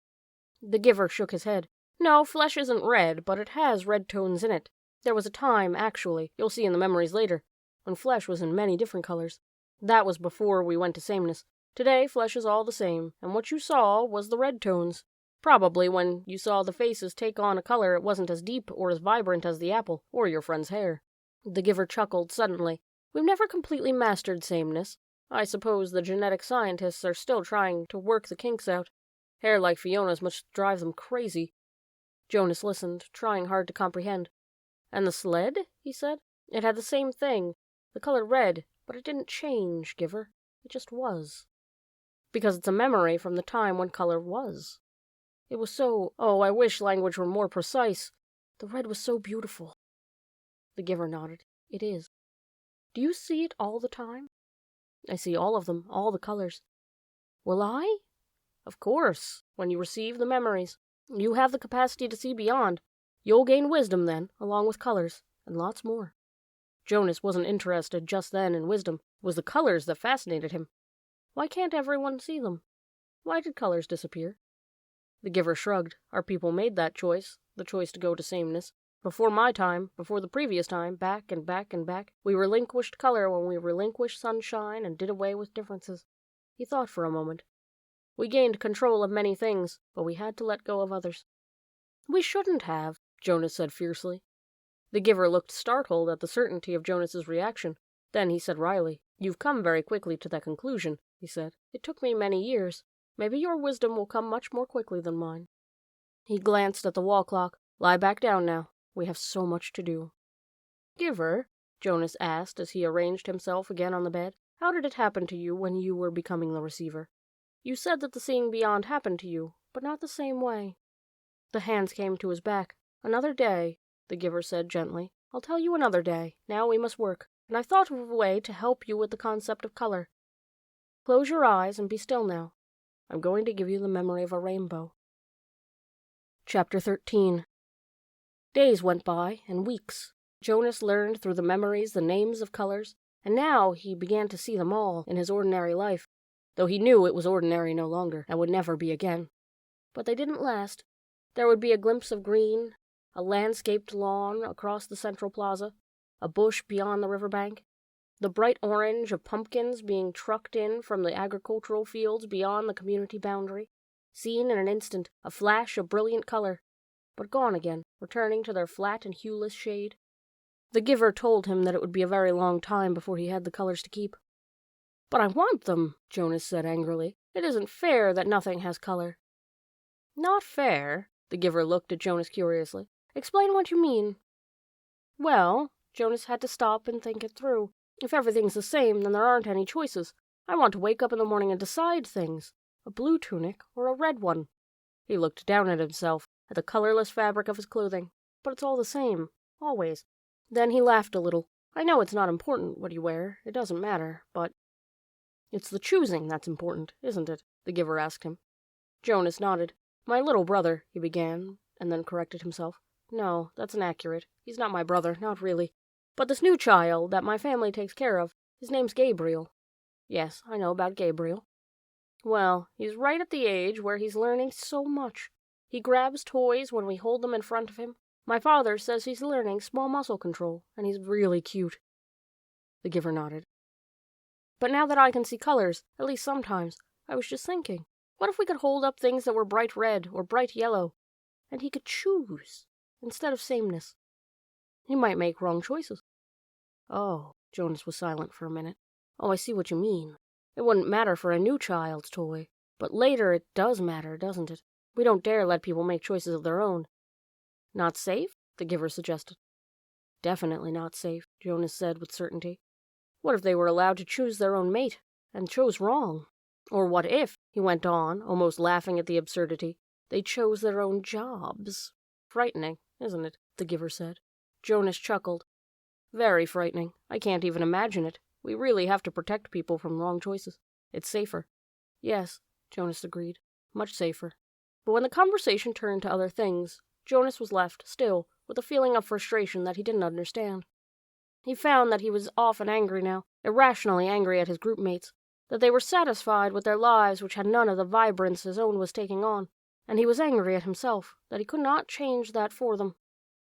The giver shook his head. No, flesh isn't red, but it has red tones in it. There was a time, actually, you'll see in the memories later, when flesh was in many different colors. That was before we went to sameness. Today, flesh is all the same, and what you saw was the red tones. Probably when you saw the faces take on a color it wasn't as deep or as vibrant as the apple, or your friend's hair. The giver chuckled suddenly. We've never completely mastered sameness. I suppose the genetic scientists are still trying to work the kinks out. Hair like Fiona's must drive them crazy. Jonas listened, trying hard to comprehend. And the sled? He said. It had the same thing, the color red, but it didn't change, giver. It just was. Because it's a memory from the time when color was. It was so, I wish language were more precise. The red was so beautiful. The giver nodded. It is. Do you see it all the time? I see all of them, all the colors. Will I? Of course, when you receive the memories. You have the capacity to see beyond. You'll gain wisdom then, along with colors, and lots more. Jonas wasn't interested just then in wisdom. It was the colors that fascinated him. Why can't everyone see them? Why did colors disappear? The giver shrugged. Our people made that choice, the choice to go to sameness. Before my time, before the previous time, back and back and back, we relinquished color when we relinquished sunshine and did away with differences. He thought for a moment. We gained control of many things, but we had to let go of others. We shouldn't have, Jonas said fiercely. The giver looked startled at the certainty of Jonas's reaction. Then he said wryly, You've come very quickly to that conclusion, he said. It took me many years. Maybe your wisdom will come much more quickly than mine. He glanced at the wall clock. Lie back down now. We have so much to do. Giver, Jonas asked as he arranged himself again on the bed, How did it happen to you when you were becoming the receiver? You said that the seeing beyond happened to you, but not the same way." The hands came to his back. "Another day," the giver said gently. "I'll tell you another day. Now we must work, and I've thought of a way to help you with the concept of color. Close your eyes and be still now. I'm going to give you the memory of a rainbow." Chapter 13. Days went by, and weeks. Jonas learned through the memories the names of colors, and now he began to see them all in his ordinary life, though he knew it was ordinary no longer, and would never be again. But they didn't last. There would be a glimpse of green, a landscaped lawn across the central plaza, a bush beyond the riverbank, the bright orange of pumpkins being trucked in from the agricultural fields beyond the community boundary, seen in an instant, a flash of brilliant color, but gone again, returning to their flat and hueless shade. The giver told him that it would be a very long time before he had the colors to keep. "But I want them," Jonas said angrily. "It isn't fair that nothing has color." "Not fair?" The giver looked at Jonas curiously. "Explain what you mean." "Well," Jonas had to stop and think it through. "If everything's the same, then there aren't any choices. I want to wake up in the morning and decide things. A blue tunic or a red one." He looked down at himself, at the colorless fabric of his clothing. "But it's all the same. Always." Then he laughed a little. "I know it's not important what you wear. It doesn't matter, but—" "It's the choosing that's important, isn't it?" the giver asked him. Jonas nodded. "My little brother," he began, and then corrected himself. "No, that's inaccurate. He's not my brother, not really. But this new child that my family takes care of, his name's Gabriel." "Yes, I know about Gabriel." "Well, he's right at the age where he's learning so much. He grabs toys when we hold them in front of him. My father says he's learning small muscle control, and he's really cute." The giver nodded. "But now that I can see colors, at least sometimes, I was just thinking, what if we could hold up things that were bright red or bright yellow, and he could choose, instead of sameness? He might make wrong choices." "Oh," Jonas was silent for a minute. "Oh, I see what you mean. It wouldn't matter for a new child's toy, but later it does matter, doesn't it? We don't dare let people make choices of their own." "Not safe?" the giver suggested. "Definitely not safe," Jonas said with certainty. "What if they were allowed to choose their own mate, and chose wrong? Or what if," he went on, almost laughing at the absurdity, "they chose their own jobs? Frightening, isn't it?" the giver said. Jonas chuckled. "Very frightening. I can't even imagine it. We really have to protect people from wrong choices. It's safer." "Yes," Jonas agreed. "Much safer." But when the conversation turned to other things, Jonas was left, still, with a feeling of frustration that he didn't understand. He found that he was often angry now, irrationally angry at his group mates, that they were satisfied with their lives which had none of the vibrance his own was taking on, and he was angry at himself that he could not change that for them.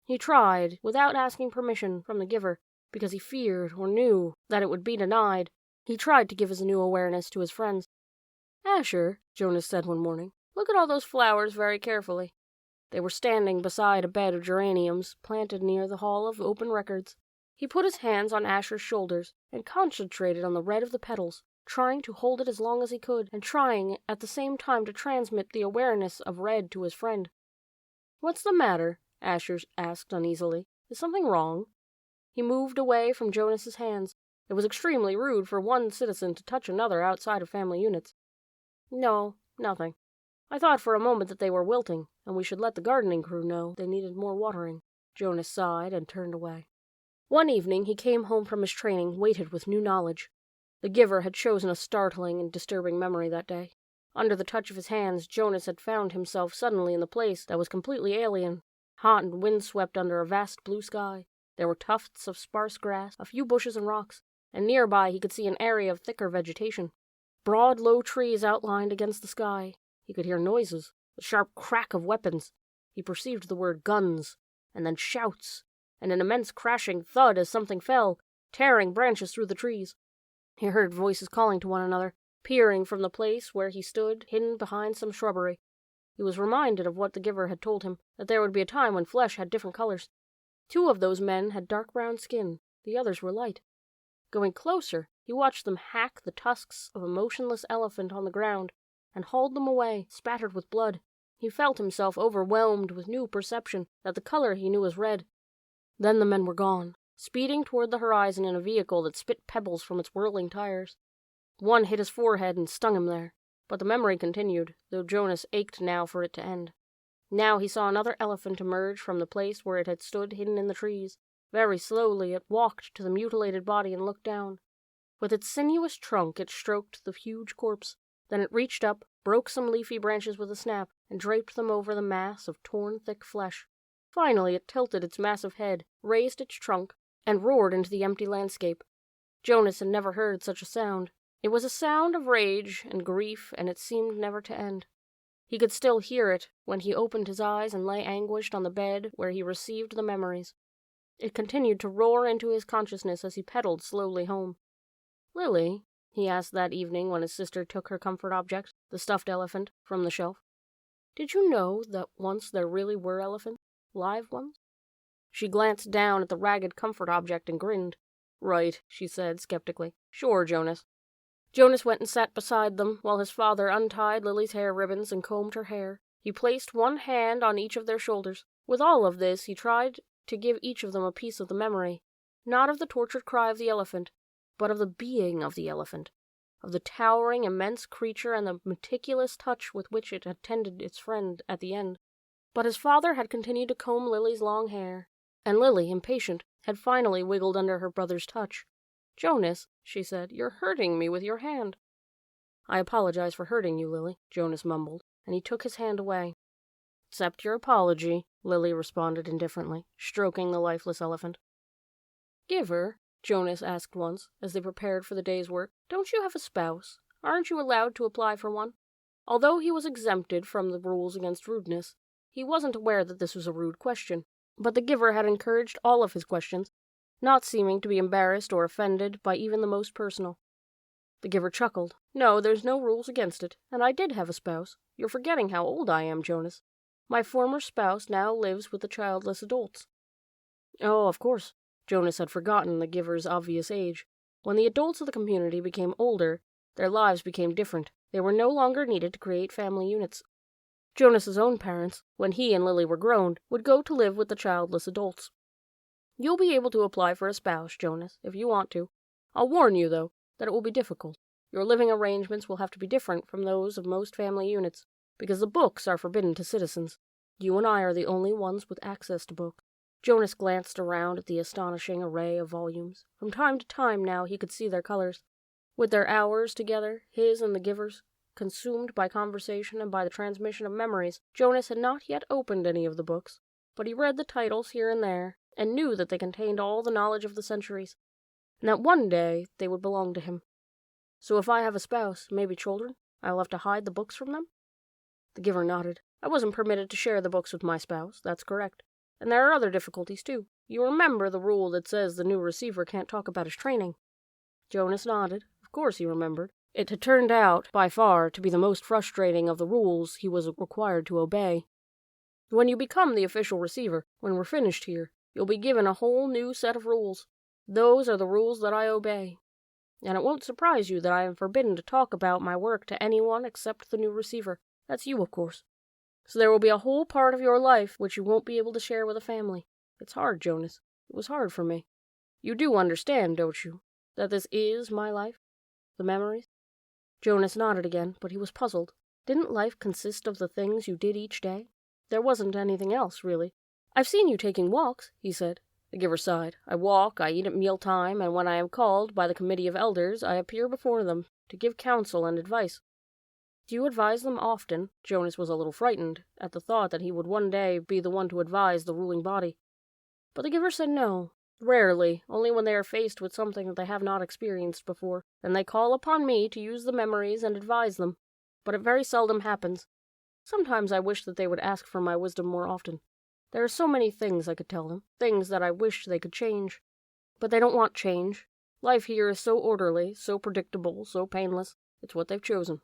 He tried, without asking permission from the giver, because he feared or knew that it would be denied. He tried to give his new awareness to his friends. "Asher," Jonas said one morning, "look at all those flowers very carefully." They were standing beside a bed of geraniums planted near the Hall of Open Records. He put his hands on Asher's shoulders and concentrated on the red of the petals, trying to hold it as long as he could, and trying at the same time to transmit the awareness of red to his friend. "What's the matter?" Asher asked uneasily. "Is something wrong?" He moved away from Jonas's hands. It was extremely rude for one citizen to touch another outside of family units. "No, nothing. I thought for a moment that they were wilting, and we should let the gardening crew know they needed more watering." Jonas sighed and turned away. One evening he came home from his training weighted with new knowledge. The giver had chosen a startling and disturbing memory that day. Under the touch of his hands, Jonas had found himself suddenly in the place that was completely alien, hot and windswept under a vast blue sky. There were tufts of sparse grass, a few bushes and rocks, and nearby he could see an area of thicker vegetation. Broad, low trees outlined against the sky. He could hear noises, the sharp crack of weapons. He perceived the word guns, and then shouts, and an immense crashing thud as something fell, tearing branches through the trees. He heard voices calling to one another, peering from the place where he stood, hidden behind some shrubbery. He was reminded of what the giver had told him, that there would be a time when flesh had different colors. 2 of those men had dark brown skin, the others were light. Going closer, he watched them hack the tusks of a motionless elephant on the ground, and hauled them away, spattered with blood. He felt himself overwhelmed with new perception that the color he knew was red. Then the men were gone, speeding toward the horizon in a vehicle that spit pebbles from its whirling tires. One hit his forehead and stung him there, but the memory continued, though Jonas ached now for it to end. Now he saw another elephant emerge from the place where it had stood hidden in the trees. Very slowly it walked to the mutilated body and looked down. With its sinuous trunk it stroked the huge corpse. Then it reached up, broke some leafy branches with a snap, and draped them over the mass of torn thick flesh. Finally it tilted its massive head, raised its trunk, and roared into the empty landscape. Jonas had never heard such a sound. It was a sound of rage and grief, and it seemed never to end. He could still hear it when he opened his eyes and lay anguished on the bed where he received the memories. It continued to roar into his consciousness as he pedaled slowly home. "Lily," he asked that evening when his sister took her comfort object, the stuffed elephant, from the shelf, "did you know that once there really were elephants? Live ones?" She glanced down at the ragged comfort object and grinned. "Right," she said skeptically. "Sure, Jonas." Jonas went and sat beside them while his father untied Lily's hair ribbons and combed her hair. He placed one hand on each of their shoulders. With all of this, he tried to give each of them a piece of the memory, not of the tortured cry of the elephant, but of the being of the elephant, of the towering, immense creature and the meticulous touch with which it had tended its friend at the end. But his father had continued to comb Lily's long hair, and Lily, impatient, had finally wiggled under her brother's touch. "Jonas," she said, "you're hurting me with your hand." "I apologize for hurting you, Lily," Jonas mumbled, and he took his hand away. "Accept your apology," Lily responded indifferently, stroking the lifeless elephant. "Giver," Jonas asked once, as they prepared for the day's work, "don't you have a spouse? Aren't you allowed to apply for one?" Although he was exempted from the rules against rudeness, he wasn't aware that this was a rude question. But the giver had encouraged all of his questions, not seeming to be embarrassed or offended by even the most personal. The giver chuckled. "No, there's no rules against it, and I did have a spouse. You're forgetting how old I am, Jonas. My former spouse now lives with the childless adults." Oh, of course. Jonas had forgotten the giver's obvious age. When the adults of the community became older, their lives became different. They were no longer needed to create family units. Jonas's own parents, when he and Lily were grown, would go to live with the childless adults. "You'll be able to apply for a spouse, Jonas, if you want to. I'll warn you, though, that it will be difficult. Your living arrangements will have to be different from those of most family units, because the books are forbidden to citizens. You and I are the only ones with access to books." Jonas glanced around at the astonishing array of volumes. From time to time now he could see their colors. With their hours together, his and the giver's, consumed by conversation and by the transmission of memories, Jonas had not yet opened any of the books, but he read the titles here and there, and knew that they contained all the knowledge of the centuries, and that one day they would belong to him. "So if I have a spouse, maybe children, I'll have to hide the books from them?" The giver nodded. "I wasn't permitted to share the books with my spouse, that's correct. And there are other difficulties, too. You remember the rule that says the new receiver can't talk about his training?" Jonas nodded. Of course he remembered. It had turned out, by far, to be the most frustrating of the rules he was required to obey. "When you become the official receiver, when we're finished here, you'll be given a whole new set of rules. Those are the rules that I obey. And it won't surprise you that I am forbidden to talk about my work to anyone except the new receiver. That's you, of course. So there will be a whole part of your life which you won't be able to share with a family. It's hard, Jonas. It was hard for me. You do understand, don't you, that this is my life? The memories?" Jonas nodded again, but he was puzzled. Didn't life consist of the things you did each day? There wasn't anything else, really. "I've seen you taking walks," he said. The giver sighed. "I walk, I eat at mealtime, and when I am called by the committee of elders, I appear before them to give counsel and advice." "Do you advise them often?" Jonas was a little frightened at the thought that he would one day be the one to advise the ruling body. But the giver said no. "Rarely, only when they are faced with something that they have not experienced before. Then they call upon me to use the memories and advise them. But it very seldom happens. Sometimes I wish that they would ask for my wisdom more often. There are so many things I could tell them, things that I wish they could change. But they don't want change. Life here is so orderly, so predictable, so painless. It's what they've chosen."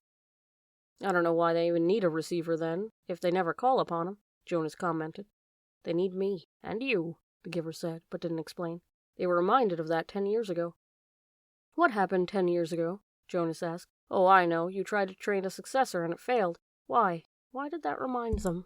"I don't know why they even need a receiver then, if they never call upon him," Jonas commented. "They need me, and you," the giver said, but didn't explain. "They were reminded of that 10 years ago." "What happened 10 years ago?" Jonas asked. "Oh, I know. You tried to train a successor and it failed. Why? Why did that remind them?"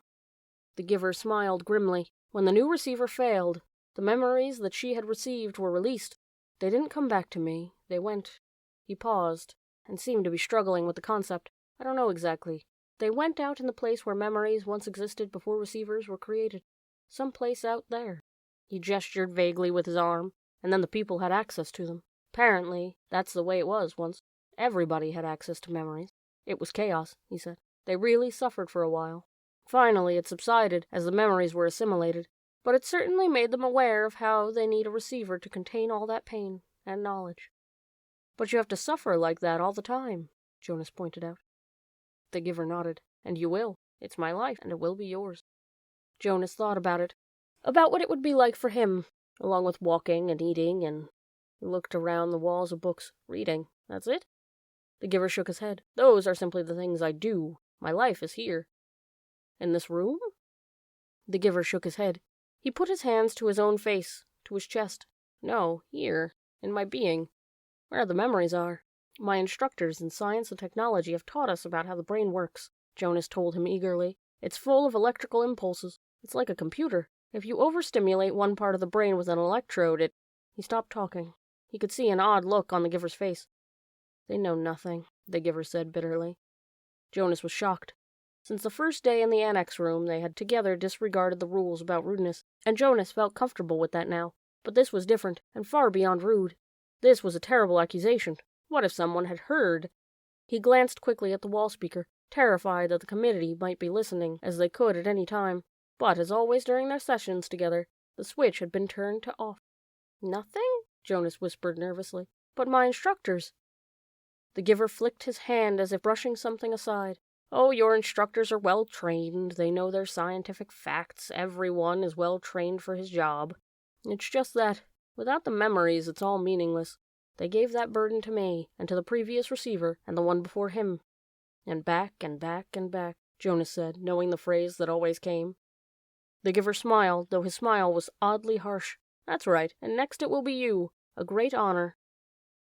The giver smiled grimly. "When the new receiver failed, The memories that she had received were released. They didn't come back to me. They went. He paused, and seemed to be struggling with the concept. I don't know exactly. They went out in the place where memories once existed before receivers were created. Some place out there. He gestured vaguely with his arm, and then the people had access to them. Apparently, that's the way it was once. Everybody had access to memories. It was chaos, he said. They really suffered for a while. Finally, it subsided as the memories were assimilated, but it certainly made them aware of how they need a receiver to contain all that pain and knowledge. But you have to suffer like that all the time, Jonas pointed out. The giver nodded. And you will. It's my life, and it will be yours. Jonas thought about it. About what it would be like for him, along with walking and eating, and he looked around the walls of books, reading. That's it? The giver shook his head. Those are simply the things I do. My life is here. In this room? The giver shook his head. He put his hands to his own face, to his chest. No, here, in my being, where the memories are. My instructors in science and technology have taught us about how the brain works, Jonas told him eagerly. It's full of electrical impulses. It's like a computer. If you overstimulate one part of the brain with an electrode, He stopped talking. He could see an odd look on the giver's face. They know nothing, the giver said bitterly. Jonas was shocked. Since the first day in the annex room, they had together disregarded the rules about rudeness, and Jonas felt comfortable with that now. But this was different, and far beyond rude. This was a terrible accusation. What if someone had heard? He glanced quickly at the wall speaker, terrified that the committee might be listening, as they could at any time. But, as always during their sessions together, the switch had been turned to off. Nothing? Jonas whispered nervously. But my instructors. The giver flicked his hand as if brushing something aside. Oh, your instructors are well trained. They know their scientific facts. Everyone is well trained for his job. It's just that, without the memories, it's all meaningless. They gave that burden to me, and to the previous receiver, and the one before him. And back, and back, and back, Jonas said, knowing the phrase that always came. The giver smiled, though his smile was oddly harsh. That's right, and next it will be you. A great honor.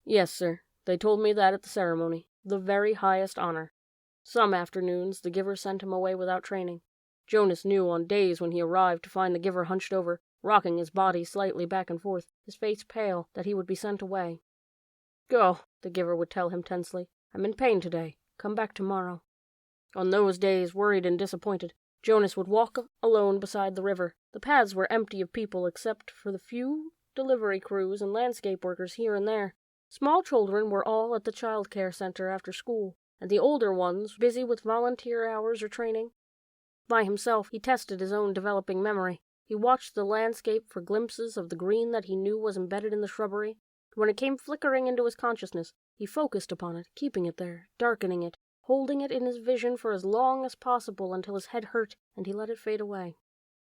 Yes, sir. They told me that at the ceremony. The very highest honor. Some afternoons, the giver sent him away without training. Jonas knew on days when he arrived to find the giver hunched over, rocking his body slightly back and forth, his face pale, that he would be sent away. Go, the giver would tell him tensely. I'm in pain today. Come back tomorrow. On those days, worried and disappointed, Jonas would walk alone beside the river. The paths were empty of people except for the few delivery crews and landscape workers here and there. Small children were all at the child care center after school, and the older ones busy with volunteer hours or training. By himself, he tested his own developing memory. He watched the landscape for glimpses of the green that he knew was embedded in the shrubbery. When it came flickering into his consciousness, he focused upon it, keeping it there, darkening it, holding it in his vision for as long as possible until his head hurt and he let it fade away.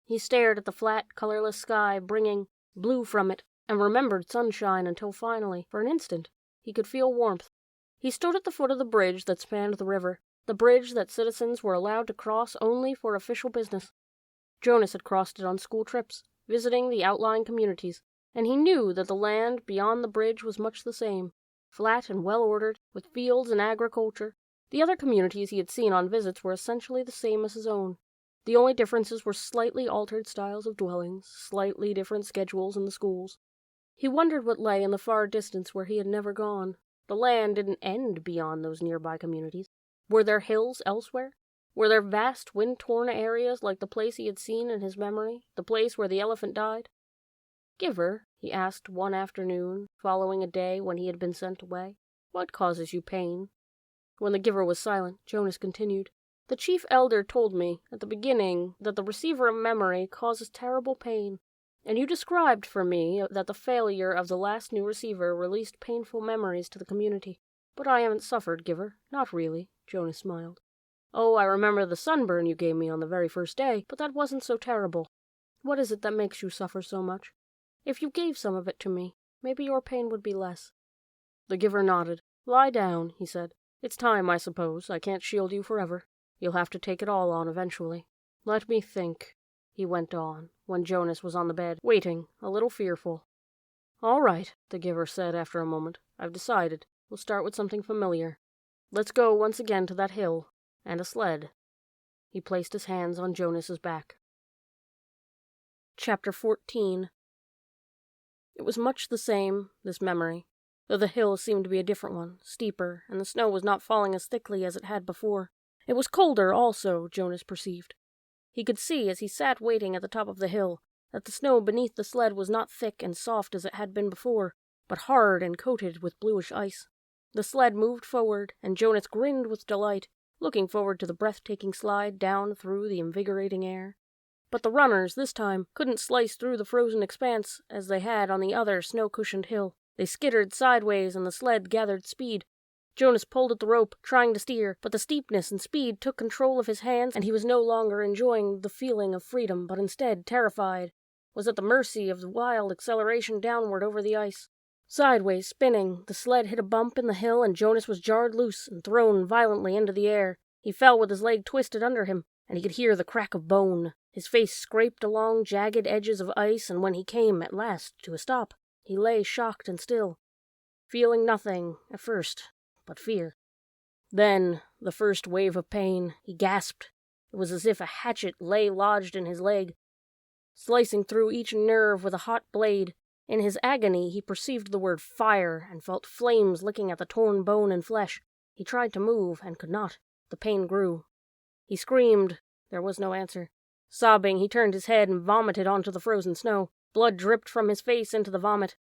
He stared at the flat, colorless sky, bringing blue from it, and remembered sunshine until finally, for an instant, he could feel warmth. He stood at the foot of the bridge that spanned the river, the bridge that citizens were allowed to cross only for official business. Jonas had crossed it on school trips, visiting the outlying communities, and he knew that the land beyond the bridge was much the same, flat and well-ordered, with fields and agriculture. The other communities he had seen on visits were essentially the same as his own. The only differences were slightly altered styles of dwellings, slightly different schedules in the schools. He wondered what lay in the far distance where he had never gone. The land didn't end beyond those nearby communities. Were there hills elsewhere? Were there vast, wind-torn areas like the place he had seen in his memory, the place where the elephant died? Giver, he asked one afternoon, following a day when he had been sent away, what causes you pain? When the giver was silent, Jonas continued, The chief elder told me, at the beginning, that the receiver of memory causes terrible pain, and you described for me that the failure of the last new receiver released painful memories to the community. But I haven't suffered, Giver, not really, Jonas smiled. Oh, I remember the sunburn you gave me on the very first day, but that wasn't so terrible. What is it that makes you suffer so much? If you gave some of it to me, maybe your pain would be less. The giver nodded. Lie down, he said. It's time, I suppose. I can't shield you forever. You'll have to take it all on eventually. Let me think, he went on, when Jonas was on the bed, waiting, a little fearful. All right, the giver said after a moment. I've decided. We'll start with something familiar. Let's go once again to that hill. And a sled. He placed his hands on Jonas's back. Chapter 14. It was much the same, this memory, though the hill seemed to be a different one, steeper, and the snow was not falling as thickly as it had before. It was colder also, Jonas perceived. He could see, as he sat waiting at the top of the hill, that the snow beneath the sled was not thick and soft as it had been before, but hard and coated with bluish ice. The sled moved forward, and Jonas grinned with delight, looking forward to the breathtaking slide down through the invigorating air. But the runners, this time, couldn't slice through the frozen expanse as they had on the other snow-cushioned hill. They skittered sideways, and the sled gathered speed. Jonas pulled at the rope, trying to steer, but the steepness and speed took control of his hands, and he was no longer enjoying the feeling of freedom, but instead, terrified, was at the mercy of the wild acceleration downward over the ice. Sideways, spinning, the sled hit a bump in the hill, and Jonas was jarred loose and thrown violently into the air. He fell with his leg twisted under him, and he could hear the crack of bone. His face scraped along jagged edges of ice, and when he came, at last, to a stop, he lay shocked and still, feeling nothing, at first, but fear. Then, the first wave of pain, he gasped. It was as if a hatchet lay lodged in his leg, slicing through each nerve with a hot blade. In his agony, he perceived the word fire, and felt flames licking at the torn bone and flesh. He tried to move, and could not. The pain grew. He screamed. There was no answer. Sobbing, he turned his head and vomited onto the frozen snow. Blood dripped from his face into the vomit.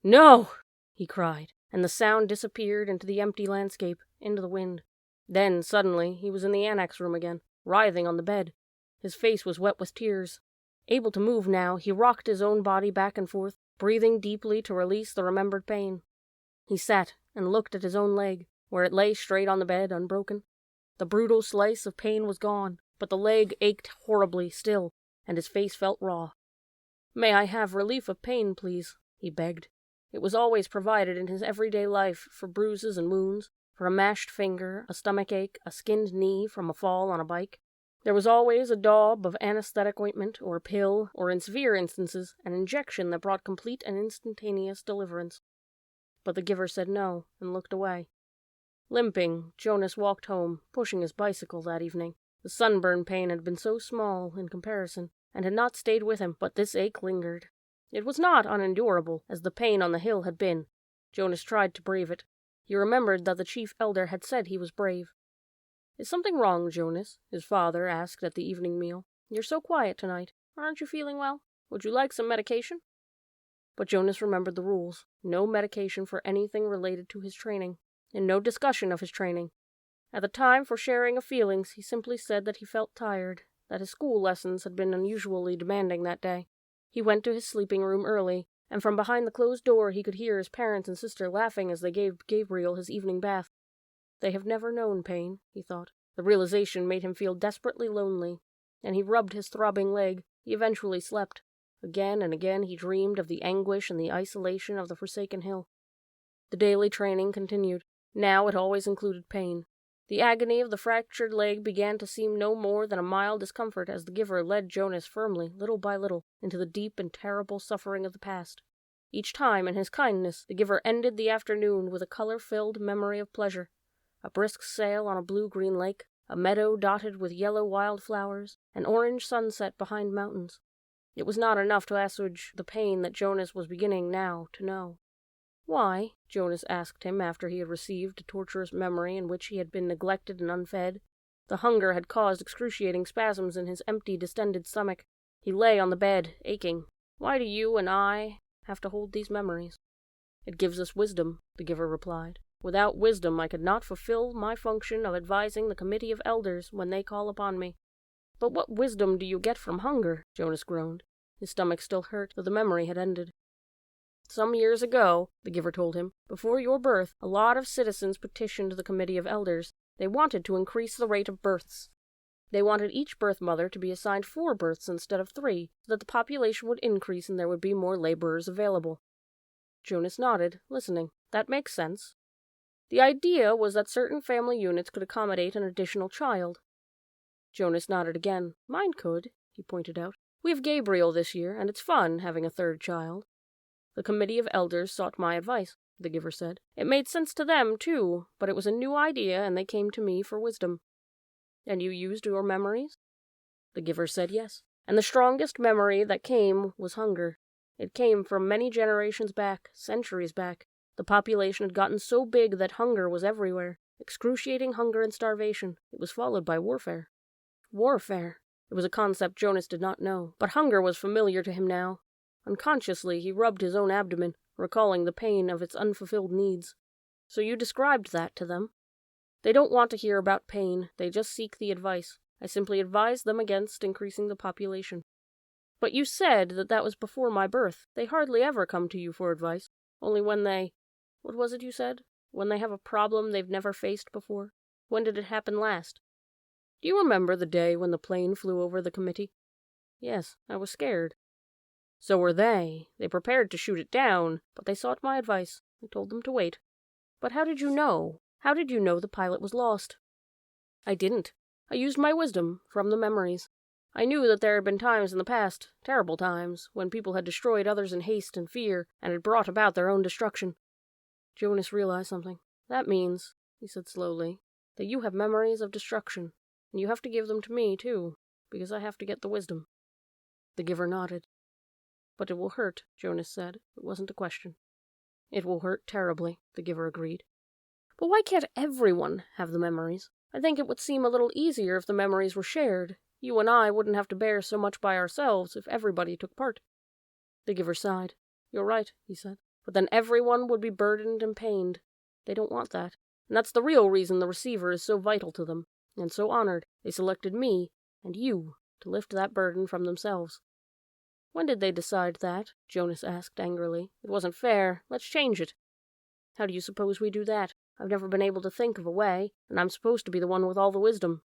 "No!" he cried, and the sound disappeared into the empty landscape, into the wind. Then, suddenly, he was in the annex room again, writhing on the bed. His face was wet with tears. Able to move now, he rocked his own body back and forth, breathing deeply to release the remembered pain. He sat and looked at his own leg, where it lay straight on the bed, unbroken. The brutal slice of pain was gone, but the leg ached horribly still, and his face felt raw. "May I have relief of pain, please?" he begged. It was always provided in his everyday life for bruises and wounds, for a mashed finger, a stomach ache, a skinned knee from a fall on a bike. There was always a daub of anesthetic ointment, or pill, or in severe instances, an injection that brought complete and instantaneous deliverance. But the giver said no, and looked away. Limping, Jonas walked home, pushing his bicycle that evening. The sunburn pain had been so small in comparison, and had not stayed with him, but this ache lingered. It was not unendurable, as the pain on the hill had been. Jonas tried to brave it. He remembered that the chief elder had said he was brave. "Is something wrong, Jonas?" his father asked at the evening meal. "You're so quiet tonight. Aren't you feeling well? Would you like some medication?" But Jonas remembered the rules. No medication for anything related to his training, and no discussion of his training. At the time for sharing of feelings, he simply said that he felt tired, that his school lessons had been unusually demanding that day. He went to his sleeping room early, and from behind the closed door he could hear his parents and sister laughing as they gave Gabriel his evening bath. They have never known pain, he thought. The realization made him feel desperately lonely, and he rubbed his throbbing leg. He eventually slept. Again and again he dreamed of the anguish and the isolation of the forsaken hill. The daily training continued. Now it always included pain. The agony of the fractured leg began to seem no more than a mild discomfort as the giver led Jonas firmly, little by little, into the deep and terrible suffering of the past. Each time, in his kindness, the giver ended the afternoon with a color-filled memory of pleasure. A brisk sail on a blue-green lake, a meadow dotted with yellow wildflowers, an orange sunset behind mountains. It was not enough to assuage the pain that Jonas was beginning now to know. "Why?" Jonas asked him after he had received a torturous memory in which he had been neglected and unfed. The hunger had caused excruciating spasms in his empty, distended stomach. He lay on the bed, aching. "Why do you and I have to hold these memories?" "It gives us wisdom," the giver replied. "Without wisdom I could not fulfill my function of advising the committee of elders when they call upon me." "But what wisdom do you get from hunger?" Jonas groaned. His stomach still hurt, though the memory had ended. "Some years ago," the giver told him, "before your birth, a lot of citizens petitioned the committee of elders. They wanted to increase the rate of births. They wanted each birth mother to be assigned 4 births instead of 3, so that the population would increase and there would be more laborers available." Jonas nodded, listening. "That makes sense." "The idea was that certain family units could accommodate an additional child." Jonas nodded again. "Mine could," he pointed out. "We have Gabriel this year, and it's fun having a 3rd child." "The committee of elders sought my advice," the giver said. "It made sense to them, too, but it was a new idea, and they came to me for wisdom." "And you used your memories?" The giver said yes. "And the strongest memory that came was hunger. It came from many generations back, centuries back. The population had gotten so big that hunger was everywhere. Excruciating hunger and starvation. It was followed by warfare. Warfare. It was a concept Jonas did not know, but hunger was familiar to him now. Unconsciously, he rubbed his own abdomen, recalling the pain of its unfulfilled needs. So you described that to them? They don't want to hear about pain, they just seek the advice. I simply advised them against increasing the population. But you said that was before my birth. They hardly ever come to you for advice. Only when they... What was it you said? When they have a problem they've never faced before? When did it happen last? Do you remember the day when the plane flew over the committee? Yes, I was scared. So were they. They prepared to shoot it down, but they sought my advice. I told them to wait. But how did you know? How did you know the pilot was lost? I didn't. I used my wisdom from the memories. I knew that there had been times in the past, terrible times, when people had destroyed others in haste and fear, and had brought about their own destruction. Jonas realized something. That means, he said slowly, that you have memories of destruction, and you have to give them to me, too, because I have to get the wisdom. The giver nodded. But it will hurt, Jonas said. It wasn't a question. It will hurt terribly, the giver agreed. But why can't everyone have the memories? I think it would seem a little easier if the memories were shared. You and I wouldn't have to bear so much by ourselves if everybody took part. The giver sighed. You're right, he said. But then everyone would be burdened and pained. They don't want that. And that's the real reason the receiver is so vital to them, and so honored. They selected me, and you, to lift that burden from themselves. When did they decide that? Jonas asked angrily. It wasn't fair. Let's change it. How do you suppose we do that? I've never been able to think of a way, and I'm supposed to be the one with all the wisdom.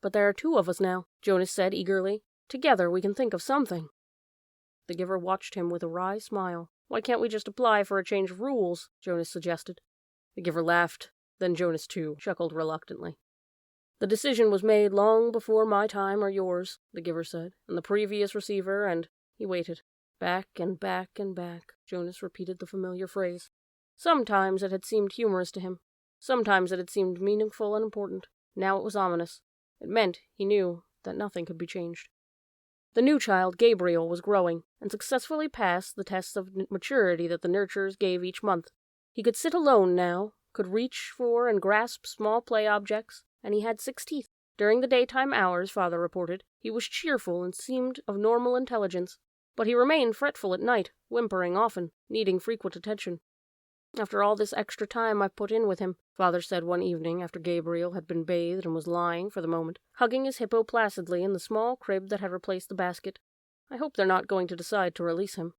But there are two of us now, Jonas said eagerly. Together we can think of something. The giver watched him with a wry smile. Why can't we just apply for a change of rules? Jonas suggested. The giver laughed. Then Jonas, too, chuckled reluctantly. The decision was made long before my time or yours, the giver said, and the previous receiver, and he waited. Back and back and back, Jonas repeated the familiar phrase. Sometimes it had seemed humorous to him. Sometimes it had seemed meaningful and important. Now it was ominous. It meant, he knew, that nothing could be changed. The new child, Gabriel, was growing, and successfully passed the tests of maturity that the nurturers gave each month. He could sit alone now, could reach for and grasp small play objects, and he had 6 teeth. During the daytime hours, Father reported, he was cheerful and seemed of normal intelligence, but he remained fretful at night, whimpering often, needing frequent attention. After all this extra time I've put in with him, Father said one evening after Gabriel had been bathed and was lying, for the moment, hugging his hippo placidly in the small crib that had replaced the basket. I hope they're not going to decide to release him.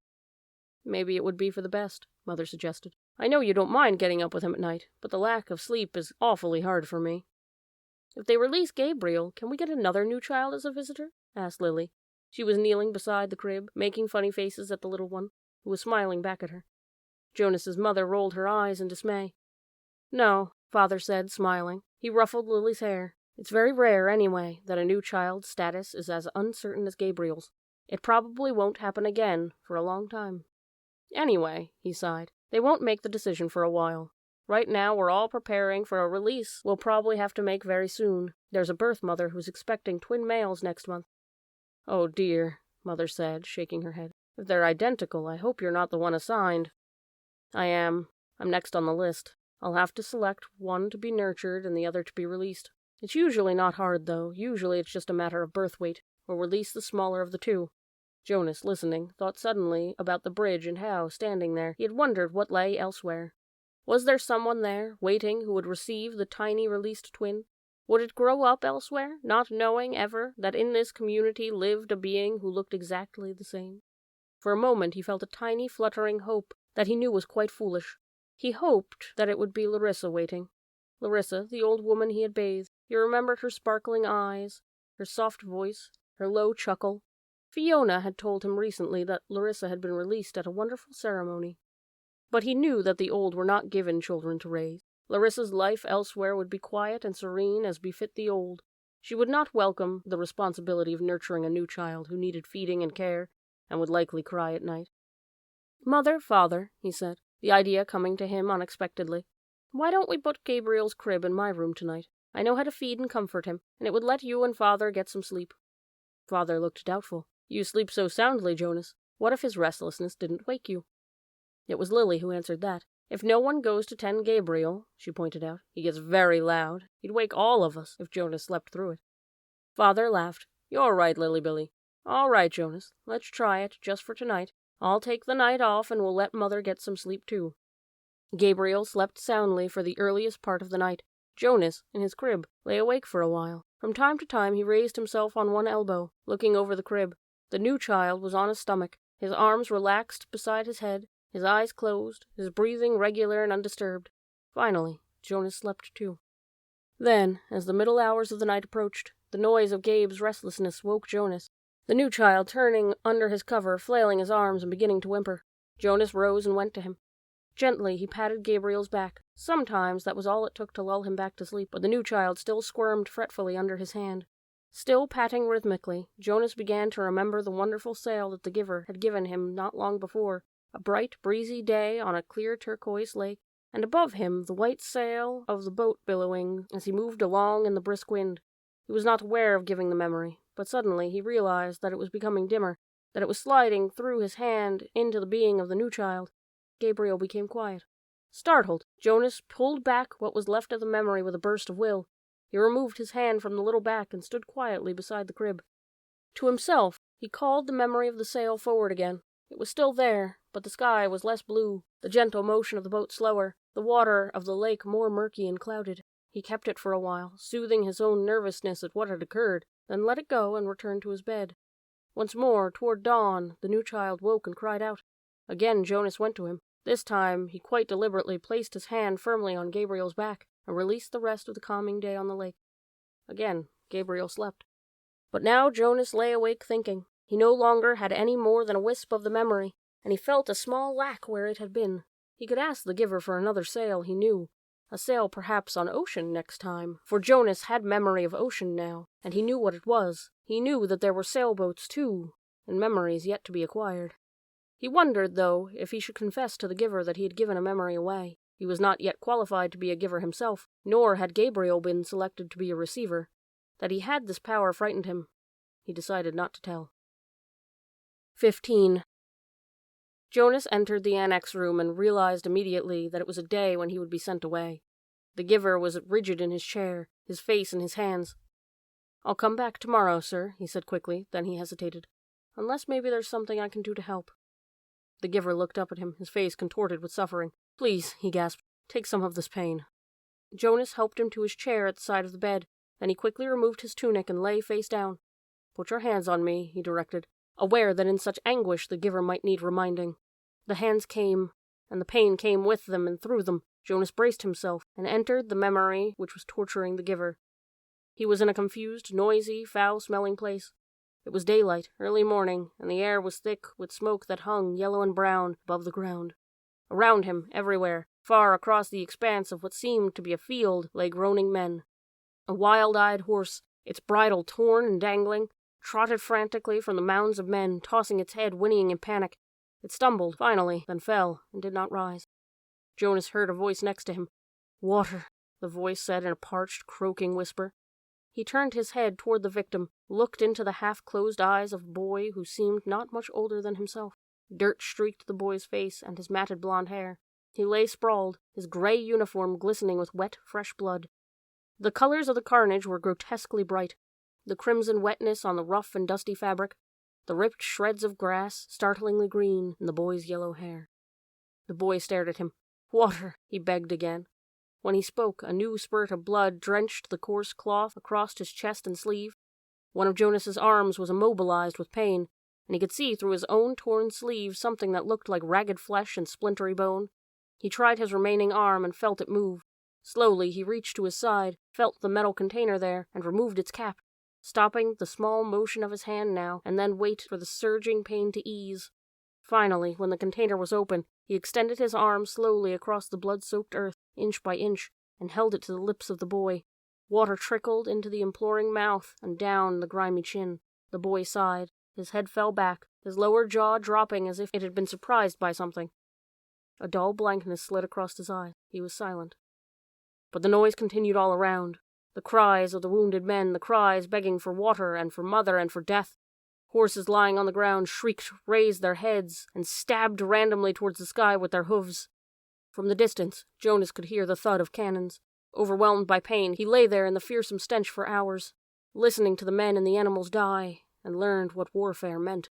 Maybe it would be for the best, Mother suggested. I know you don't mind getting up with him at night, but the lack of sleep is awfully hard for me. If they release Gabriel, can we get another new child as a visitor? Asked Lily. She was kneeling beside the crib, making funny faces at the little one, who was smiling back at her. Jonas's mother rolled her eyes in dismay. No, Father said, smiling. He ruffled Lily's hair. It's very rare, anyway, that a new child's status is as uncertain as Gabriel's. It probably won't happen again for a long time. Anyway, he sighed, they won't make the decision for a while. Right now we're all preparing for a release we'll probably have to make very soon. There's a birth mother who's expecting twin males next month. Oh dear, Mother said, shaking her head. If they're identical, I hope you're not the one assigned. I am. I'm next on the list. I'll have to select one to be nurtured and the other to be released. It's usually not hard, though. Usually it's just a matter of birth weight. We'll release the smaller of the two. Jonas, listening, thought suddenly about the bridge and how, standing there, he had wondered what lay elsewhere. Was there someone there, waiting, who would receive the tiny released twin? Would it grow up elsewhere, not knowing ever that in this community lived a being who looked exactly the same? For a moment he felt a tiny fluttering hope that he knew was quite foolish. He hoped that it would be Larissa waiting. Larissa, the old woman he had bathed. He remembered her sparkling eyes, her soft voice, her low chuckle. Fiona had told him recently that Larissa had been released at a wonderful ceremony. But he knew that the old were not given children to raise. Larissa's life elsewhere would be quiet and serene as befit the old. She would not welcome the responsibility of nurturing a new child who needed feeding and care, and would likely cry at night. Mother, Father, he said, the idea coming to him unexpectedly. Why don't we put Gabriel's crib in my room tonight? I know how to feed and comfort him, and it would let you and Father get some sleep. Father looked doubtful. You sleep so soundly, Jonas. What if his restlessness didn't wake you? It was Lily who answered that. If no one goes to tend Gabriel, she pointed out, he gets very loud. He'd wake all of us if Jonas slept through it. Father laughed. You're right, Lily-Billy. All right, Jonas, let's try it, just for tonight. I'll take the night off and we'll let Mother get some sleep too. Gabriel slept soundly for the earliest part of the night. Jonas, in his crib, lay awake for a while. From time to time he raised himself on one elbow, looking over the crib. The new child was on his stomach, his arms relaxed beside his head, his eyes closed, his breathing regular and undisturbed. Finally, Jonas slept too. Then, as the middle hours of the night approached, the noise of Gabe's restlessness woke Jonas. The new child turning under his cover, flailing his arms and beginning to whimper. Jonas rose and went to him. Gently he patted Gabriel's back. Sometimes that was all it took to lull him back to sleep, but the new child still squirmed fretfully under his hand. Still patting rhythmically, Jonas began to remember the wonderful sail that the giver had given him not long before, a bright, breezy day on a clear turquoise lake, and above him the white sail of the boat billowing as he moved along in the brisk wind. He was not aware of giving the memory, but suddenly he realized that it was becoming dimmer, that it was sliding through his hand into the being of the new child. Gabriel became quiet. Startled, Jonas pulled back what was left of the memory with a burst of will. He removed his hand from the little back and stood quietly beside the crib. To himself, he called the memory of the sail forward again. It was still there, but the sky was less blue, the gentle motion of the boat slower, the water of the lake more murky and clouded. He kept it for a while, soothing his own nervousness at what had occurred, then let it go and returned to his bed. Once more, toward dawn, the new child woke and cried out. Again Jonas went to him. This time he quite deliberately placed his hand firmly on Gabriel's back and released the rest of the calming day on the lake. Again, Gabriel slept. But now Jonas lay awake thinking. He no longer had any more than a wisp of the memory, and he felt a small lack where it had been. He could ask the giver for another sail, he knew. A sail perhaps on ocean next time, for Jonas had memory of ocean now, and he knew what it was. He knew that there were sailboats too, and memories yet to be acquired. He wondered, though, if he should confess to the giver that he had given a memory away. He was not yet qualified to be a giver himself, nor had Gabriel been selected to be a receiver. That he had this power frightened him. He decided not to tell. 15. Jonas entered the annex room and realized immediately that it was a day when he would be sent away. The giver was rigid in his chair, his face in his hands. "I'll come back tomorrow, sir," he said quickly, then he hesitated. "Unless maybe there's something I can do to help." The giver looked up at him, his face contorted with suffering. "Please," he gasped, "take some of this pain." Jonas helped him to his chair at the side of the bed. Then he quickly removed his tunic and lay face down. "Put your hands on me," he directed, aware that in such anguish the giver might need reminding. The hands came, and the pain came with them and through them. Jonas braced himself and entered the memory which was torturing the giver. He was in a confused, noisy, foul-smelling place. It was daylight, early morning, and the air was thick with smoke that hung, yellow and brown, above the ground. Around him, everywhere, far across the expanse of what seemed to be a field, lay groaning men. A wild-eyed horse, its bridle torn and dangling, trotted frantically from the mounds of men, tossing its head, whinnying in panic. It stumbled, finally, then fell, and did not rise. Jonas heard a voice next to him. "Water," the voice said in a parched, croaking whisper. He turned his head toward the victim, looked into the half-closed eyes of a boy who seemed not much older than himself. Dirt streaked the boy's face and his matted blonde hair. He lay sprawled, his gray uniform glistening with wet, fresh blood. The colors of the carnage were grotesquely bright. The crimson wetness on the rough and dusty fabric, the ripped shreds of grass, startlingly green, in the boy's yellow hair. The boy stared at him. "Water," he begged again. When he spoke, a new spurt of blood drenched the coarse cloth across his chest and sleeve. One of Jonas's arms was immobilized with pain, and he could see through his own torn sleeve something that looked like ragged flesh and splintery bone. He tried his remaining arm and felt it move. Slowly he reached to his side, felt the metal container there, and removed its cap, stopping the small motion of his hand now, and then wait for the surging pain to ease. Finally, when the container was open, he extended his arm slowly across the blood-soaked earth, inch by inch, and held it to the lips of the boy. Water trickled into the imploring mouth and down the grimy chin. The boy sighed. His head fell back, his lower jaw dropping as if it had been surprised by something. A dull blankness slid across his eyes. He was silent. But the noise continued all around. The cries of the wounded men, the cries begging for water and for mother and for death. Horses lying on the ground shrieked, raised their heads, and stabbed randomly towards the sky with their hooves. From the distance, Jonas could hear the thud of cannons. Overwhelmed by pain, he lay there in the fearsome stench for hours, listening to the men and the animals die, and learned what warfare meant.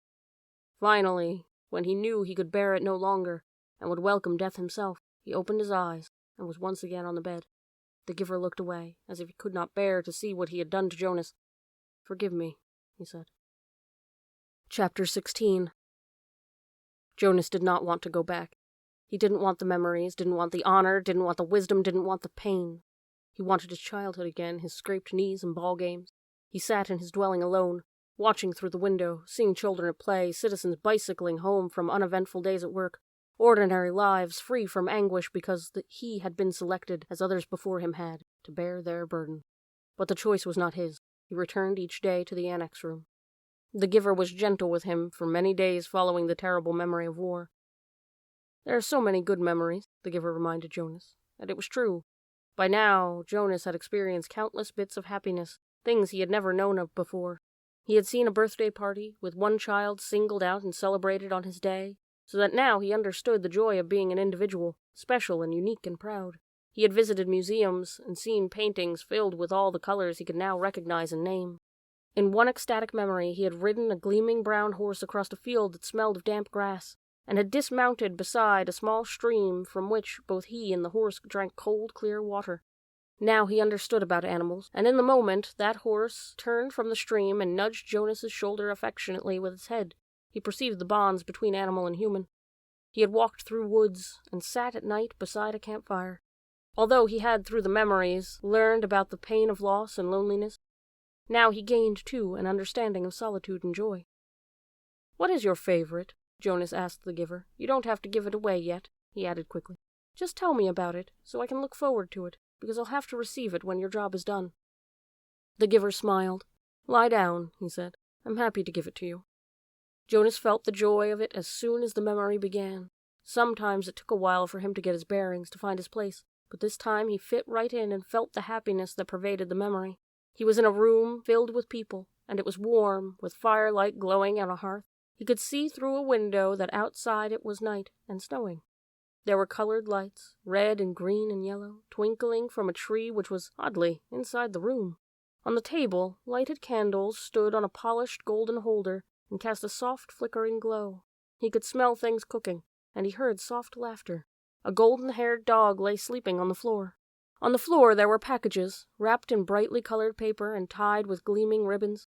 Finally, when he knew he could bear it no longer, and would welcome death himself, he opened his eyes, and was once again on the bed. The giver looked away, as if he could not bear to see what he had done to Jonas. "Forgive me," he said. Chapter 16. Jonas did not want to go back. He didn't want the memories, didn't want the honor, didn't want the wisdom, didn't want the pain. He wanted his childhood again, his scraped knees and ball games. He sat in his dwelling alone, watching through the window, seeing children at play, citizens bicycling home from uneventful days at work, ordinary lives free from anguish because he had been selected, as others before him had, to bear their burden. But the choice was not his. He returned each day to the annex room. The giver was gentle with him for many days following the terrible memory of war. "There are so many good memories," the giver reminded Jonas, and it was true. By now, Jonas had experienced countless bits of happiness, things he had never known of before. He had seen a birthday party, with one child singled out and celebrated on his day, so that now he understood the joy of being an individual, special and unique and proud. He had visited museums and seen paintings filled with all the colors he could now recognize and name. In one ecstatic memory, he had ridden a gleaming brown horse across a field that smelled of damp grass, and had dismounted beside a small stream from which both he and the horse drank cold, clear water. Now he understood about animals, and in the moment that horse turned from the stream and nudged Jonas's shoulder affectionately with its head. He perceived the bonds between animal and human. He had walked through woods and sat at night beside a campfire. Although he had, through the memories, learned about the pain of loss and loneliness, now he gained, too, an understanding of solitude and joy. "What is your favorite?" Jonas asked the giver. "You don't have to give it away yet," he added quickly. "Just tell me about it, so I can look forward to it, because I'll have to receive it when your job is done." The giver smiled. "Lie down," he said. "I'm happy to give it to you." Jonas felt the joy of it as soon as the memory began. Sometimes it took a while for him to get his bearings, to find his place, but this time he fit right in and felt the happiness that pervaded the memory. He was in a room filled with people, and it was warm, with firelight glowing on a hearth. He could see through a window that outside it was night and snowing. There were colored lights, red and green and yellow, twinkling from a tree which was, oddly, inside the room. On the table, lighted candles stood on a polished golden holder and cast a soft flickering glow. He could smell things cooking, and he heard soft laughter. A golden-haired dog lay sleeping on the floor. On the floor there were packages, wrapped in brightly colored paper and tied with gleaming ribbons.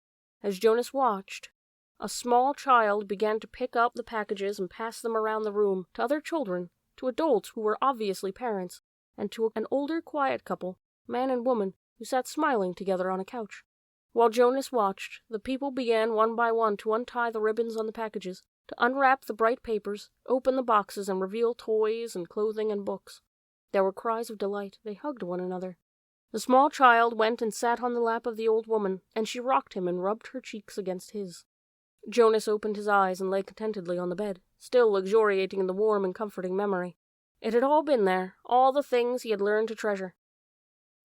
As Jonas watched, a small child began to pick up the packages and pass them around the room to other children, to adults who were obviously parents, and to an older quiet couple, man and woman, who sat smiling together on a couch. While Jonas watched, the people began one by one to untie the ribbons on the packages, to unwrap the bright papers, open the boxes and reveal toys and clothing and books. There were cries of delight. They hugged one another. The small child went and sat on the lap of the old woman, and she rocked him and rubbed her cheeks against his. Jonas opened his eyes and lay contentedly on the bed, still luxuriating in the warm and comforting memory. It had all been there, all the things he had learned to treasure.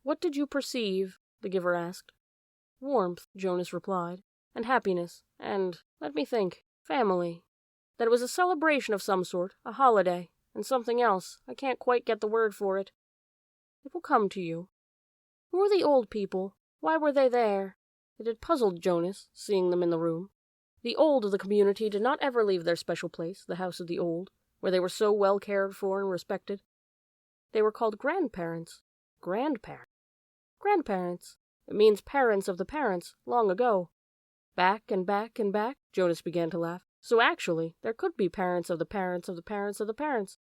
"What did you perceive?" the giver asked. "Warmth," Jonas replied, "and happiness, and, let me think, family. That it was a celebration of some sort, a holiday, and something else. I can't quite get the word for it. It will come to you. Who were the old people? Why were they there?" It had puzzled Jonas, seeing them in the room. The old of the community did not ever leave their special place, the house of the old, where they were so well cared for and respected. They were called grandparents. Grandparents? Grandparents. It means parents of the parents, long ago. Back and back and back, Jonas began to laugh. So actually, there could be parents of the parents of the parents of the parents.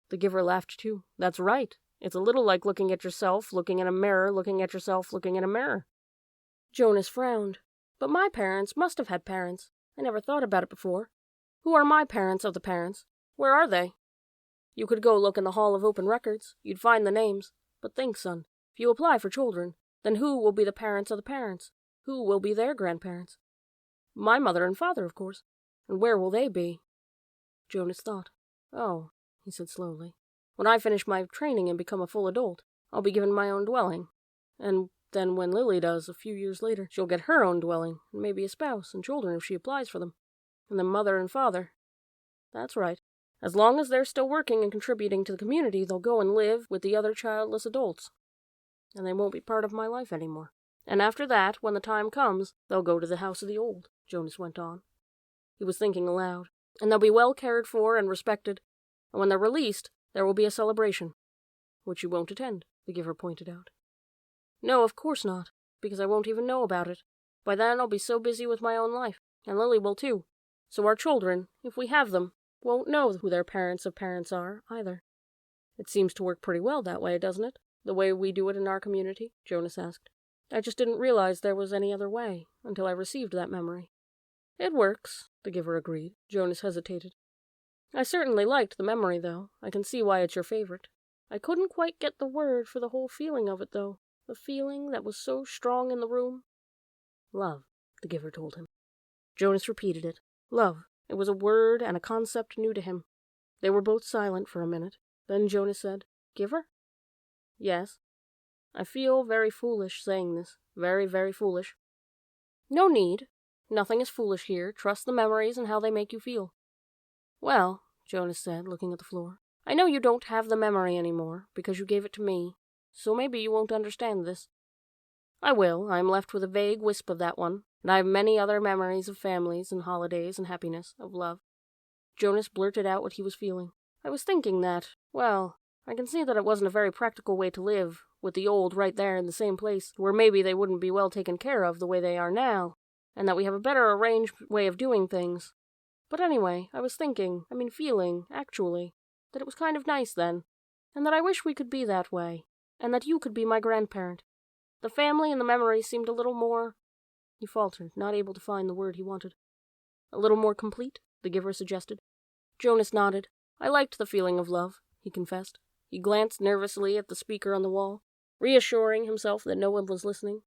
The giver laughed too. "That's right. It's a little like looking at yourself, looking in a mirror, looking at yourself, looking in a mirror." Jonas frowned. "But my parents must have had parents. I never thought about it before. Who are my parents of the parents? Where are they?" "You could go look in the Hall of Open Records. You'd find the names. But think, son, if you apply for children, then who will be the parents of the parents? Who will be their grandparents?" "My mother and father, of course. And where will they be?" Jonas thought. "Oh," he said slowly. "When I finish my training and become a full adult, I'll be given my own dwelling. And Then when Lily does, a few years later, she'll get her own dwelling, and maybe a spouse and children if she applies for them. And then mother and father. That's right. As long as they're still working and contributing to the community, they'll go and live with the other childless adults. And they won't be part of my life anymore. And after that, when the time comes, they'll go to the house of the old, Jonas went on. He was thinking aloud. And they'll be well cared for and respected. And when they're released, there will be a celebration. Which you won't attend, the giver pointed out. No, of course not, because I won't even know about it. By then I'll be so busy with my own life, and Lily will too. So our children, if we have them, won't know who their parents of parents are, either. It seems to work pretty well that way, doesn't it? The way we do it in our community, Jonas asked. I just didn't realize there was any other way, until I received that memory. It works, the giver agreed. Jonas hesitated. I certainly liked the memory, though. I can see why it's your favorite. I couldn't quite get the word for the whole feeling of it, though. The feeling that was so strong in the room. Love, the giver told him. Jonas repeated it. Love. It was a word and a concept new to him. They were both silent for a minute. Then Jonas said, Giver? Yes. I feel very foolish saying this. Very, very foolish. No need. Nothing is foolish here. Trust the memories and how they make you feel. Well, Jonas said, looking at the floor, I know you don't have the memory anymore, because you gave it to me, so maybe you won't understand this. I will. I am left with a vague wisp of that one, and I have many other memories of families and holidays and happiness, of love. Jonas blurted out what he was feeling. I was thinking that, well, I can see that it wasn't a very practical way to live, with the old right there in the same place, where maybe they wouldn't be well taken care of the way they are now, and that we have a better arranged way of doing things. But anyway, I was feeling, actually, that it was kind of nice then, and that I wish we could be that way, and that you could be my grandparent. The family and the memories seemed a little more... He faltered, not able to find the word he wanted. A little more complete, the giver suggested. Jonas nodded. I liked the feeling of love, he confessed. He glanced nervously at the speaker on the wall, reassuring himself that no one was listening.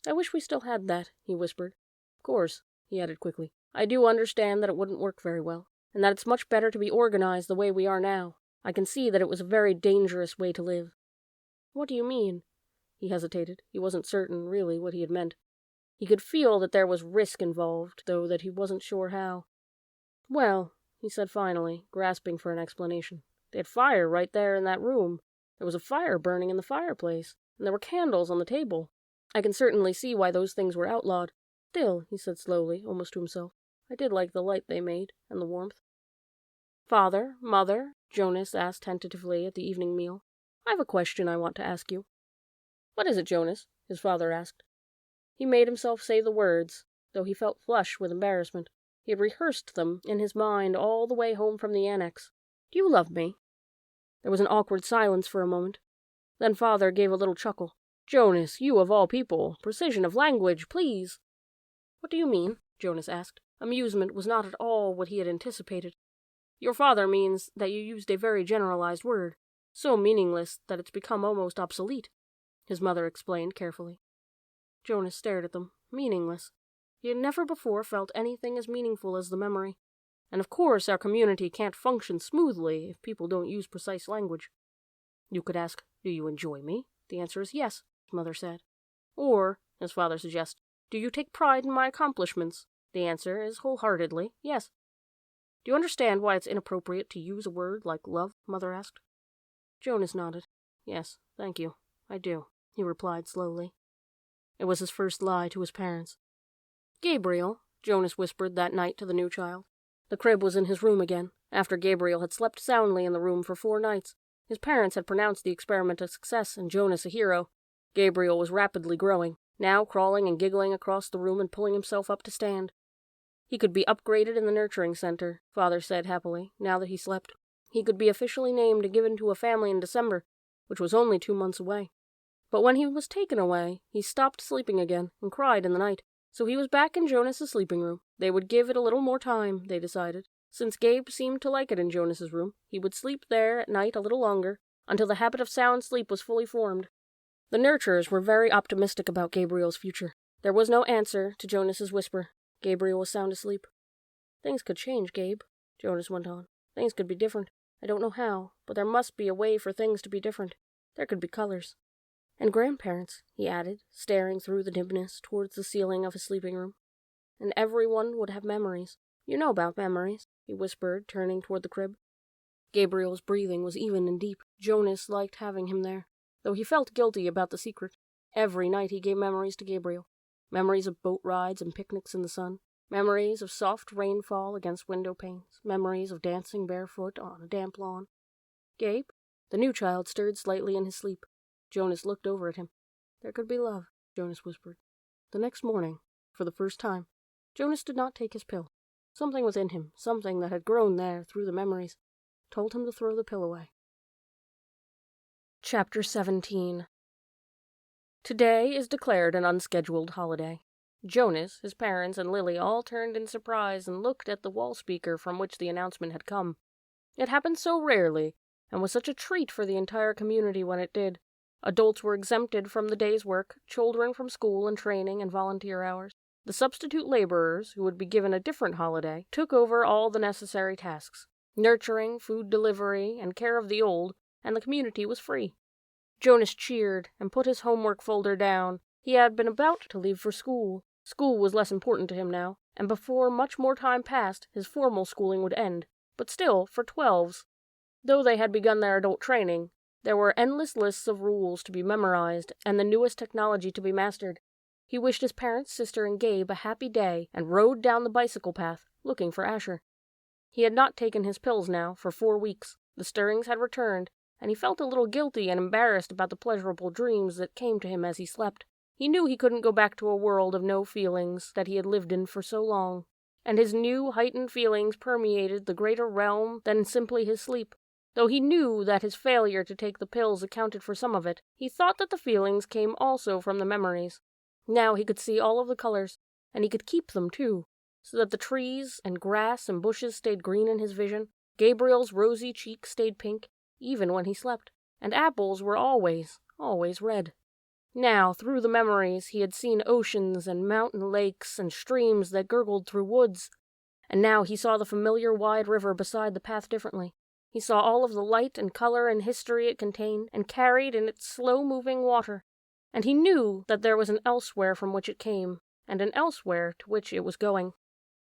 I wish we still had that, he whispered. Of course, he added quickly. I do understand that it wouldn't work very well, and that it's much better to be organized the way we are now. I can see that it was a very dangerous way to live. What do you mean? He hesitated. He wasn't certain, really, what he had meant. He could feel that there was risk involved, though that he wasn't sure how. Well, he said finally, grasping for an explanation. They had fire right there in that room. There was a fire burning in the fireplace, and there were candles on the table. I can certainly see why those things were outlawed. Still, he said slowly, almost to himself, I did like the light they made, and the warmth. Father, Mother, Jonas asked tentatively at the evening meal, I have a question I want to ask you. What is it, Jonas? His father asked. He made himself say the words, though he felt flushed with embarrassment. He had rehearsed them in his mind all the way home from the annex. Do you love me? There was an awkward silence for a moment. Then father gave a little chuckle. Jonas, you of all people, precision of language, please. What do you mean? Jonas asked. Amusement was not at all what he had anticipated. Your father means that you used a very generalized word, so meaningless that it's become almost obsolete, his mother explained carefully. Jonas stared at them. Meaningless. He had never before felt anything as meaningful as the memory. And of course our community can't function smoothly if people don't use precise language. You could ask, do you enjoy me? The answer is yes, his mother said. Or, his father suggests, do you take pride in my accomplishments? The answer is wholeheartedly yes. Do you understand why it's inappropriate to use a word like love? Mother asked. Jonas nodded. Yes, thank you. I do, he replied slowly. It was his first lie to his parents. Gabriel, Jonas whispered that night to the new child. The crib was in his room again, after Gabriel had slept soundly in the room for 4 nights. His parents had pronounced the experiment a success and Jonas a hero. Gabriel was rapidly growing, now crawling and giggling across the room and pulling himself up to stand. He could be upgraded in the nurturing center, Father said happily, now that he slept. He could be officially named and given to a family in December, which was only 2 months away. But when he was taken away, he stopped sleeping again and cried in the night. So he was back in Jonas's sleeping room. They would give it a little more time, they decided. Since Gabe seemed to like it in Jonas's room, he would sleep there at night a little longer, until the habit of sound sleep was fully formed. The nurturers were very optimistic about Gabriel's future. There was no answer to Jonas's whisper. Gabriel was sound asleep. Things could change, Gabe, Jonas went on. Things could be different. I don't know how, but there must be a way for things to be different. There could be colors. And grandparents, he added, staring through the dimness towards the ceiling of his sleeping room. And everyone would have memories. You know about memories, he whispered, turning toward the crib. Gabriel's breathing was even and deep. Jonas liked having him there, though he felt guilty about the secret. Every night he gave memories to Gabriel. Memories of boat rides and picnics in the sun. Memories of soft rainfall against window panes. Memories of dancing barefoot on a damp lawn. Gabe? The new child stirred slightly in his sleep. Jonas looked over at him. There could be love, Jonas whispered. The next morning, for the first time, Jonas did not take his pill. Something within him, something that had grown there through the memories, told him to throw the pill away. Chapter 17. Today is declared an unscheduled holiday. Jonas, his parents, and Lily all turned in surprise and looked at the wall speaker from which the announcement had come. It happened so rarely, and was such a treat for the entire community when it did. Adults were exempted from the day's work, children from school and training and volunteer hours. The substitute laborers, who would be given a different holiday, took over all the necessary tasks. Nurturing, food delivery, and care of the old, and the community was free. Jonas cheered and put his homework folder down. He had been about to leave for school. School was less important to him now, and before much more time passed, his formal schooling would end. But still, for 12s, though they had begun their adult training, there were endless lists of rules to be memorized and the newest technology to be mastered. He wished his parents, sister, and Gabe a happy day and rode down the bicycle path, looking for Asher. He had not taken his pills now for 4 weeks. The stirrings had returned, and he felt a little guilty and embarrassed about the pleasurable dreams that came to him as he slept. He knew he couldn't go back to a world of no feelings that he had lived in for so long, and his new heightened feelings permeated the greater realm than simply his sleep. Though he knew that his failure to take the pills accounted for some of it, he thought that the feelings came also from the memories. Now he could see all of the colors, and he could keep them too, so that the trees and grass and bushes stayed green in his vision. Gabriel's rosy cheeks stayed pink, even when he slept, and apples were always red. Now, through the memories, he had seen oceans and mountain lakes and streams that gurgled through woods, and now he saw the familiar wide river beside the path differently. He saw all of the light and color and history it contained and carried in its slow-moving water, and he knew that there was an elsewhere from which it came, and an elsewhere to which it was going.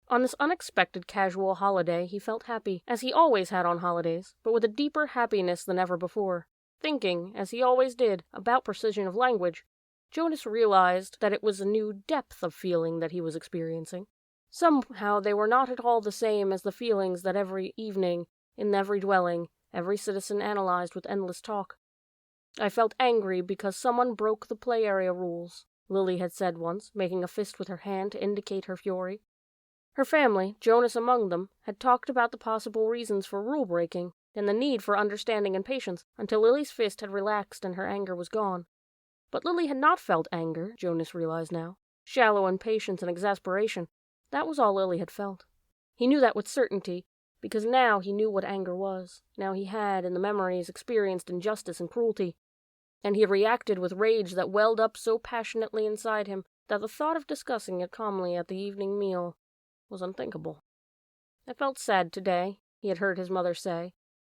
On this unexpected casual holiday he felt happy, as he always had on holidays, but with a deeper happiness than ever before. Thinking, as he always did, about precision of language, Jonas realized that it was a new depth of feeling that he was experiencing. Somehow they were not at all the same as the feelings that every evening, in every dwelling, every citizen analyzed with endless talk. I felt angry because someone broke the play area rules, Lily had said once, making a fist with her hand to indicate her fury. Her family, Jonas among them, had talked about the possible reasons for rule-breaking and the need for understanding and patience until Lily's fist had relaxed and her anger was gone. But Lily had not felt anger, Jonas realized now. Shallow impatience and exasperation. That was all Lily had felt. He knew that with certainty, because now he knew what anger was. Now he had, in the memories, experienced injustice and cruelty, and he had reacted with rage that welled up so passionately inside him that the thought of discussing it calmly at the evening meal was unthinkable. I felt sad today, he had heard his mother say,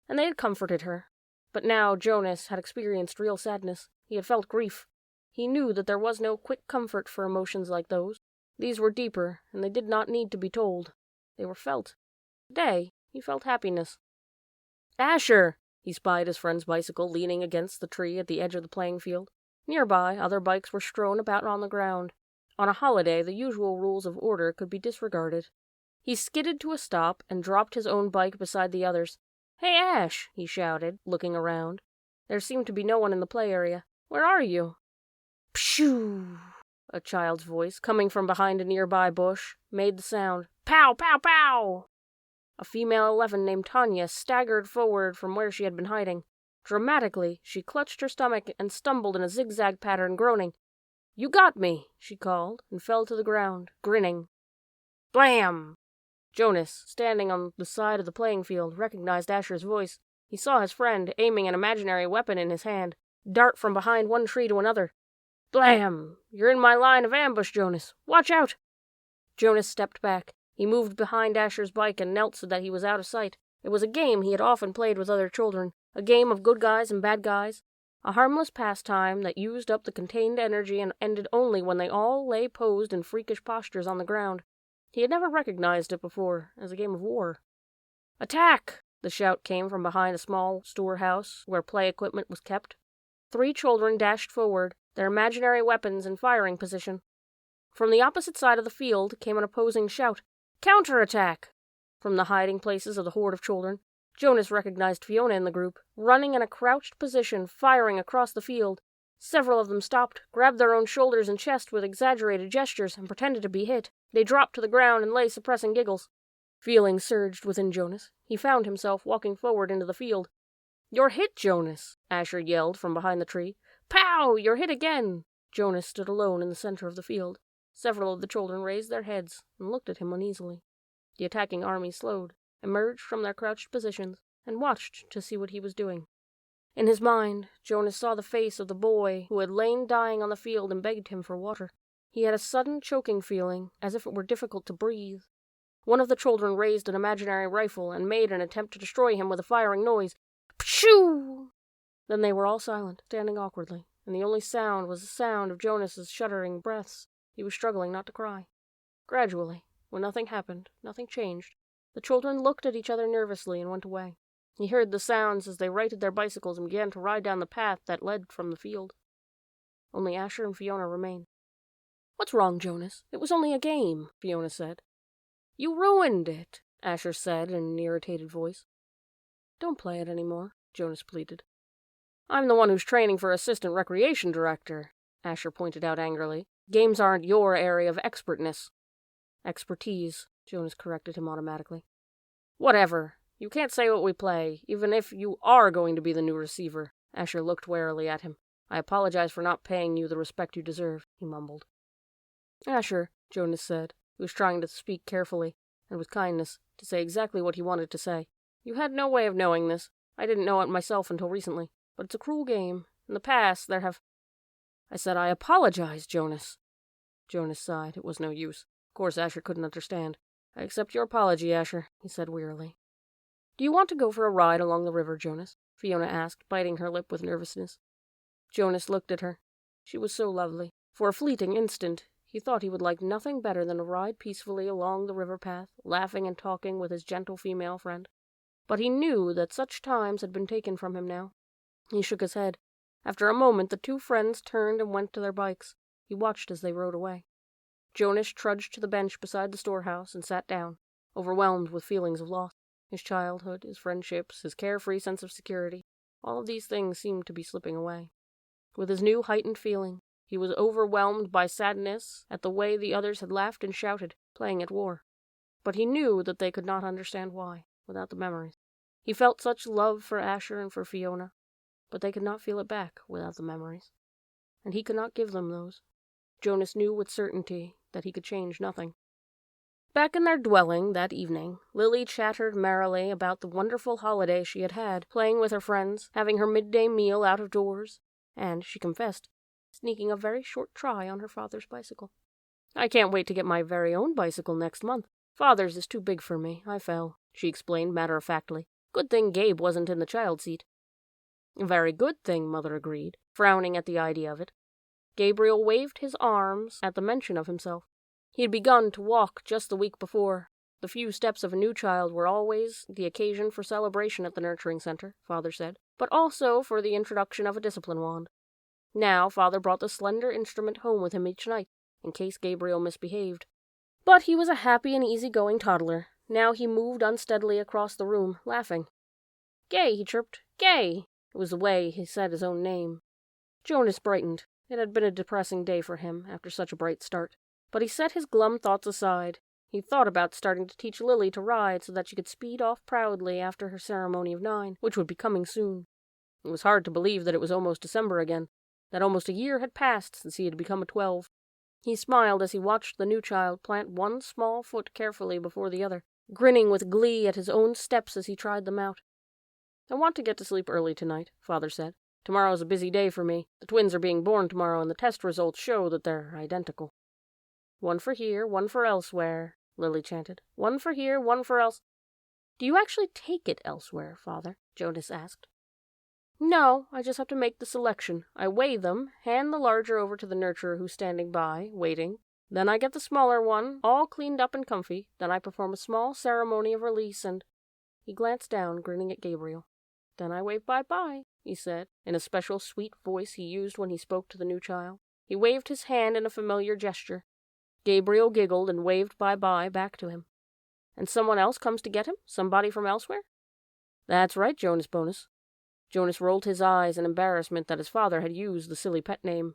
and they had comforted her. But now Jonas had experienced real sadness. He had felt grief. He knew that there was no quick comfort for emotions like those. These were deeper, and they did not need to be told. They were felt. Today, he felt happiness. Asher! He spied his friend's bicycle leaning against the tree at the edge of the playing field. Nearby, other bikes were strewn about on the ground. On a holiday, the usual rules of order could be disregarded. He skidded to a stop and dropped his own bike beside the others. "Hey, Ash!" he shouted, looking around. There seemed to be no one in the play area. "Where are you?" Pshoo! A child's voice, coming from behind a nearby bush, made the sound. Pow! Pow! Pow! A female 11 named Tanya staggered forward from where she had been hiding. Dramatically, she clutched her stomach and stumbled in a zigzag pattern, groaning. "You got me!" she called, and fell to the ground, grinning. Blam! Jonas, standing on the side of the playing field, recognized Asher's voice. He saw his friend, aiming an imaginary weapon in his hand, dart from behind one tree to another. Blam! "You're in my line of ambush, Jonas. Watch out!" Jonas stepped back. He moved behind Asher's bike and knelt so that he was out of sight. It was a game he had often played with other children, a game of good guys and bad guys. A harmless pastime that used up the contained energy and ended only when they all lay posed in freakish postures on the ground. He had never recognized it before as a game of war. "Attack!" The shout came from behind a small storehouse where play equipment was kept. 3 children dashed forward, their imaginary weapons in firing position. From the opposite side of the field came an opposing shout. "Counterattack!" From the hiding places of the horde of children, Jonas recognized Fiona in the group, running in a crouched position, firing across the field. Several of them stopped, grabbed their own shoulders and chest with exaggerated gestures, and pretended to be hit. They dropped to the ground and lay suppressing giggles. Feelings surged within Jonas. He found himself walking forward into the field. "You're hit, Jonas!" Asher yelled from behind the tree. "Pow! You're hit again!" Jonas stood alone in the center of the field. Several of the children raised their heads and looked at him uneasily. The attacking army slowed, emerged from their crouched positions, and watched to see what he was doing. In his mind, Jonas saw the face of the boy who had lain dying on the field and begged him for water. He had a sudden choking feeling, as if it were difficult to breathe. One of the children raised an imaginary rifle and made an attempt to destroy him with a firing noise. Pshoo! Then they were all silent, standing awkwardly, and the only sound was the sound of Jonas's shuddering breaths. He was struggling not to cry. Gradually, when nothing happened, nothing changed, the children looked at each other nervously and went away. He heard the sounds as they righted their bicycles and began to ride down the path that led from the field. Only Asher and Fiona remained. "What's wrong, Jonas? It was only a game," Fiona said. "You ruined it," Asher said in an irritated voice. "Don't play it anymore," Jonas pleaded. "I'm the one who's training for assistant recreation director," Asher pointed out angrily. "Games aren't your area of expertness." "Expertise," Jonas corrected him automatically. "Whatever. You can't say what we play, even if you are going to be the new receiver." Asher looked warily at him. "I apologize for not paying you the respect you deserve," he mumbled. "Asher," Jonas said. He was trying to speak carefully, and with kindness, to say exactly what he wanted to say. "You had no way of knowing this. I didn't know it myself until recently. But it's a cruel game. In the past, there have—" "I said I apologize, Jonas." Jonas sighed. It was no use. Of course, Asher couldn't understand. "I accept your apology, Asher," he said wearily. "Do you want to go for a ride along the river, Jonas?" Fiona asked, biting her lip with nervousness. Jonas looked at her. She was so lovely. For a fleeting instant, he thought he would like nothing better than to ride peacefully along the river path, laughing and talking with his gentle female friend. But he knew that such times had been taken from him now. He shook his head. After a moment, the 2 friends turned and went to their bikes. He watched as they rode away. Jonas trudged to the bench beside the storehouse and sat down, overwhelmed with feelings of loss. His childhood, his friendships, his carefree sense of security, all of these things seemed to be slipping away. With his new heightened feeling, he was overwhelmed by sadness at the way the others had laughed and shouted, playing at war. But he knew that they could not understand why, without the memories. He felt such love for Asher and for Fiona, but they could not feel it back without the memories. And he could not give them those. Jonas knew with certainty that he could change nothing. Back in their dwelling that evening, Lily chattered merrily about the wonderful holiday she had had, playing with her friends, having her midday meal out of doors, and, she confessed, sneaking a very short try on her father's bicycle. "I can't wait to get my very own bicycle next month. Father's is too big for me. I fell," she explained matter-of-factly. "Good thing Gabe wasn't in the child seat." "A very good thing," Mother agreed, frowning at the idea of it. Gabriel waved his arms at the mention of himself. He had begun to walk just the week before. The few steps of a new child were always the occasion for celebration at the nurturing center, Father said, but also for the introduction of a discipline wand. Now, Father brought the slender instrument home with him each night, in case Gabriel misbehaved. But he was a happy and easy-going toddler. Now he moved unsteadily across the room, laughing. "Gay," he chirped. "Gay!" It was the way he said his own name. Jonas brightened. It had been a depressing day for him, after such a bright start. But he set his glum thoughts aside. He thought about starting to teach Lily to ride so that she could speed off proudly after her ceremony of 9, which would be coming soon. It was hard to believe that it was almost December again, that almost a year had passed since he had become a 12. He smiled as he watched the new child plant one small foot carefully before the other, grinning with glee at his own steps as he tried them out. "I want to get to sleep early tonight," Father said. "Tomorrow's a busy day for me. The twins are being born tomorrow, and the test results show that they're identical." "One for here, one for elsewhere," Lily chanted. "One for here, one for else—" "Do you actually take it elsewhere, Father?" Jonas asked. No, I just have to make the selection. I weigh them, hand the larger over to the nurturer who's standing by, waiting. Then I get the smaller one, all cleaned up and comfy. Then I perform a small ceremony of release and—" He glanced down, grinning at Gabriel. "Then I wave bye-bye," he said, in a special sweet voice he used when he spoke to the new child. He waved his hand in a familiar gesture. Gabriel giggled and waved bye-bye back to him. "And someone else comes to get him? Somebody from elsewhere?" "That's right, Jonas Bonus." Jonas rolled his eyes in embarrassment that his father had used the silly pet name.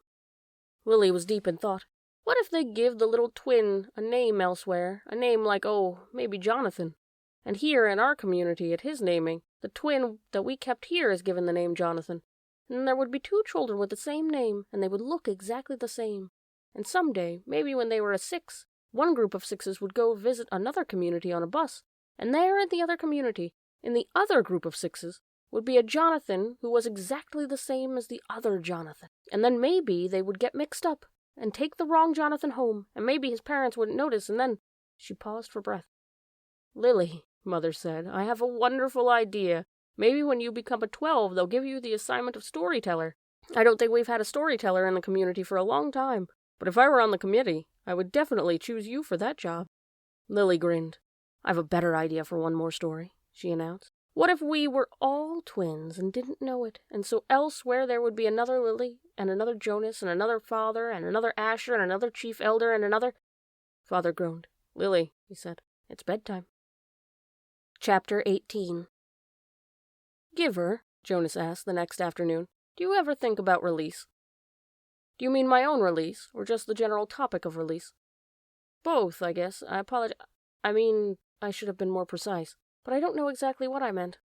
Lily was deep in thought. What if they give the little twin a name elsewhere, a name like, maybe Jonathan? And here in our community, at his naming, the twin that we kept here is given the name Jonathan. And there would be 2 children with the same name, and they would look exactly the same. And someday, maybe when they were a 6, one group of 6s would go visit another community on a bus, and there in the other community, in the other group of 6s, would be a Jonathan who was exactly the same as the other Jonathan. And then maybe they would get mixed up and take the wrong Jonathan home, and maybe his parents wouldn't notice, and then— She paused for breath. "Lily," Mother said, "I have a wonderful idea. Maybe when you become a 12, they'll give you the assignment of storyteller. I don't think we've had a storyteller in the community for a long time, but if I were on the committee, I would definitely choose you for that job." Lily grinned. "I've a better idea for one more story," she announced. "What if we were all twins and didn't know it, and so elsewhere there would be another Lily, and another Jonas, and another Father, and another Asher, and another Chief Elder, and another—" Father groaned. "Lily," he said, "it's bedtime." Chapter 18. "Giver," Jonas asked the next afternoon, "do you ever think about release?" "Do you mean my own release, or just the general topic of release?" "Both, I guess. I apologize. I should have been more precise. But I don't know exactly what I meant."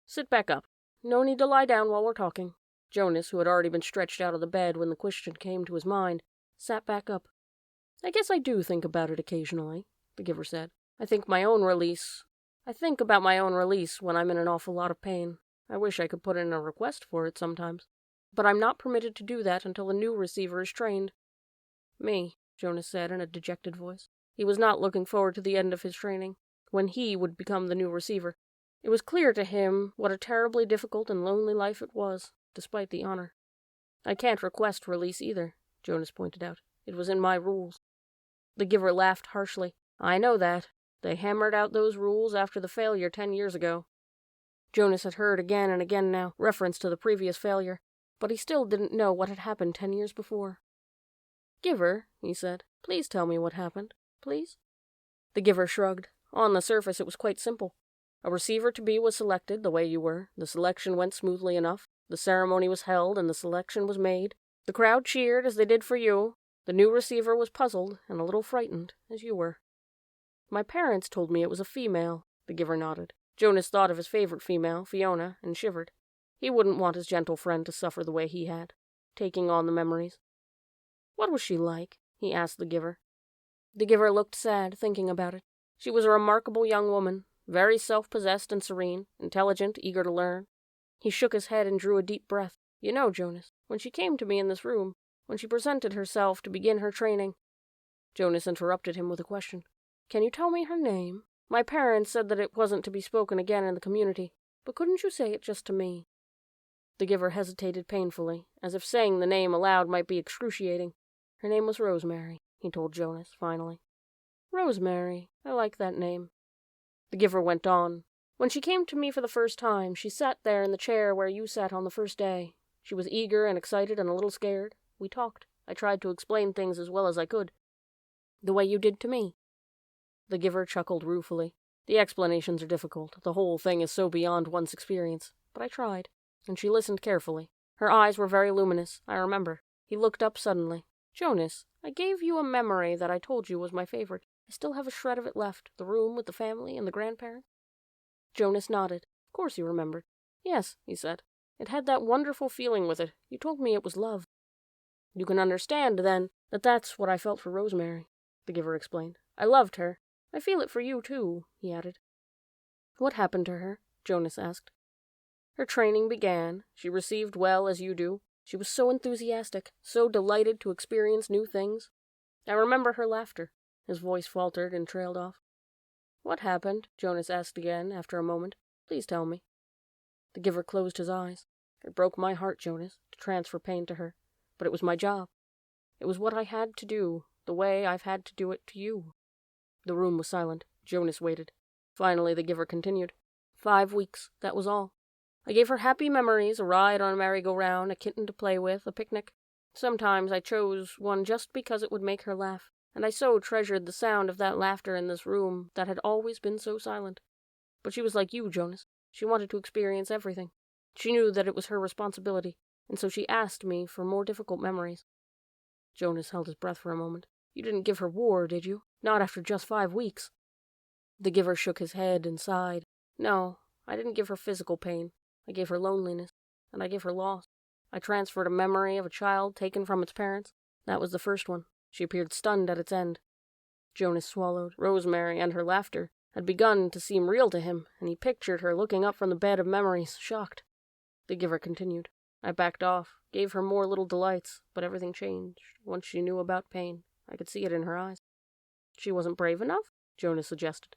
"Sit back up. No need to lie down while we're talking." Jonas, who had already been stretched out of the bed when the question came to his mind, sat back up. "I guess I do think about it occasionally," the giver said. I think about my own release when I'm in an awful lot of pain. I wish I could put in a request for it sometimes. But I'm not permitted to do that until the new receiver is trained." "Me," Jonas said in a dejected voice. He was not looking forward to the end of his training, when he would become the new receiver. It was clear to him what a terribly difficult and lonely life it was, despite the honor. "I can't request release either," Jonas pointed out. "It was in my rules." The giver laughed harshly. "I know that. They hammered out those rules after the failure 10 years ago." Jonas had heard again and again now reference to the previous failure, but he still didn't know what had happened 10 years before. "Giver," he said, "please tell me what happened, please." The giver shrugged. On the surface, it was quite simple. A receiver-to-be was selected, the way you were. The selection went smoothly enough. The ceremony was held, and the selection was made. The crowd cheered, as they did for you. The new receiver was puzzled and a little frightened, as you were. "My parents told me it was a female," the giver nodded. Jonas thought of his favorite female, Fiona, and shivered. He wouldn't want his gentle friend to suffer the way he had, taking on the memories. "What was she like?" he asked the giver. The giver looked sad, thinking about it. She was a remarkable young woman, very self-possessed and serene, intelligent, eager to learn. He shook his head and drew a deep breath. "You know, Jonas, when she came to me in this room, when she presented herself to begin her training—" Jonas interrupted him with a question. "Can you tell me her name? My parents said that it wasn't to be spoken again in the community, but couldn't you say it just to me?" The giver hesitated painfully, as if saying the name aloud might be excruciating. "Her name was Rosemary," he told Jonas, finally. "Rosemary. I like that name." The giver went on. "When she came to me for the first time, she sat there in the chair where you sat on the first day. She was eager and excited and a little scared. We talked. I tried to explain things as well as I could. The way you did to me." The giver chuckled ruefully. "The explanations are difficult. The whole thing is so beyond one's experience. But I tried." And she listened carefully. Her eyes were very luminous, I remember. He looked up suddenly. "Jonas, I gave you a memory that I told you was my favorite. I still have a shred of it left, the room with the family and the grandparents." Jonas nodded. Of course he remembered. "Yes," he said. "It had that wonderful feeling with it. You told me it was love." "You can understand, then, that that's what I felt for Rosemary," the giver explained. "I loved her. I feel it for you, too," he added. "What happened to her?" Jonas asked. "Her training began. She received well, as you do. She was so enthusiastic, so delighted to experience new things. I remember her laughter." His voice faltered and trailed off. "What happened?" Jonas asked again, after a moment. "Please tell me." The giver closed his eyes. It broke my heart, Jonas, to transfer pain to her, but it was my job. It was what I had to do, the way I've had to do it to you." The room was silent. Jonas waited. Finally, the giver continued. 5 weeks, that was all. I gave her happy memories, a ride on a merry-go-round, a kitten to play with, a picnic. Sometimes I chose one just because it would make her laugh, and I so treasured the sound of that laughter in this room that had always been so silent. But she was like you, Jonas. She wanted to experience everything. She knew that it was her responsibility, and so she asked me for more difficult memories. Jonas held his breath for a moment. "You didn't give her war, did you? Not after just 5 weeks." The giver shook his head and sighed. "No, I didn't give her physical pain. I gave her loneliness, and I gave her loss. I transferred a memory of a child taken from its parents. That was the first one." She appeared stunned at its end. Jonas swallowed. Rosemary and her laughter had begun to seem real to him, and he pictured her looking up from the bed of memories, shocked. The giver continued. "I backed off, gave her more little delights, but everything changed once she knew about pain. I could see it in her eyes." "She wasn't brave enough?" Jonas suggested.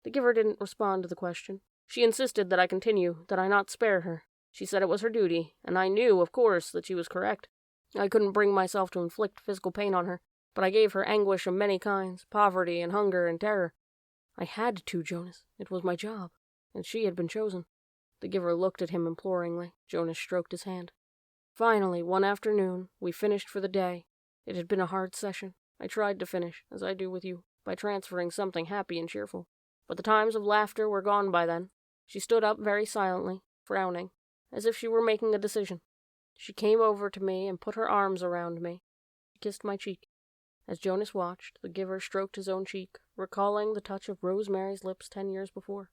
The giver didn't respond to the question. She insisted that I continue, that I not spare her. She said it was her duty, and I knew, of course, that she was correct. I couldn't bring myself to inflict physical pain on her, but I gave her anguish of many kinds, poverty and hunger and terror. I had to, Jonas. It was my job, and she had been chosen. The giver looked at him imploringly. Jonas stroked his hand. Finally, one afternoon, we finished for the day. It had been a hard session. I tried to finish, as I do with you, by transferring something happy and cheerful. But the times of laughter were gone by then. She stood up very silently, frowning, as if she were making a decision. She came over to me and put her arms around me. She kissed my cheek. As Jonas watched, the giver stroked his own cheek, recalling the touch of Rosemary's lips 10 years before.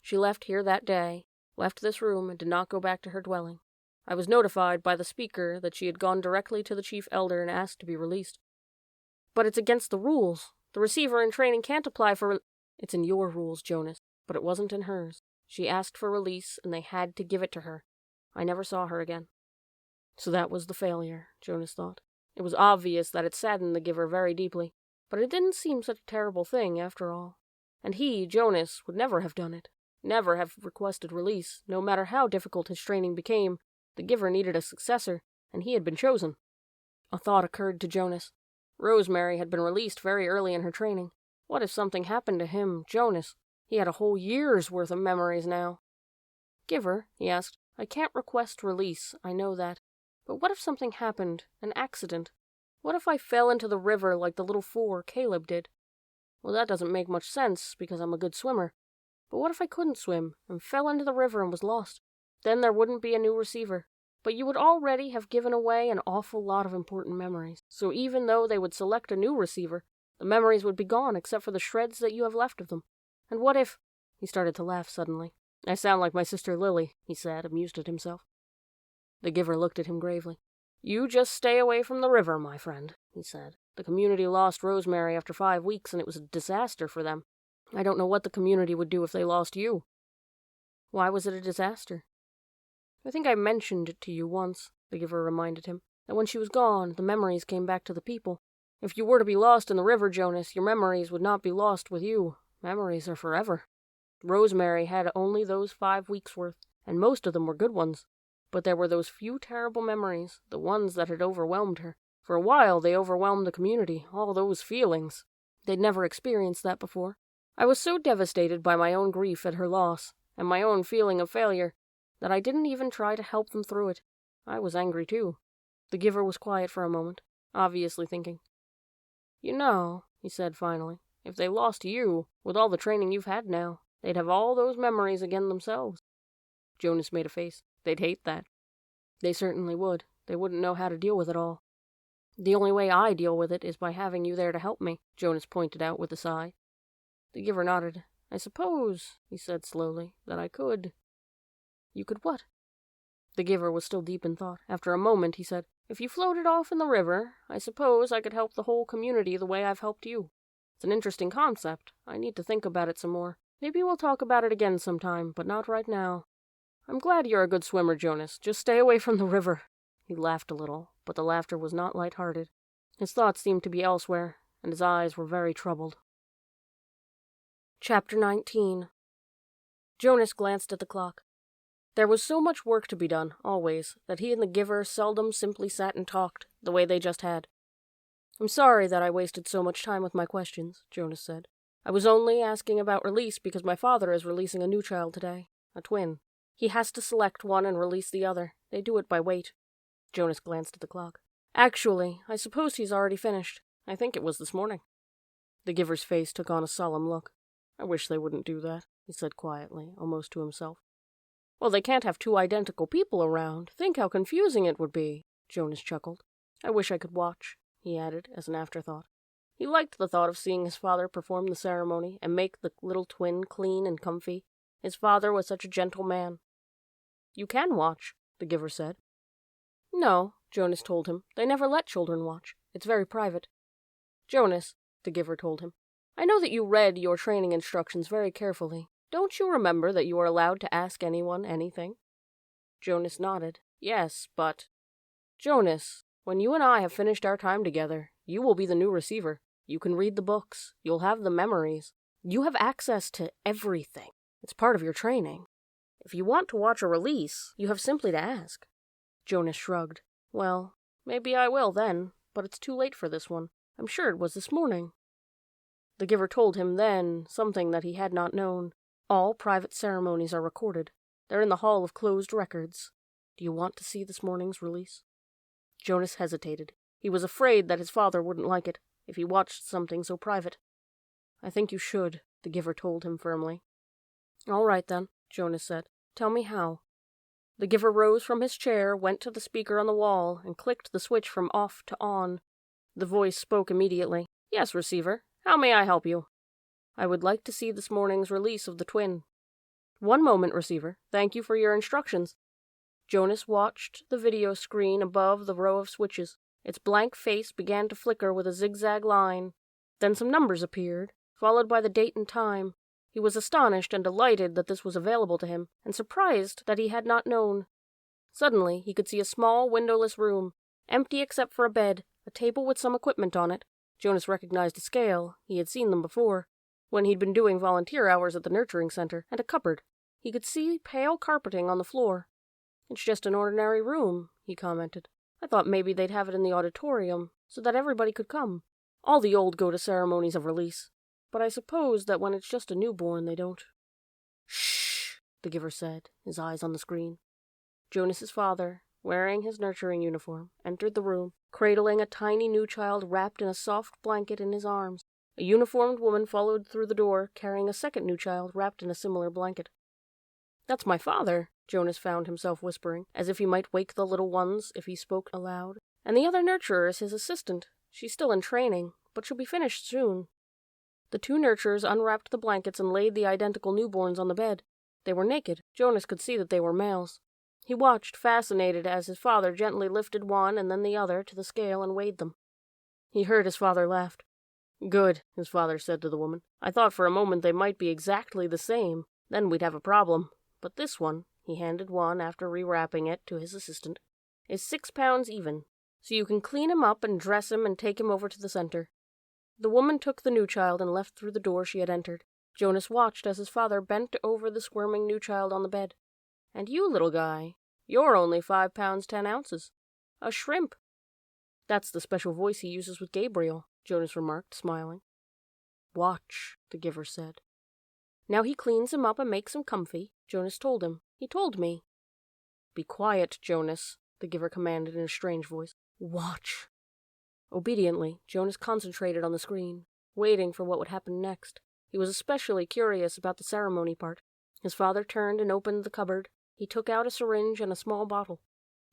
She left here that day, left this room, and did not go back to her dwelling. I was notified by the speaker that she had gone directly to the chief elder and asked to be released. "But it's against the rules. The receiver in training can't apply for... It's in your rules, Jonas, but it wasn't in hers. She asked for release, and they had to give it to her. I never saw her again." So that was the failure, Jonas thought. It was obvious that it saddened the giver very deeply, but it didn't seem such a terrible thing after all. And he, Jonas, would never have done it, never have requested release, no matter how difficult his training became. The giver needed a successor, and he had been chosen. A thought occurred to Jonas. Rosemary had been released very early in her training. What if something happened to him, Jonas? He had a whole year's worth of memories now. "Giver," he asked, "I can't request release, I know that. But what if something happened, an accident? What if I fell into the river like the little fool Caleb did? Well, that doesn't make much sense, because I'm a good swimmer. But what if I couldn't swim, and fell into the river and was lost? Then there wouldn't be a new receiver. But you would already have given away an awful lot of important memories. So even though they would select a new receiver, the memories would be gone except for the shreds that you have left of them. And what if—" He started to laugh suddenly. "I sound like my sister Lily," he said, amused at himself. The giver looked at him gravely. "You just stay away from the river, my friend," he said. "The community lost Rosemary after 5 weeks, and it was a disaster for them. I don't know what the community would do if they lost you." "Why was it a disaster?" "I think I mentioned it to you once," the giver reminded him, "that when she was gone, the memories came back to the people. If you were to be lost in the river, Jonas, your memories would not be lost with you. Memories are forever. Rosemary had only those 5 weeks' worth, and most of them were good ones. But there were those few terrible memories, the ones that had overwhelmed her. For a while they overwhelmed the community, all those feelings. They'd never experienced that before. I was so devastated by my own grief at her loss, and my own feeling of failure, that I didn't even try to help them through it. I was angry too." The giver was quiet for a moment, obviously thinking. "You know," he said finally, "if they lost you, with all the training you've had now, they'd have all those memories again themselves." Jonas made a face. "They'd hate that." "They certainly would. They wouldn't know how to deal with it all." "The only way I deal with it is by having you there to help me," Jonas pointed out with a sigh. The giver nodded. "I suppose," he said slowly, "that I could." "You could what?" The giver was still deep in thought. After a moment he said, "If you floated off in the river, I suppose I could help the whole community the way I've helped you. It's an interesting concept. I need to think about it some more. Maybe we'll talk about it again sometime, but not right now. I'm glad you're a good swimmer, Jonas. Just stay away from the river." He laughed a little, but the laughter was not light-hearted. His thoughts seemed to be elsewhere, and his eyes were very troubled. Chapter 19. Jonas glanced at the clock. There was so much work to be done, always, that he and the giver seldom simply sat and talked, the way they just had. "I'm sorry that I wasted so much time with my questions," Jonas said. "I was only asking about release because my father is releasing a new child today, a twin. He has to select one and release the other. They do it by weight." Jonas glanced at the clock. "Actually, I suppose he's already finished. I think it was this morning." The giver's face took on a solemn look. "I wish they wouldn't do that," he said quietly, almost to himself. "Well, they can't have two identical people around. Think how confusing it would be," Jonas chuckled. "I wish I could watch," he added, as an afterthought. He liked the thought of seeing his father perform the ceremony and make the little twin clean and comfy. His father was such a gentle man. "You can watch," the giver said. "No," Jonas told him. "They never let children watch. It's very private." "Jonas," the giver told him, "I know that you read your training instructions very carefully. Don't you remember that you are allowed to ask anyone anything?" Jonas nodded. "Yes, but—" "Jonas, when you and I have finished our time together, you will be the new receiver. You can read the books. You'll have the memories. You have access to everything. It's part of your training. If you want to watch a release, you have simply to ask." Jonas shrugged. "Well, maybe I will then, but it's too late for this one. I'm sure it was this morning." The giver told him then something that he had not known. All private ceremonies are recorded. They're in the Hall of Closed Records. Do you want to see this morning's release? Jonas hesitated. He was afraid that his father wouldn't like it if he watched something so private. "I think you should," the giver told him firmly. "All right then," Jonas said. "Tell me how." The giver rose from his chair, went to the speaker on the wall, and clicked the switch from off to on. The voice spoke immediately. "Yes, receiver. How may I help you?" "I would like to see this morning's release of the twin." "One moment, receiver. Thank you for your instructions." Jonas watched the video screen above the row of switches. Its blank face began to flicker with a zigzag line. Then some numbers appeared, followed by the date and time. He was astonished and delighted that this was available to him, and surprised that he had not known. Suddenly, he could see a small, windowless room, empty except for a bed, a table with some equipment on it. Jonas recognized a scale. He had seen them before, when he'd been doing volunteer hours at the nurturing center, and a cupboard. He could see pale carpeting on the floor. "It's just an ordinary room," he commented. "I thought maybe they'd have it in the auditorium, so that everybody could come. All the old go to ceremonies of release. But I suppose that when it's just a newborn, they don't." "Shh," the giver said, his eyes on the screen. Jonas's father, wearing his nurturing uniform, entered the room, cradling a tiny new child wrapped in a soft blanket in his arms. A uniformed woman followed through the door, carrying a second new child wrapped in a similar blanket. "That's my father," Jonas found himself whispering, as if he might wake the little ones if he spoke aloud. "And the other nurturer is his assistant. She's still in training, but she'll be finished soon." The two nurturers unwrapped the blankets and laid the identical newborns on the bed. They were naked. Jonas could see that they were males. He watched, fascinated, as his father gently lifted one and then the other to the scale and weighed them. He heard his father laugh. "Good," his father said to the woman. "I thought for a moment they might be exactly the same. Then we'd have a problem. But this one," he handed one after rewrapping it to his assistant, "is 6 pounds even. So you can clean him up and dress him and take him over to the center." The woman took the new child and left through the door she had entered. Jonas watched as his father bent over the squirming new child on the bed. "And you, little guy, you're only 5 pounds 10 ounces. A shrimp." "That's the special voice he uses with Gabriel," Jonas remarked, smiling. "Watch," the giver said. "Now he cleans him up and makes him comfy," Jonas told him. "He told me." "Be quiet, Jonas," the giver commanded in a strange voice. "Watch." Obediently, Jonas concentrated on the screen, waiting for what would happen next. He was especially curious about the ceremony part. His father turned and opened the cupboard. He took out a syringe and a small bottle.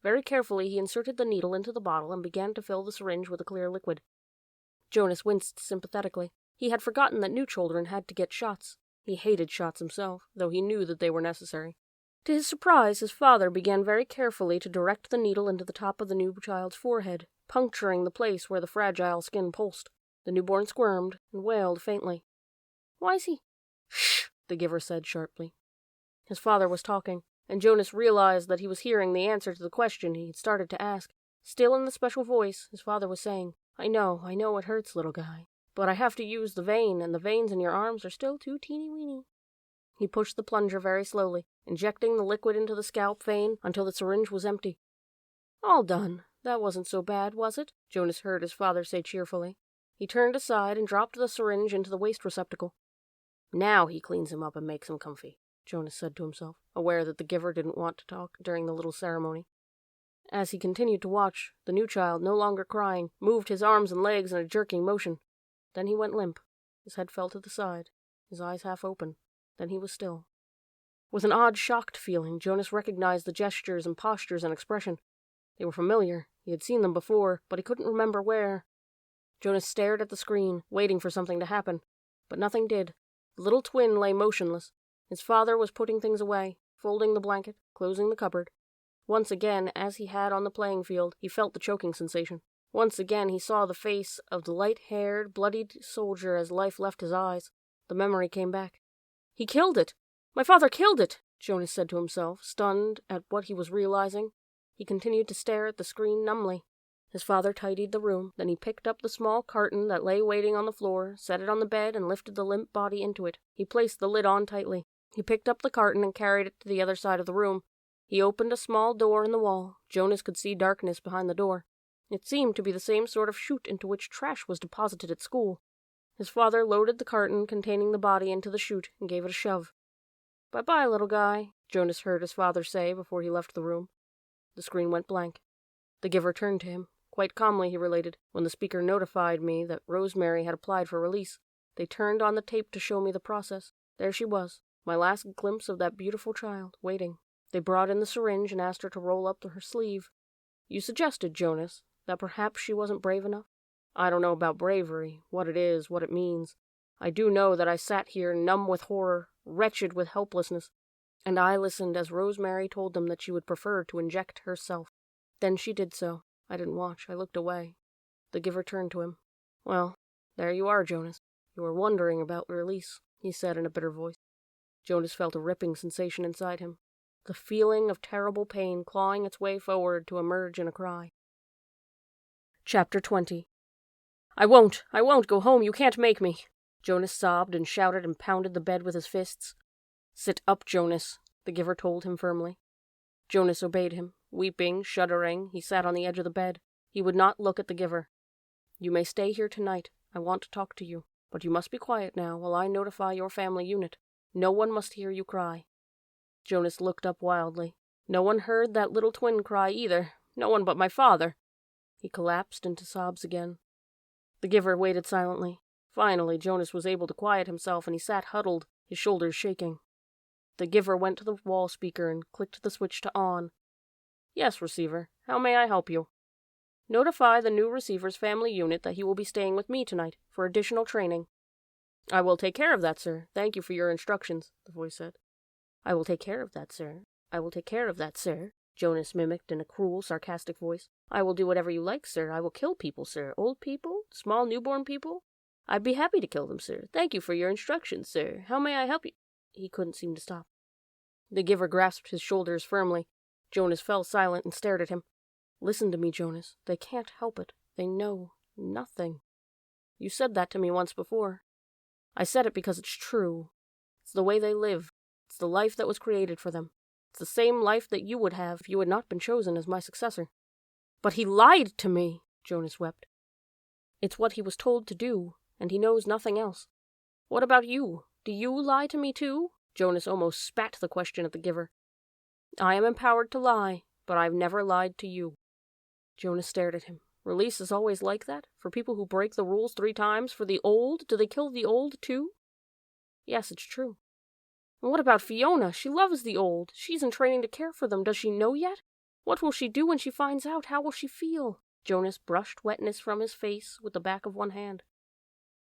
Very carefully, he inserted the needle into the bottle and began to fill the syringe with a clear liquid. Jonas winced sympathetically. He had forgotten that new children had to get shots. He hated shots himself, though he knew that they were necessary. To his surprise, his father began very carefully to direct the needle into the top of the new child's forehead, puncturing the place where the fragile skin pulsed. The newborn squirmed and wailed faintly. "Why is he—" "Shh," the giver said sharply. His father was talking, and Jonas realized that he was hearing the answer to the question he had started to ask. Still in the special voice, his father was saying, I know it hurts, little guy. But I have to use the vein, and the veins in your arms are still too teeny-weeny." He pushed the plunger very slowly, injecting the liquid into the scalp vein until the syringe was empty. "All done. That wasn't so bad, was it?" Jonas heard his father say cheerfully. He turned aside and dropped the syringe into the waste receptacle. "Now he cleans him up and makes him comfy," Jonas said to himself, aware that the giver didn't want to talk during the little ceremony. As he continued to watch, the new child, no longer crying, moved his arms and legs in a jerking motion. Then he went limp. His head fell to the side, his eyes half open. Then he was still. With an odd, shocked feeling, Jonas recognized the gestures and postures and expression. They were familiar. He had seen them before, but he couldn't remember where. Jonas stared at the screen, waiting for something to happen. But nothing did. The little twin lay motionless. His father was putting things away, folding the blanket, closing the cupboard. Once again, as he had on the playing field, he felt the choking sensation. Once again, he saw the face of the light-haired, bloodied soldier as life left his eyes. The memory came back. "He killed it! My father killed it!" Jonas said to himself, stunned at what he was realizing. He continued to stare at the screen numbly. His father tidied the room, then he picked up the small carton that lay waiting on the floor, set it on the bed, and lifted the limp body into it. He placed the lid on tightly. He picked up the carton and carried it to the other side of the room. He opened a small door in the wall. Jonas could see darkness behind the door. It seemed to be the same sort of chute into which trash was deposited at school. His father loaded the carton containing the body into the chute and gave it a shove. "Bye-bye, little guy," Jonas heard his father say before he left the room. The screen went blank. The giver turned to him. Quite calmly, he related, "When the speaker notified me that Rosemary had applied for release, they turned on the tape to show me the process. There she was, my last glimpse of that beautiful child, waiting. They brought in the syringe and asked her to roll up her sleeve. You suggested, Jonas, that perhaps she wasn't brave enough? I don't know about bravery, what it is, what it means. I do know that I sat here numb with horror, wretched with helplessness, and I listened as Rosemary told them that she would prefer to inject herself. Then she did so. I didn't watch. I looked away." The giver turned to him. "Well, there you are, Jonas. You were wondering about release," he said in a bitter voice. Jonas felt a ripping sensation inside him, the feeling of terrible pain clawing its way forward to emerge in a cry. Chapter 20. I won't go home. You can't make me." Jonas sobbed and shouted and pounded the bed with his fists. "Sit up, Jonas," the giver told him firmly. Jonas obeyed him. Weeping, shuddering, he sat on the edge of the bed. He would not look at the giver. "You may stay here tonight. I want to talk to you. But you must be quiet now while I notify your family unit. No one must hear you cry." Jonas looked up wildly. No one heard that little twin cry either. No one but my father. He collapsed into sobs again. The giver waited silently. Finally, Jonas was able to quiet himself, and he sat huddled, his shoulders shaking. The giver went to the wall speaker and clicked the switch to on. "Yes, receiver. How may I help you?" "Notify the new receiver's family unit that he will be staying with me tonight for additional training." "I will take care of that, sir. Thank you for your instructions," the voice said. "I will take care of that, sir. I will take care of that, sir," Jonas mimicked in a cruel, sarcastic voice. "I will do whatever you like, sir. I will kill people, sir. Old people? Small newborn people? I'd be happy to kill them, sir. Thank you for your instructions, sir. How may I help you?" He couldn't seem to stop. The giver grasped his shoulders firmly. Jonas fell silent and stared at him. "Listen to me, Jonas. They can't help it. They know nothing. You said that to me once before. I said it because it's true. It's the way they live. It's the life that was created for them. It's the same life that you would have if you had not been chosen as my successor." "But he lied to me," Jonas wept. "It's what he was told to do, and he knows nothing else. What about you? Do you lie to me too?" Jonas almost spat the question at the giver. "I am empowered to lie, but I've never lied to you." Jonas stared at him. "Release is always like that? For people who break the rules 3 times? For the old? Do they kill the old too?" "Yes, it's true." "And what about Fiona? She loves the old. She's in training to care for them. Does she know yet? What will she do when she finds out? How will she feel?" Jonas brushed wetness from his face with the back of one hand.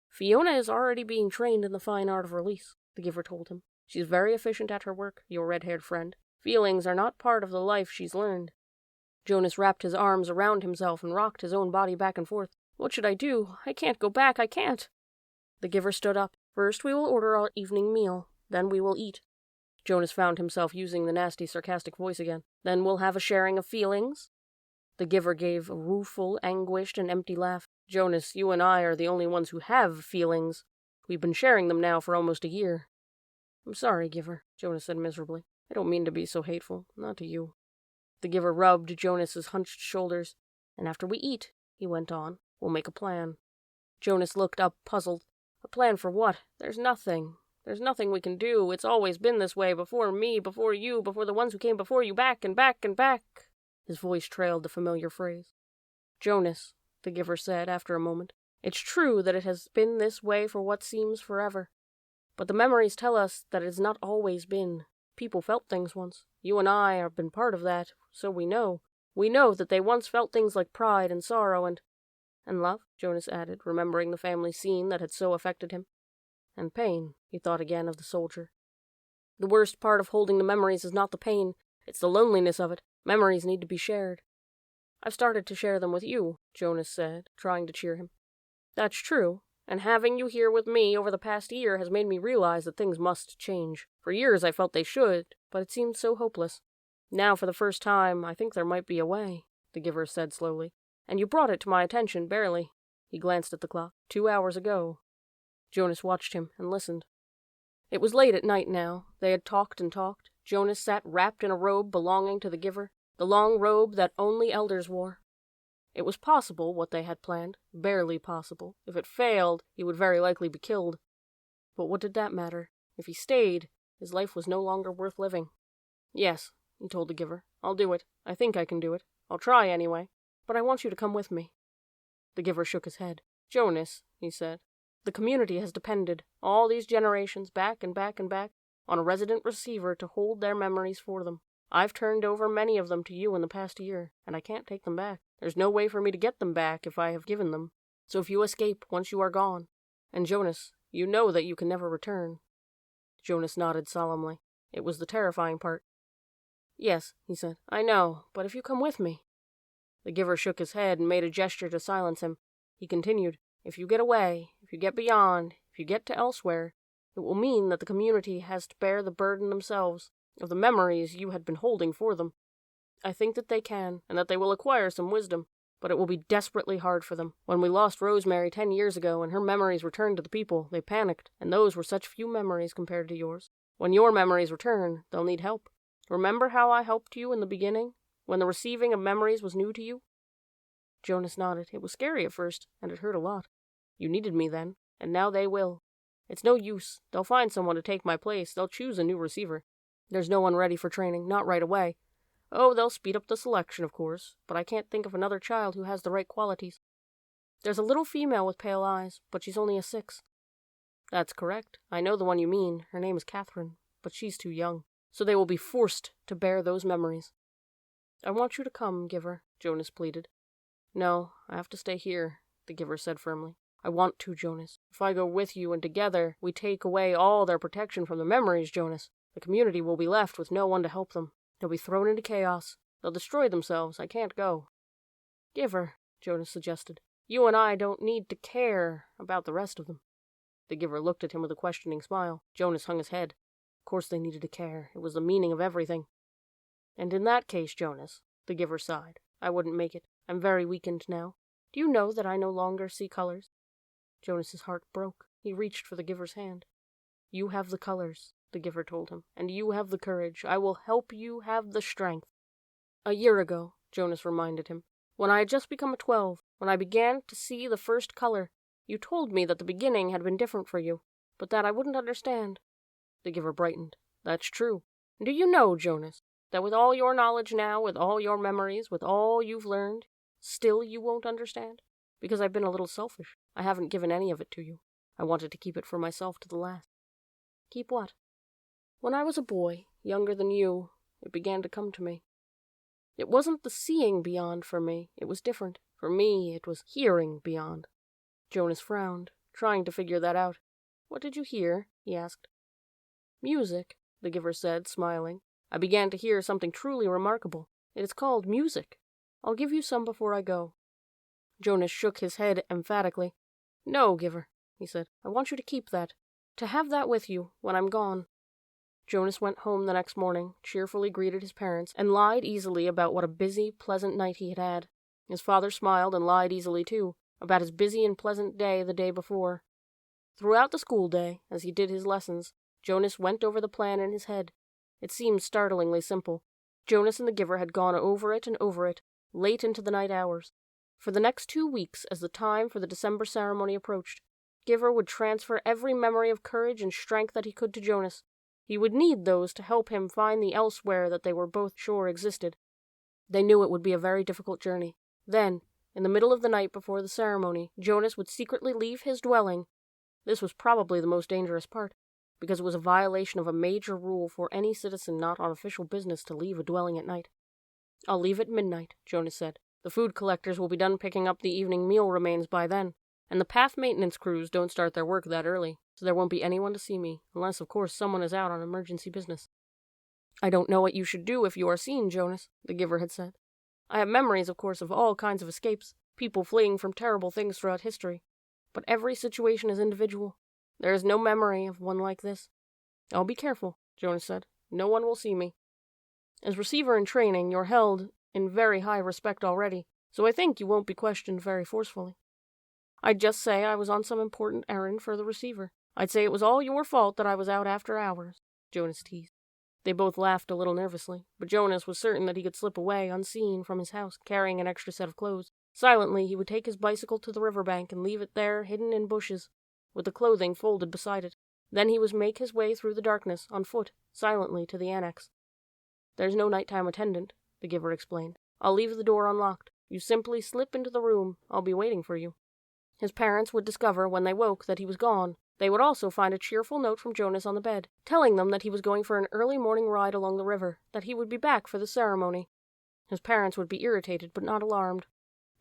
"Fiona is already being trained in the fine art of release," the giver told him. "She's very efficient at her work, your red-haired friend. Feelings are not part of the life she's learned." Jonas wrapped his arms around himself and rocked his own body back and forth. "What should I do? I can't go back. I can't." The giver stood up. "First we will order our evening meal. Then we will eat." Jonas found himself using the nasty, sarcastic voice again. "Then we'll have a sharing of feelings." The giver gave a rueful, anguished, and empty laugh. "Jonas, you and I are the only ones who have feelings. We've been sharing them now for almost a year." I'm sorry, Giver, Jonas said miserably. I don't mean to be so hateful, not to you. The Giver rubbed Jonas's hunched shoulders. And after we eat, he went on, we'll make a plan. Jonas looked up, puzzled. A plan for what? There's nothing. There's nothing we can do. It's always been this way, before me, before you, before the ones who came before you, back and back and back. His voice trailed the familiar phrase. Jonas, the Giver said after a moment, it's true that it has been this way for what seems forever. But the memories tell us that it has not always been. People felt things once. You and I have been part of that, so we know. We know that they once felt things like pride and sorrow and love, Jonas added, remembering the family scene that had so affected him. And pain, he thought again of the soldier. The worst part of holding the memories is not the pain, it's the loneliness of it. Memories need to be shared. I've started to share them with you, Jonas said, trying to cheer him. That's true, and having you here with me over the past year has made me realize that things must change. For years I felt they should, but it seemed so hopeless. Now, for the first time, I think there might be a way, the Giver said slowly. And you brought it to my attention, barely. He glanced at the clock. 2 hours ago. Jonas watched him and listened. It was late at night now. They had talked and talked. Jonas sat wrapped in a robe belonging to the Giver, the long robe that only elders wore. It was possible, what they had planned, barely possible. If it failed, he would very likely be killed. But what did that matter? If he stayed, his life was no longer worth living. Yes, he told the Giver. I'll do it. I think I can do it. I'll try anyway. But I want you to come with me. The Giver shook his head. Jonas, he said, the community has depended, all these generations, back and back and back, on a resident receiver to hold their memories for them. I've turned over many of them to you in the past year, and I can't take them back. There's no way for me to get them back if I have given them. So if you escape once you are gone, and Jonas, you know that you can never return. Jonas nodded solemnly. It was the terrifying part. Yes, he said, I know, but if you come with me. The Giver shook his head and made a gesture to silence him. He continued, if you get away, if you get beyond, if you get to elsewhere, it will mean that the community has to bear the burden themselves of the memories you had been holding for them. I think that they can, and that they will acquire some wisdom, but it will be desperately hard for them. When we lost Rosemary 10 years ago and her memories returned to the people, they panicked, and those were such few memories compared to yours. When your memories return, they'll need help. Remember how I helped you in the beginning, when the receiving of memories was new to you? Jonas nodded. It was scary at first, and it hurt a lot. You needed me then, and now they will. It's no use. They'll find someone to take my place. They'll choose a new receiver. There's no one ready for training, not right away. Oh, they'll speed up the selection, of course, but I can't think of another child who has the right qualities. There's a little female with pale eyes, but she's only a 6. That's correct. I know the one you mean. Her name is Catherine, but she's too young. So they will be forced to bear those memories. I want you to come, Giver, Jonas pleaded. No, I have to stay here, the Giver said firmly. I want to, Jonas. If I go with you and together we take away all their protection from the memories, Jonas, the community will be left with no one to help them. They'll be thrown into chaos. They'll destroy themselves. I can't go. Giver, Jonas suggested, you and I don't need to care about the rest of them. The Giver looked at him with a questioning smile. Jonas hung his head. Of course they needed to care. It was the meaning of everything. And in that case, Jonas, the Giver sighed, I wouldn't make it. I'm very weakened now. Do you know that I no longer see colors? Jonas's heart broke. He reached for the Giver's hand. You have the colors, the Giver told him, and you have the courage. I will help you have the strength. A year ago, Jonas reminded him, when I had just become 12, when I began to see the first color, you told me that the beginning had been different for you, but that I wouldn't understand. The Giver brightened. That's true. And do you know, Jonas, that with all your knowledge now, with all your memories, with all you've learned, still you won't understand? Because I've been a little selfish. I haven't given any of it to you. I wanted to keep it for myself to the last. Keep what? When I was a boy, younger than you, it began to come to me. It wasn't the seeing beyond for me. It was different. For me, it was hearing beyond. Jonas frowned, trying to figure that out. What did you hear? He asked. Music, the Giver said, smiling. I began to hear something truly remarkable. It is called music. I'll give you some before I go. Jonas shook his head emphatically. No, Giver, he said. I want you to keep that. To have that with you when I'm gone. Jonas went home the next morning, cheerfully greeted his parents, and lied easily about what a busy, pleasant night he had had. His father smiled and lied easily, too, about his busy and pleasant day the day before. Throughout the school day, as he did his lessons, Jonas went over the plan in his head. It seemed startlingly simple. Jonas and the Giver had gone over it and over it, late into the night hours. For the next 2 weeks, as the time for the December ceremony approached, Giver would transfer every memory of courage and strength that he could to Jonas. He would need those to help him find the elsewhere that they were both sure existed. They knew it would be a very difficult journey. Then, in the middle of the night before the ceremony, Jonas would secretly leave his dwelling. This was probably the most dangerous part, because it was a violation of a major rule for any citizen not on official business to leave a dwelling at night. "I'll leave at midnight," Jonas said. "The food collectors will be done picking up the evening meal remains by then, and the path maintenance crews don't start their work that early, so there won't be anyone to see me, unless, of course, someone is out on emergency business." "I don't know what you should do if you are seen, Jonas," the Giver had said. "I have memories, of course, of all kinds of escapes, people fleeing from terrible things throughout history, but every situation is individual. There is no memory of one like this." "I'll be careful," Jonas said. "No one will see me. As receiver in training, you're held in very high respect already, so I think you won't be questioned very forcefully. I'd just say I was on some important errand for the receiver. I'd say it was all your fault that I was out after hours," Jonas teased. They both laughed a little nervously, but Jonas was certain that he could slip away unseen from his house, carrying an extra set of clothes. Silently, he would take his bicycle to the riverbank and leave it there, hidden in bushes, with the clothing folded beside it. Then he would make his way through the darkness, on foot, silently to the annex. "There's no nighttime attendant," the Giver explained. "I'll leave the door unlocked. You simply slip into the room. I'll be waiting for you." His parents would discover, when they woke, that he was gone. They would also find a cheerful note from Jonas on the bed, telling them that he was going for an early morning ride along the river, that he would be back for the ceremony. His parents would be irritated, but not alarmed.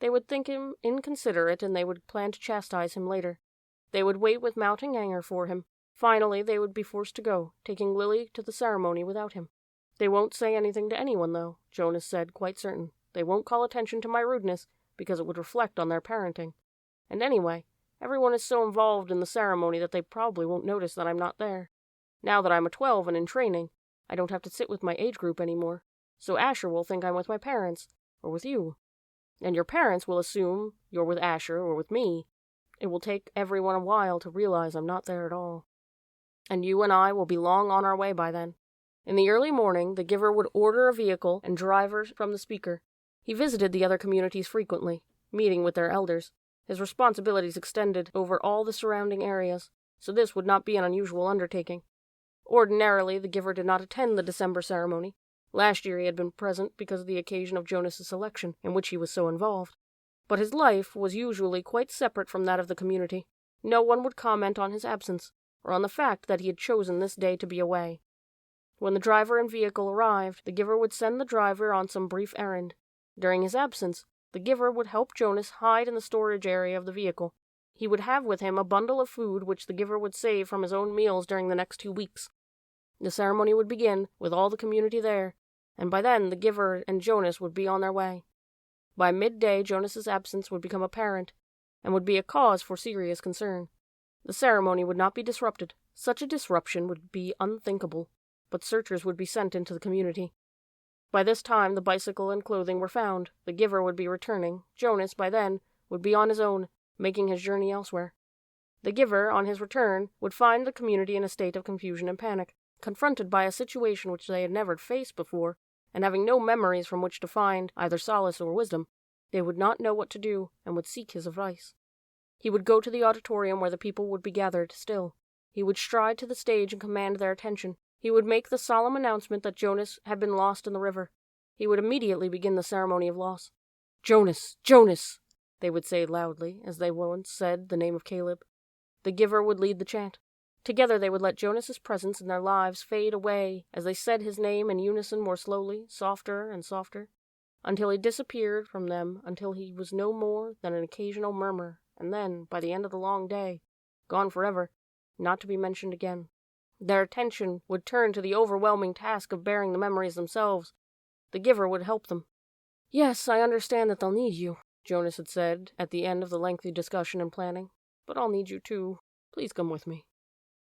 They would think him inconsiderate, and they would plan to chastise him later. They would wait with mounting anger for him. Finally, they would be forced to go, taking Lily to the ceremony without him. "They won't say anything to anyone, though," Jonas said, quite certain. "They won't call attention to my rudeness, because it would reflect on their parenting. And anyway, everyone is so involved in the ceremony that they probably won't notice that I'm not there. Now that I'm a 12 and in training, I don't have to sit with my age group anymore, so Asher will think I'm with my parents, or with you. And your parents will assume you're with Asher or with me. It will take everyone a while to realize I'm not there at all. And you and I will be long on our way by then." In the early morning, the Giver would order a vehicle and drivers from the speaker. He visited the other communities frequently, meeting with their elders. His responsibilities extended over all the surrounding areas, so this would not be an unusual undertaking. Ordinarily, the Giver did not attend the December ceremony. Last year he had been present because of the occasion of Jonas's election, in which he was so involved. But his life was usually quite separate from that of the community. No one would comment on his absence, or on the fact that he had chosen this day to be away. When the driver and vehicle arrived, the Giver would send the driver on some brief errand. During his absence, the Giver would help Jonas hide in the storage area of the vehicle. He would have with him a bundle of food which the Giver would save from his own meals during the next 2 weeks. The ceremony would begin, with all the community there, and by then the Giver and Jonas would be on their way. By midday, Jonas's absence would become apparent, and would be a cause for serious concern. The ceremony would not be disrupted. Such a disruption would be unthinkable, but searchers would be sent into the community. By this time, the bicycle and clothing were found. The Giver would be returning. Jonas, by then, would be on his own, making his journey elsewhere. The Giver, on his return, would find the community in a state of confusion and panic, confronted by a situation which they had never faced before, and having no memories from which to find either solace or wisdom. They would not know what to do, and would seek his advice. He would go to the auditorium where the people would be gathered still. He would stride to the stage and command their attention. He would make the solemn announcement that Jonas had been lost in the river. He would immediately begin the ceremony of loss. "Jonas! Jonas!" they would say loudly, as they once said the name of Caleb. The Giver would lead the chant. Together they would let Jonas's presence in their lives fade away as they said his name in unison more slowly, softer and softer, until he disappeared from them, until he was no more than an occasional murmur, and then, by the end of the long day, gone forever, not to be mentioned again. Their attention would turn to the overwhelming task of bearing the memories themselves. The Giver would help them. "Yes, I understand that they'll need you," Jonas had said at the end of the lengthy discussion and planning. "But I'll need you too. Please come with me."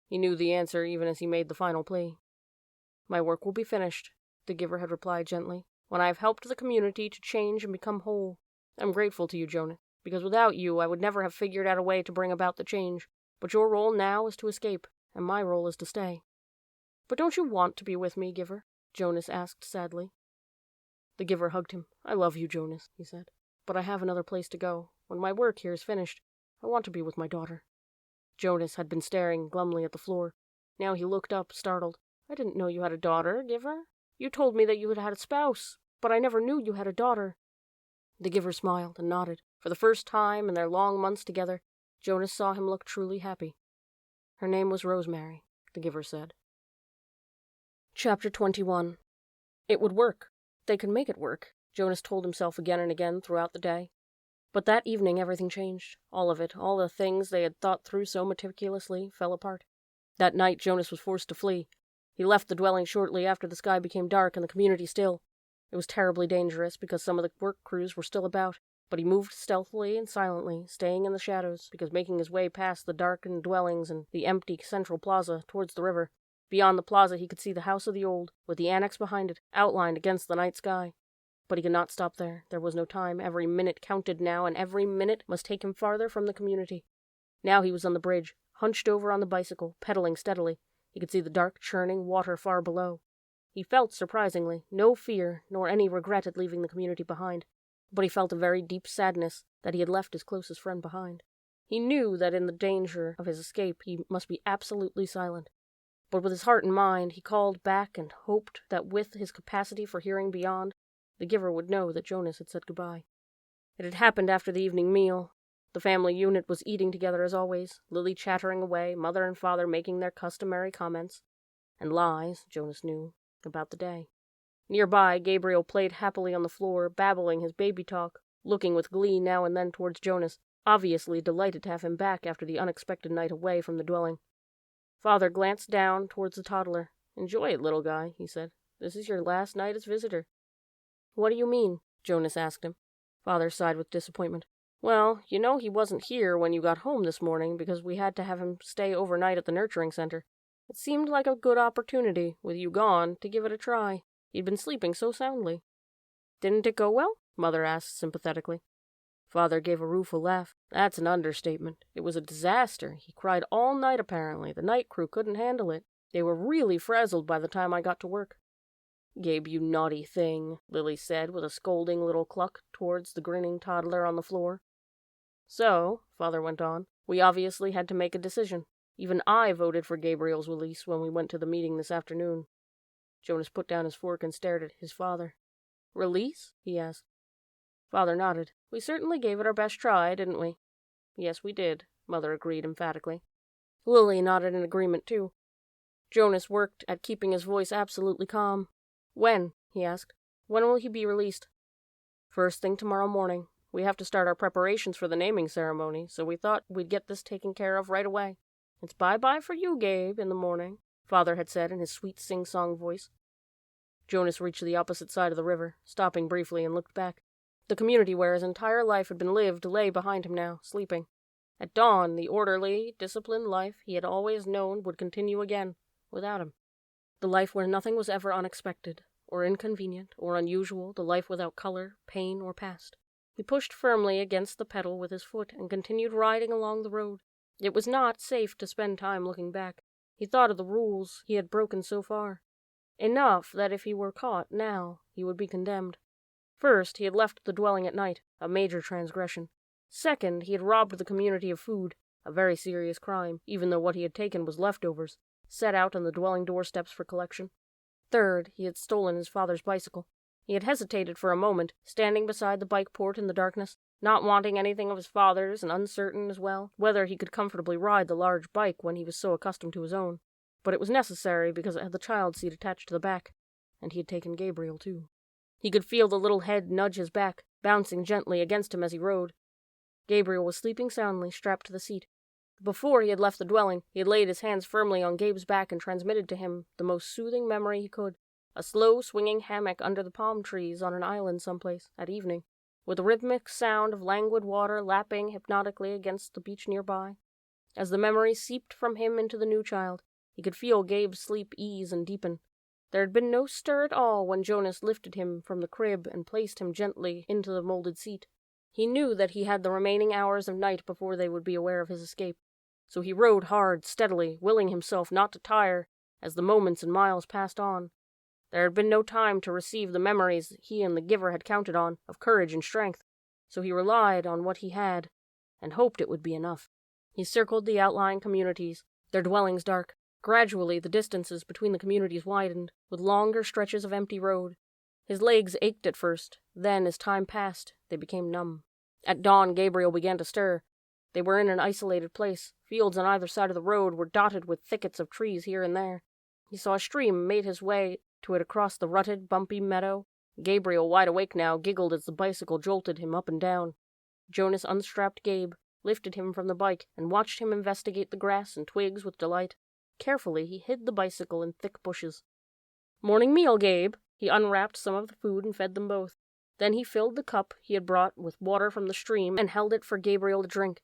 He knew the answer even as he made the final plea. "My work will be finished," the Giver had replied gently, "when I have helped the community to change and become whole. I'm grateful to you, Jonas, because without you I would never have figured out a way to bring about the change. But your role now is to escape, and my role is to stay." "But don't you want to be with me, Giver?" Jonas asked sadly. The Giver hugged him. "I love you, Jonas," he said. "But I have another place to go. When my work here is finished, I want to be with my daughter." Jonas had been staring glumly at the floor. Now he looked up, startled. "I didn't know you had a daughter, Giver. You told me that you had had a spouse, but I never knew you had a daughter." The Giver smiled and nodded. For the first time in their long months together, Jonas saw him look truly happy. "Her name was Rosemary," the Giver said. Chapter 21. It would work. They could make it work, Jonas told himself again and again throughout the day. But that evening everything changed. All of it, all the things they had thought through so meticulously, fell apart. That night Jonas was forced to flee. He left the dwelling shortly after the sky became dark and the community still. It was terribly dangerous because some of the work crews were still about, but he moved stealthily and silently, staying in the shadows, because making his way past the darkened dwellings and the empty central plaza towards the river. Beyond the plaza he could see the House of the Old, with the annex behind it, outlined against the night sky. But he could not stop there. There was no time. Every minute counted now, and every minute must take him farther from the community. Now he was on the bridge, hunched over on the bicycle, pedaling steadily. He could see the dark, churning water far below. He felt, surprisingly, no fear nor any regret at leaving the community behind, but he felt a very deep sadness that he had left his closest friend behind. He knew that in the danger of his escape he must be absolutely silent. But with his heart and mind, he called back and hoped that with his capacity for hearing beyond, the Giver would know that Jonas had said goodbye. It had happened after the evening meal. The family unit was eating together as always, Lily chattering away, mother and father making their customary comments, and lies, Jonas knew, about the day. Nearby, Gabriel played happily on the floor, babbling his baby talk, looking with glee now and then towards Jonas, obviously delighted to have him back after the unexpected night away from the dwelling. Father glanced down towards the toddler. "Enjoy it, little guy," he said. "This is your last night as visitor." "What do you mean?" Jonas asked him. Father sighed with disappointment. "Well, you know he wasn't here when you got home this morning because we had to have him stay overnight at the nurturing center. It seemed like a good opportunity, with you gone, to give it a try. He'd been sleeping so soundly." "Didn't it go well?" Mother asked sympathetically. Father gave a rueful laugh. "That's an understatement. It was a disaster. He cried all night apparently. The night crew couldn't handle it. They were really frazzled by the time I got to work." "Gabe, you naughty thing," Lily said with a scolding little cluck towards the grinning toddler on the floor. "So," Father went on, "we obviously had to make a decision. Even I voted for Gabriel's release when we went to the meeting this afternoon." Jonas put down his fork and stared at his father. "Release?" he asked. Father nodded. "We certainly gave it our best try, didn't we?" "Yes, we did," Mother agreed emphatically. Lily nodded in agreement, too. Jonas worked at keeping his voice absolutely calm. "When?" he asked. "When will he be released?" "First thing tomorrow morning. We have to start our preparations for the naming ceremony, so we thought we'd get this taken care of right away. It's bye-bye for you, Gabe, in the morning," Father had said in his sweet sing-song voice. Jonas reached the opposite side of the river, stopping briefly and looked back. The community where his entire life had been lived lay behind him now, sleeping. At dawn, the orderly, disciplined life he had always known would continue again, without him. The life where nothing was ever unexpected, or inconvenient, or unusual, the life without color, pain, or past. He pushed firmly against the pedal with his foot and continued riding along the road. It was not safe to spend time looking back. He thought of the rules he had broken so far. Enough that if he were caught now, he would be condemned. First, he had left the dwelling at night, a major transgression. Second, he had robbed the community of food, a very serious crime, even though what he had taken was leftovers, set out on the dwelling doorsteps for collection. Third, he had stolen his father's bicycle. He had hesitated for a moment, standing beside the bike port in the darkness, not wanting anything of his father's and uncertain as well whether he could comfortably ride the large bike when he was so accustomed to his own. But it was necessary because it had the child seat attached to the back, and he had taken Gabriel too. He could feel the little head nudge his back, bouncing gently against him as he rode. Gabriel was sleeping soundly, strapped to the seat. Before he had left the dwelling, he had laid his hands firmly on Gabe's back and transmitted to him the most soothing memory he could. A slow swinging hammock under the palm trees on an island someplace, at evening, with a rhythmic sound of languid water lapping hypnotically against the beach nearby. As the memory seeped from him into the new child, he could feel Gabe's sleep ease and deepen. There had been no stir at all when Jonas lifted him from the crib and placed him gently into the molded seat. He knew that he had the remaining hours of night before they would be aware of his escape. So he rode hard, steadily, willing himself not to tire, as the moments and miles passed on. There had been no time to receive the memories he and the giver had counted on, of courage and strength, so he relied on what he had, and hoped it would be enough. He circled the outlying communities, their dwellings dark. Gradually, the distances between the communities widened, with longer stretches of empty road. His legs ached at first, then, as time passed, they became numb. At dawn, Gabriel began to stir. They were in an isolated place. Fields on either side of the road were dotted with thickets of trees here and there. He saw a stream and made his way to it across the rutted, bumpy meadow. Gabriel, wide awake now, giggled as the bicycle jolted him up and down. Jonas unstrapped Gabe, lifted him from the bike, and watched him investigate the grass and twigs with delight. Carefully, he hid the bicycle in thick bushes. "Morning meal, Gabe." He unwrapped some of the food and fed them both. Then he filled the cup he had brought with water from the stream and held it for Gabriel to drink.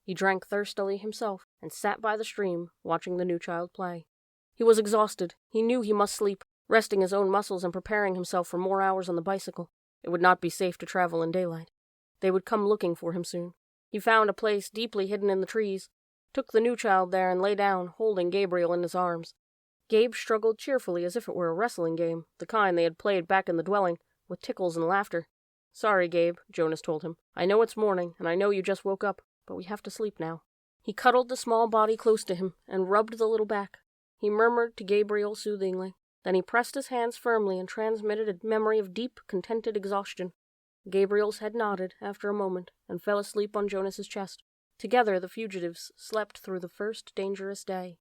He drank thirstily himself and sat by the stream, watching the new child play. He was exhausted. He knew he must sleep, resting his own muscles and preparing himself for more hours on the bicycle. It would not be safe to travel in daylight. They would come looking for him soon. He found a place deeply hidden in the trees, took the new child there and lay down, holding Gabriel in his arms. Gabe struggled cheerfully as if it were a wrestling game, the kind they had played back in the dwelling, with tickles and laughter. "Sorry, Gabe," Jonas told him. "I know it's morning, and I know you just woke up, but we have to sleep now." He cuddled the small body close to him and rubbed the little back. He murmured to Gabriel soothingly. Then he pressed his hands firmly and transmitted a memory of deep, contented exhaustion. Gabriel's head nodded after a moment and fell asleep on Jonas's chest. Together the fugitives slept through the first dangerous day.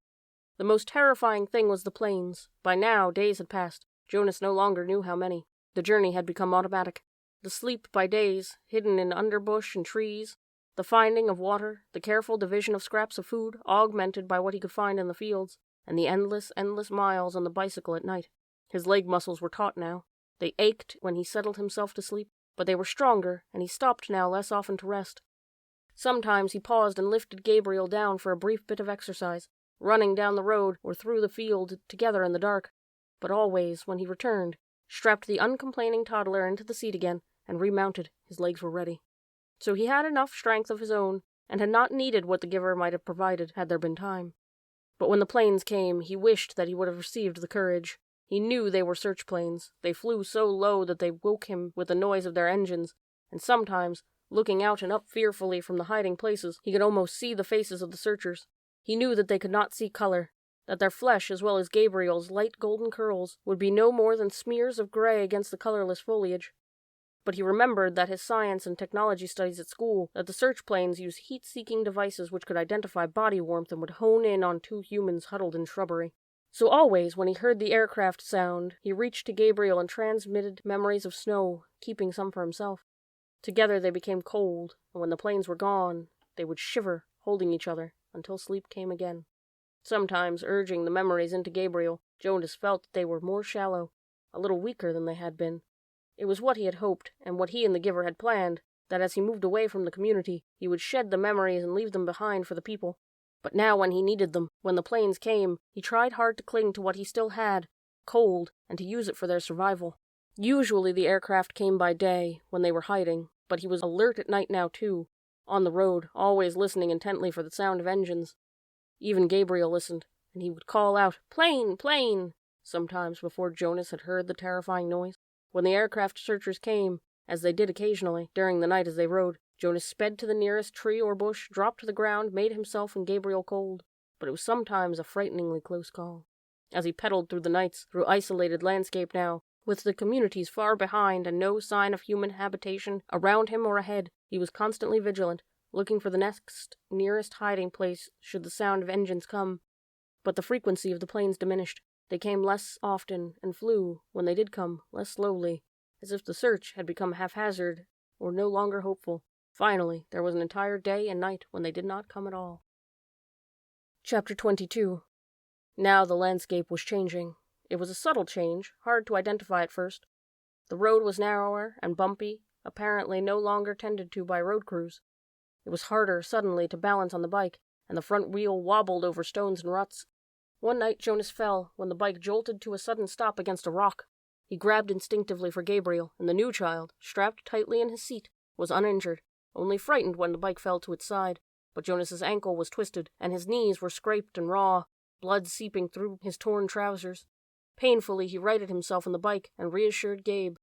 The most terrifying thing was the plains. By now, days had passed. Jonas no longer knew how many. The journey had become automatic. The sleep by days, hidden in underbush and trees, the finding of water, the careful division of scraps of food, augmented by what he could find in the fields, and the endless miles on the bicycle at night. His leg muscles were taut now. They ached when he settled himself to sleep, but they were stronger, and he stopped now less often to rest. Sometimes he paused and lifted Gabriel down for a brief bit of exercise, running down the road or through the field together in the dark. But always, when he returned, strapped the uncomplaining toddler into the seat again, and remounted. His legs were ready. So he had enough strength of his own, and had not needed what the giver might have provided had there been time. But when the planes came, he wished that he would have received the courage. He knew they were search planes. They flew so low that they woke him with the noise of their engines, and sometimes, looking out and up fearfully from the hiding places, he could almost see the faces of the searchers. He knew that they could not see color, that their flesh, as well as Gabriel's light golden curls, would be no more than smears of gray against the colorless foliage. But he remembered that his science and technology studies at school, that the search planes used heat-seeking devices which could identify body warmth and would hone in on two humans huddled in shrubbery. So always, when he heard the aircraft sound, he reached to Gabriel and transmitted memories of snow, keeping some for himself. Together they became cold, and when the planes were gone, they would shiver, holding each other, until sleep came again. Sometimes, urging the memories into Gabriel, Jonas felt that they were more shallow, a little weaker than they had been. It was what he had hoped, and what he and the giver had planned, that as he moved away from the community, he would shed the memories and leave them behind for the people. But now when he needed them, when the planes came, he tried hard to cling to what he still had, cold, and to use it for their survival. Usually the aircraft came by day, when they were hiding, but he was alert at night now too, on the road, always listening intently for the sound of engines. Even Gabriel listened, and he would call out, "Plane! Plane!" sometimes before Jonas had heard the terrifying noise. When the aircraft searchers came, as they did occasionally, during the night as they rode, Jonas sped to the nearest tree or bush, dropped to the ground, made himself and Gabriel cold. But it was sometimes a frighteningly close call. As he pedaled through the nights, through isolated landscape now, with the communities far behind and no sign of human habitation around him or ahead, he was constantly vigilant, looking for the next nearest hiding place should the sound of engines come. But the frequency of the planes diminished. They came less often and flew, when they did come, less slowly, as if the search had become haphazard or no longer hopeful. Finally, there was an entire day and night when they did not come at all. Chapter 22. Now the landscape was changing. It was a subtle change, hard to identify at first. The road was narrower and bumpy, apparently no longer tended to by road crews. It was harder, suddenly, to balance on the bike, and the front wheel wobbled over stones and ruts. One night Jonas fell when the bike jolted to a sudden stop against a rock. He grabbed instinctively for Gabriel, and the new child, strapped tightly in his seat, was uninjured, only frightened when the bike fell to its side. But Jonas's ankle was twisted, and his knees were scraped and raw. blood seeping through his torn trousers. Painfully, he righted himself on the bike and reassured Gabe.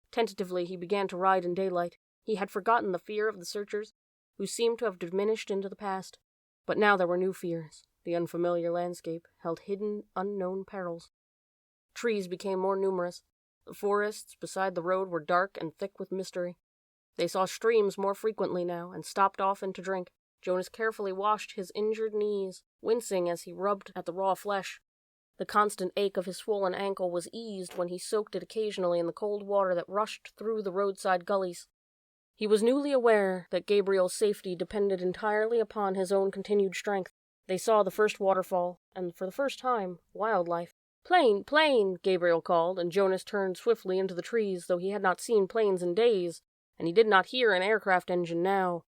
Tentatively, he began to ride in daylight. He had forgotten the fear of the searchers, who seemed to have diminished into the past. But now there were new fears. The unfamiliar landscape held hidden, unknown perils. Trees became more numerous. The forests beside the road were dark and thick with mystery. They saw streams more frequently now and stopped often to drink. Jonas carefully washed his injured knees, wincing as he rubbed at the raw flesh. The constant ache of his swollen ankle was eased when he soaked it occasionally in the cold water that rushed through the roadside gullies. He was newly aware that Gabriel's safety depended entirely upon his own continued strength. They saw the first waterfall, and for the first time, wildlife. "Plane! Plane!" Gabriel called, and Jonas turned swiftly into the trees, though he had not seen planes in days, and he did not hear an aircraft engine now.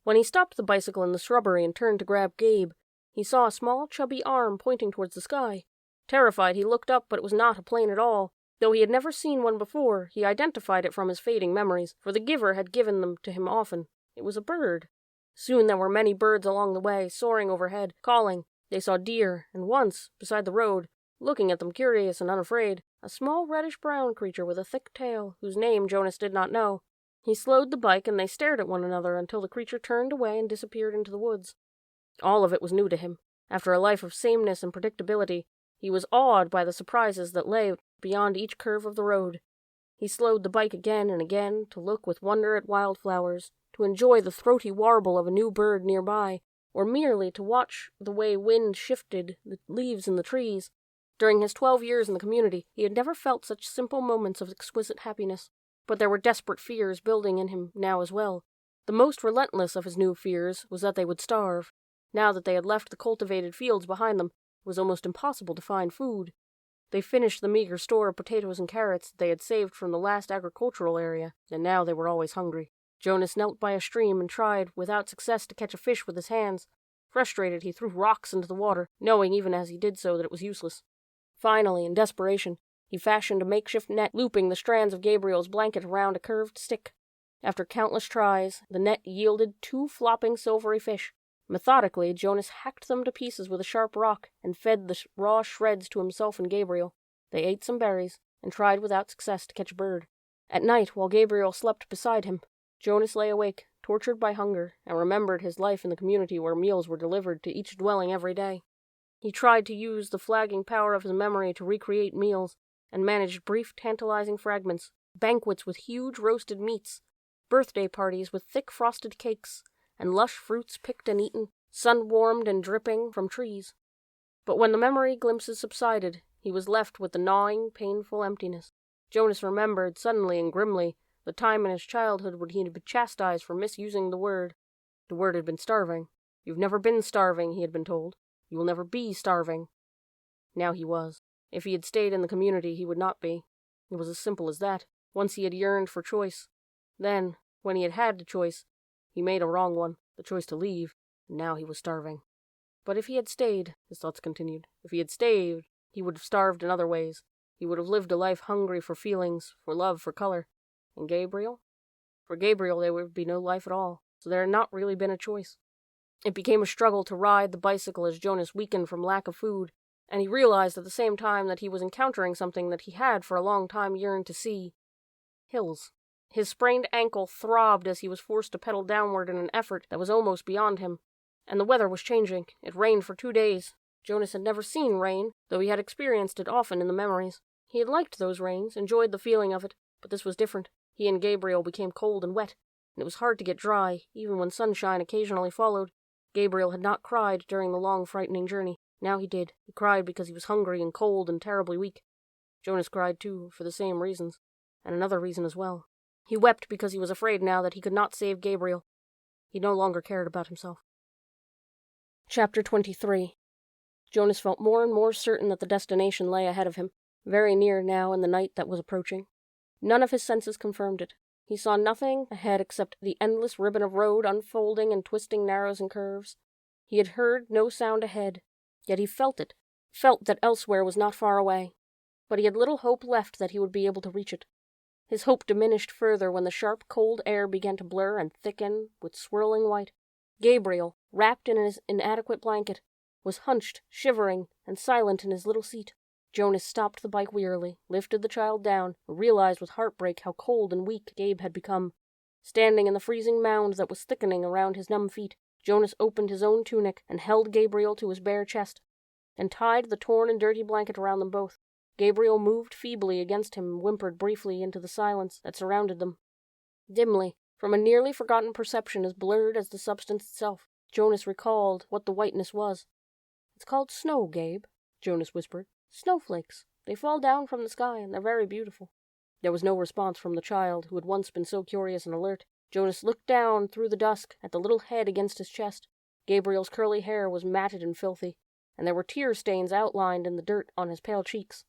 When he stopped the bicycle in the shrubbery and turned to grab Gabe, he saw a small, chubby arm pointing towards the sky. Terrified, he looked up, but it was not a plane at all. Though he had never seen one before, he identified it from his fading memories, for the giver had given them to him often. It was a bird. Soon there were many birds along the way, soaring overhead, calling. They saw deer, and once, beside the road, looking at them curious and unafraid, a small reddish-brown creature with a thick tail, whose name Jonas did not know. He slowed the bike, and they stared at one another until the creature turned away and disappeared into the woods. All of it was new to him. After a life of sameness and predictability, he was awed by the surprises that lay beyond each curve of the road. He slowed the bike again and again to look with wonder at wildflowers, to enjoy the throaty warble of a new bird nearby, or merely to watch the way wind shifted the leaves in the trees. During his 12 years in the community, he had never felt such simple moments of exquisite happiness. But there were desperate fears building in him now as well. The most relentless of his new fears was that they would starve. Now that they had left the cultivated fields behind them, it was almost impossible to find food. They finished the meager store of potatoes and carrots that they had saved from the last agricultural area, and now they were always hungry. Jonas knelt by a stream and tried, without success, to catch a fish with his hands. Frustrated, he threw rocks into the water, knowing even as he did so that it was useless. Finally, in desperation, he fashioned a makeshift net, looping the strands of Gabriel's blanket around a curved stick. After countless tries, the net yielded 2 flopping silvery fish. Methodically, Jonas hacked them to pieces with a sharp rock and fed the raw shreds to himself and Gabriel. They ate some berries and tried without success to catch a bird. At night, while Gabriel slept beside him, Jonas lay awake, tortured by hunger, and remembered his life in the community where meals were delivered to each dwelling every day. He tried to use the flagging power of his memory to recreate meals, and managed brief, tantalizing fragments, banquets with huge roasted meats, birthday parties with thick frosted cakes, and lush fruits picked and eaten, sun-warmed and dripping from trees. But when the memory glimpses subsided, he was left with the gnawing, painful emptiness. Jonas remembered, suddenly and grimly, the time in his childhood when he had been chastised for misusing the word. The word had been starving. "You've never been starving," he had been told. "You will never be starving." Now he was. If he had stayed in the community, he would not be. It was as simple as that. Once he had yearned for choice. Then, when he had had the choice, he made a wrong one, the choice to leave, and now he was starving. But if he had stayed, his thoughts continued, if he had stayed, he would have starved in other ways. He would have lived a life hungry for feelings, for love, for color. And Gabriel? For Gabriel, there would be no life at all, so there had not really been a choice. It became a struggle to ride the bicycle as Jonas weakened from lack of food, and he realized at the same time that he was encountering something that he had for a long time yearned to see. Hills. His sprained ankle throbbed as he was forced to pedal downward in an effort that was almost beyond him. And the weather was changing. It rained for 2 days. Jonas had never seen rain, though he had experienced it often in the memories. He had liked those rains, enjoyed the feeling of it, but this was different. He and Gabriel became cold and wet, and it was hard to get dry, even when sunshine occasionally followed. Gabriel had not cried during the long, frightening journey. Now he did. He cried because he was hungry and cold and terribly weak. Jonas cried too, for the same reasons, and another reason as well. He wept because he was afraid now that he could not save Gabriel. He no longer cared about himself. Chapter 23. Jonas felt more and more certain that the destination lay ahead of him, very near now in the night that was approaching. None of his senses confirmed it. He saw nothing ahead except the endless ribbon of road unfolding and twisting narrows and curves. He had heard no sound ahead, yet he felt it, felt that elsewhere was not far away. But he had little hope left that he would be able to reach it. His hope diminished further when the sharp, cold air began to blur and thicken with swirling white. Gabriel, wrapped in his inadequate blanket, was hunched, shivering, and silent in his little seat. Jonas stopped the bike wearily, lifted the child down, and realized with heartbreak how cold and weak Gabe had become. Standing in the freezing mound that was thickening around his numb feet, Jonas opened his own tunic and held Gabriel to his bare chest, and tied the torn and dirty blanket around them both. Gabriel moved feebly against him and whimpered briefly into the silence that surrounded them. Dimly, from a nearly forgotten perception as blurred as the substance itself, Jonas recalled what the whiteness was. "It's called snow, Gabe," Jonas whispered. "Snowflakes. They fall down from the sky, and they're very beautiful." There was no response from the child, who had once been so curious and alert. Jonas looked down through the dusk at the little head against his chest. Gabriel's curly hair was matted and filthy, and there were tear stains outlined in the dirt on his pale cheeks.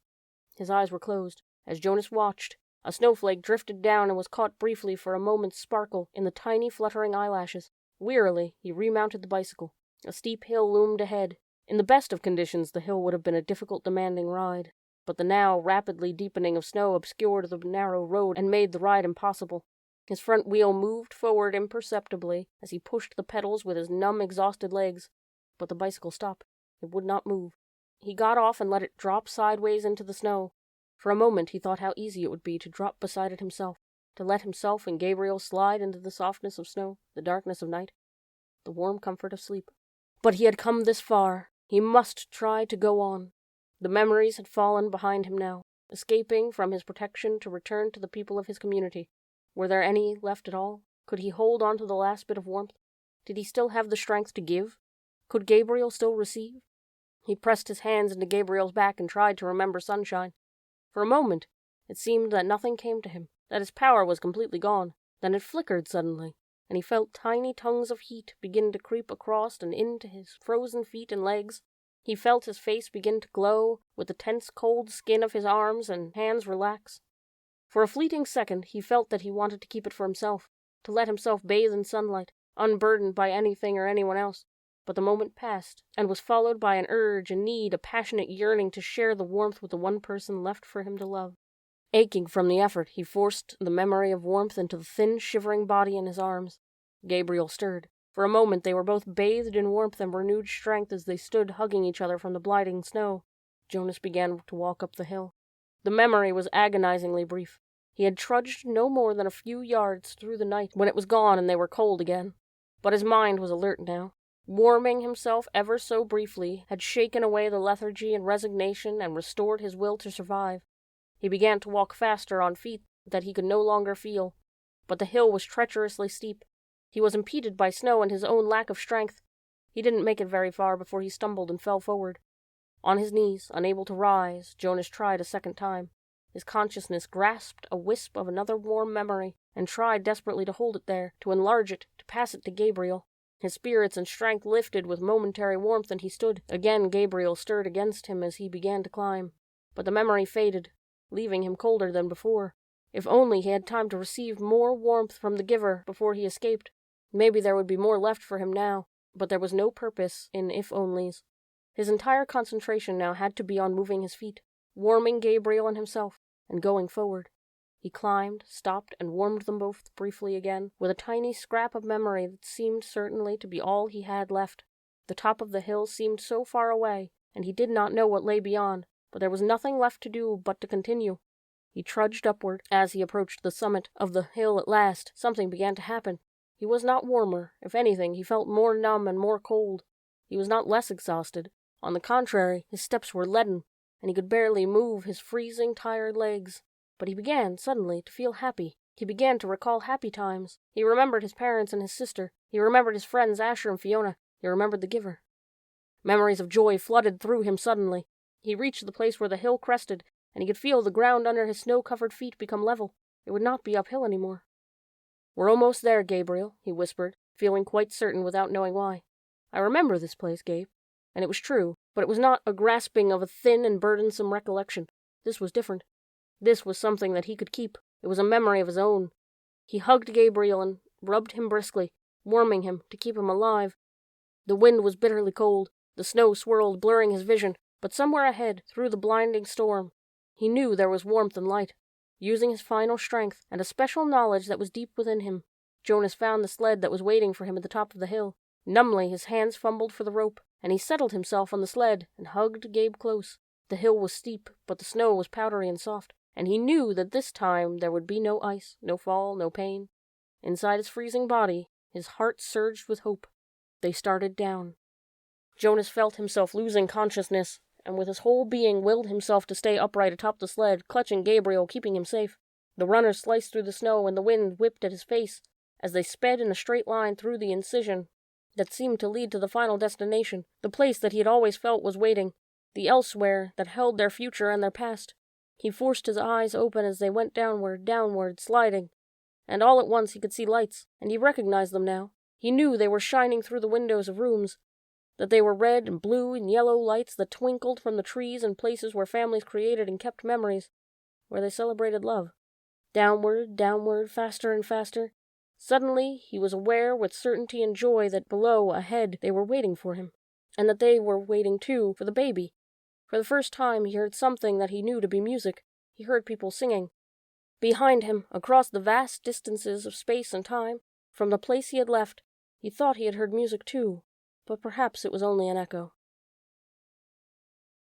His eyes were closed. As Jonas watched, a snowflake drifted down and was caught briefly for a moment's sparkle in the tiny fluttering eyelashes. Wearily, he remounted the bicycle. A steep hill loomed ahead. In the best of conditions, the hill would have been a difficult, demanding ride, but the now rapidly deepening of snow obscured the narrow road and made the ride impossible. His front wheel moved forward imperceptibly as he pushed the pedals with his numb, exhausted legs, but the bicycle stopped. It would not move. He got off and let it drop sideways into the snow. For a moment he thought how easy it would be to drop beside it himself, to let himself and Gabriel slide into the softness of snow, the darkness of night, the warm comfort of sleep. But he had come this far. He must try to go on. The memories had fallen behind him now, escaping from his protection to return to the people of his community. Were there any left at all? Could he hold on to the last bit of warmth? Did he still have the strength to give? Could Gabriel still receive? He pressed his hands into Gabriel's back and tried to remember sunshine. For a moment, it seemed that nothing came to him, that his power was completely gone. Then it flickered suddenly, and he felt tiny tongues of heat begin to creep across and into his frozen feet and legs. He felt his face begin to glow, with the tense cold skin of his arms and hands relax. For a fleeting second, he felt that he wanted to keep it for himself, to let himself bathe in sunlight, unburdened by anything or anyone else. But the moment passed, and was followed by an urge, a need, a passionate yearning to share the warmth with the one person left for him to love. Aching from the effort, he forced the memory of warmth into the thin, shivering body in his arms. Gabriel stirred. For a moment they were both bathed in warmth and renewed strength as they stood hugging each other from the blinding snow. Jonas began to walk up the hill. The memory was agonizingly brief. He had trudged no more than a few yards through the night when it was gone and they were cold again. But his mind was alert now. Warming himself ever so briefly had shaken away the lethargy and resignation and restored his will to survive. He began to walk faster on feet that he could no longer feel, but the hill was treacherously steep. He was impeded by snow and his own lack of strength. He didn't make it very far before he stumbled and fell forward. On his knees, unable to rise, Jonas tried a second time. His consciousness grasped a wisp of another warm memory and tried desperately to hold it there, to enlarge it, to pass it to Gabriel. His spirits and strength lifted with momentary warmth, and he stood. Again Gabriel stirred against him as he began to climb. But the memory faded, leaving him colder than before. If only he had time to receive more warmth from the giver before he escaped. Maybe there would be more left for him now, but there was no purpose in if-onlys. His entire concentration now had to be on moving his feet, warming Gabriel and himself, and going forward. He climbed, stopped, and warmed them both briefly again, with a tiny scrap of memory that seemed certainly to be all he had left. The top of the hill seemed so far away, and he did not know what lay beyond, but there was nothing left to do but to continue. He trudged upward. As he approached the summit of the hill at last, something began to happen. He was not warmer. If anything, he felt more numb and more cold. He was not less exhausted. On the contrary, his steps were leaden, and he could barely move his freezing, tired legs. But he began, suddenly, to feel happy. He began to recall happy times. He remembered his parents and his sister. He remembered his friends Asher and Fiona. He remembered the giver. Memories of joy flooded through him suddenly. He reached the place where the hill crested, and he could feel the ground under his snow-covered feet become level. It would not be uphill any more. "We're almost there, Gabriel," he whispered, feeling quite certain without knowing why. "I remember this place, Gabe." And it was true, but it was not a grasping of a thin and burdensome recollection. This was different. This was something that he could keep. It was a memory of his own. He hugged Gabriel and rubbed him briskly, warming him to keep him alive. The wind was bitterly cold. The snow swirled, blurring his vision, but somewhere ahead, through the blinding storm, he knew there was warmth and light. Using his final strength and a special knowledge that was deep within him, Jonas found the sled that was waiting for him at the top of the hill. Numbly, his hands fumbled for the rope, and he settled himself on the sled and hugged Gabe close. The hill was steep, but the snow was powdery and soft, and he knew that this time there would be no ice, no fall, no pain. Inside his freezing body, his heart surged with hope. They started down. Jonas felt himself losing consciousness, and with his whole being willed himself to stay upright atop the sled, clutching Gabriel, keeping him safe. The runners sliced through the snow, and the wind whipped at his face as they sped in a straight line through the incision that seemed to lead to the final destination, the place that he had always felt was waiting, the elsewhere that held their future and their past. He forced his eyes open as they went downward, sliding, and all at once he could see lights, and he recognized them now. He knew they were shining through the windows of rooms, that they were red and blue and yellow lights that twinkled from the trees and places where families created and kept memories, where they celebrated love. Downward, faster and faster. Suddenly he was aware with certainty and joy that below, ahead, they were waiting for him, and that they were waiting, too, for the baby. For the first time he heard something that he knew to be music. He heard people singing. Behind him, across the vast distances of space and time, from the place he had left, he thought he had heard music too, but perhaps it was only an echo.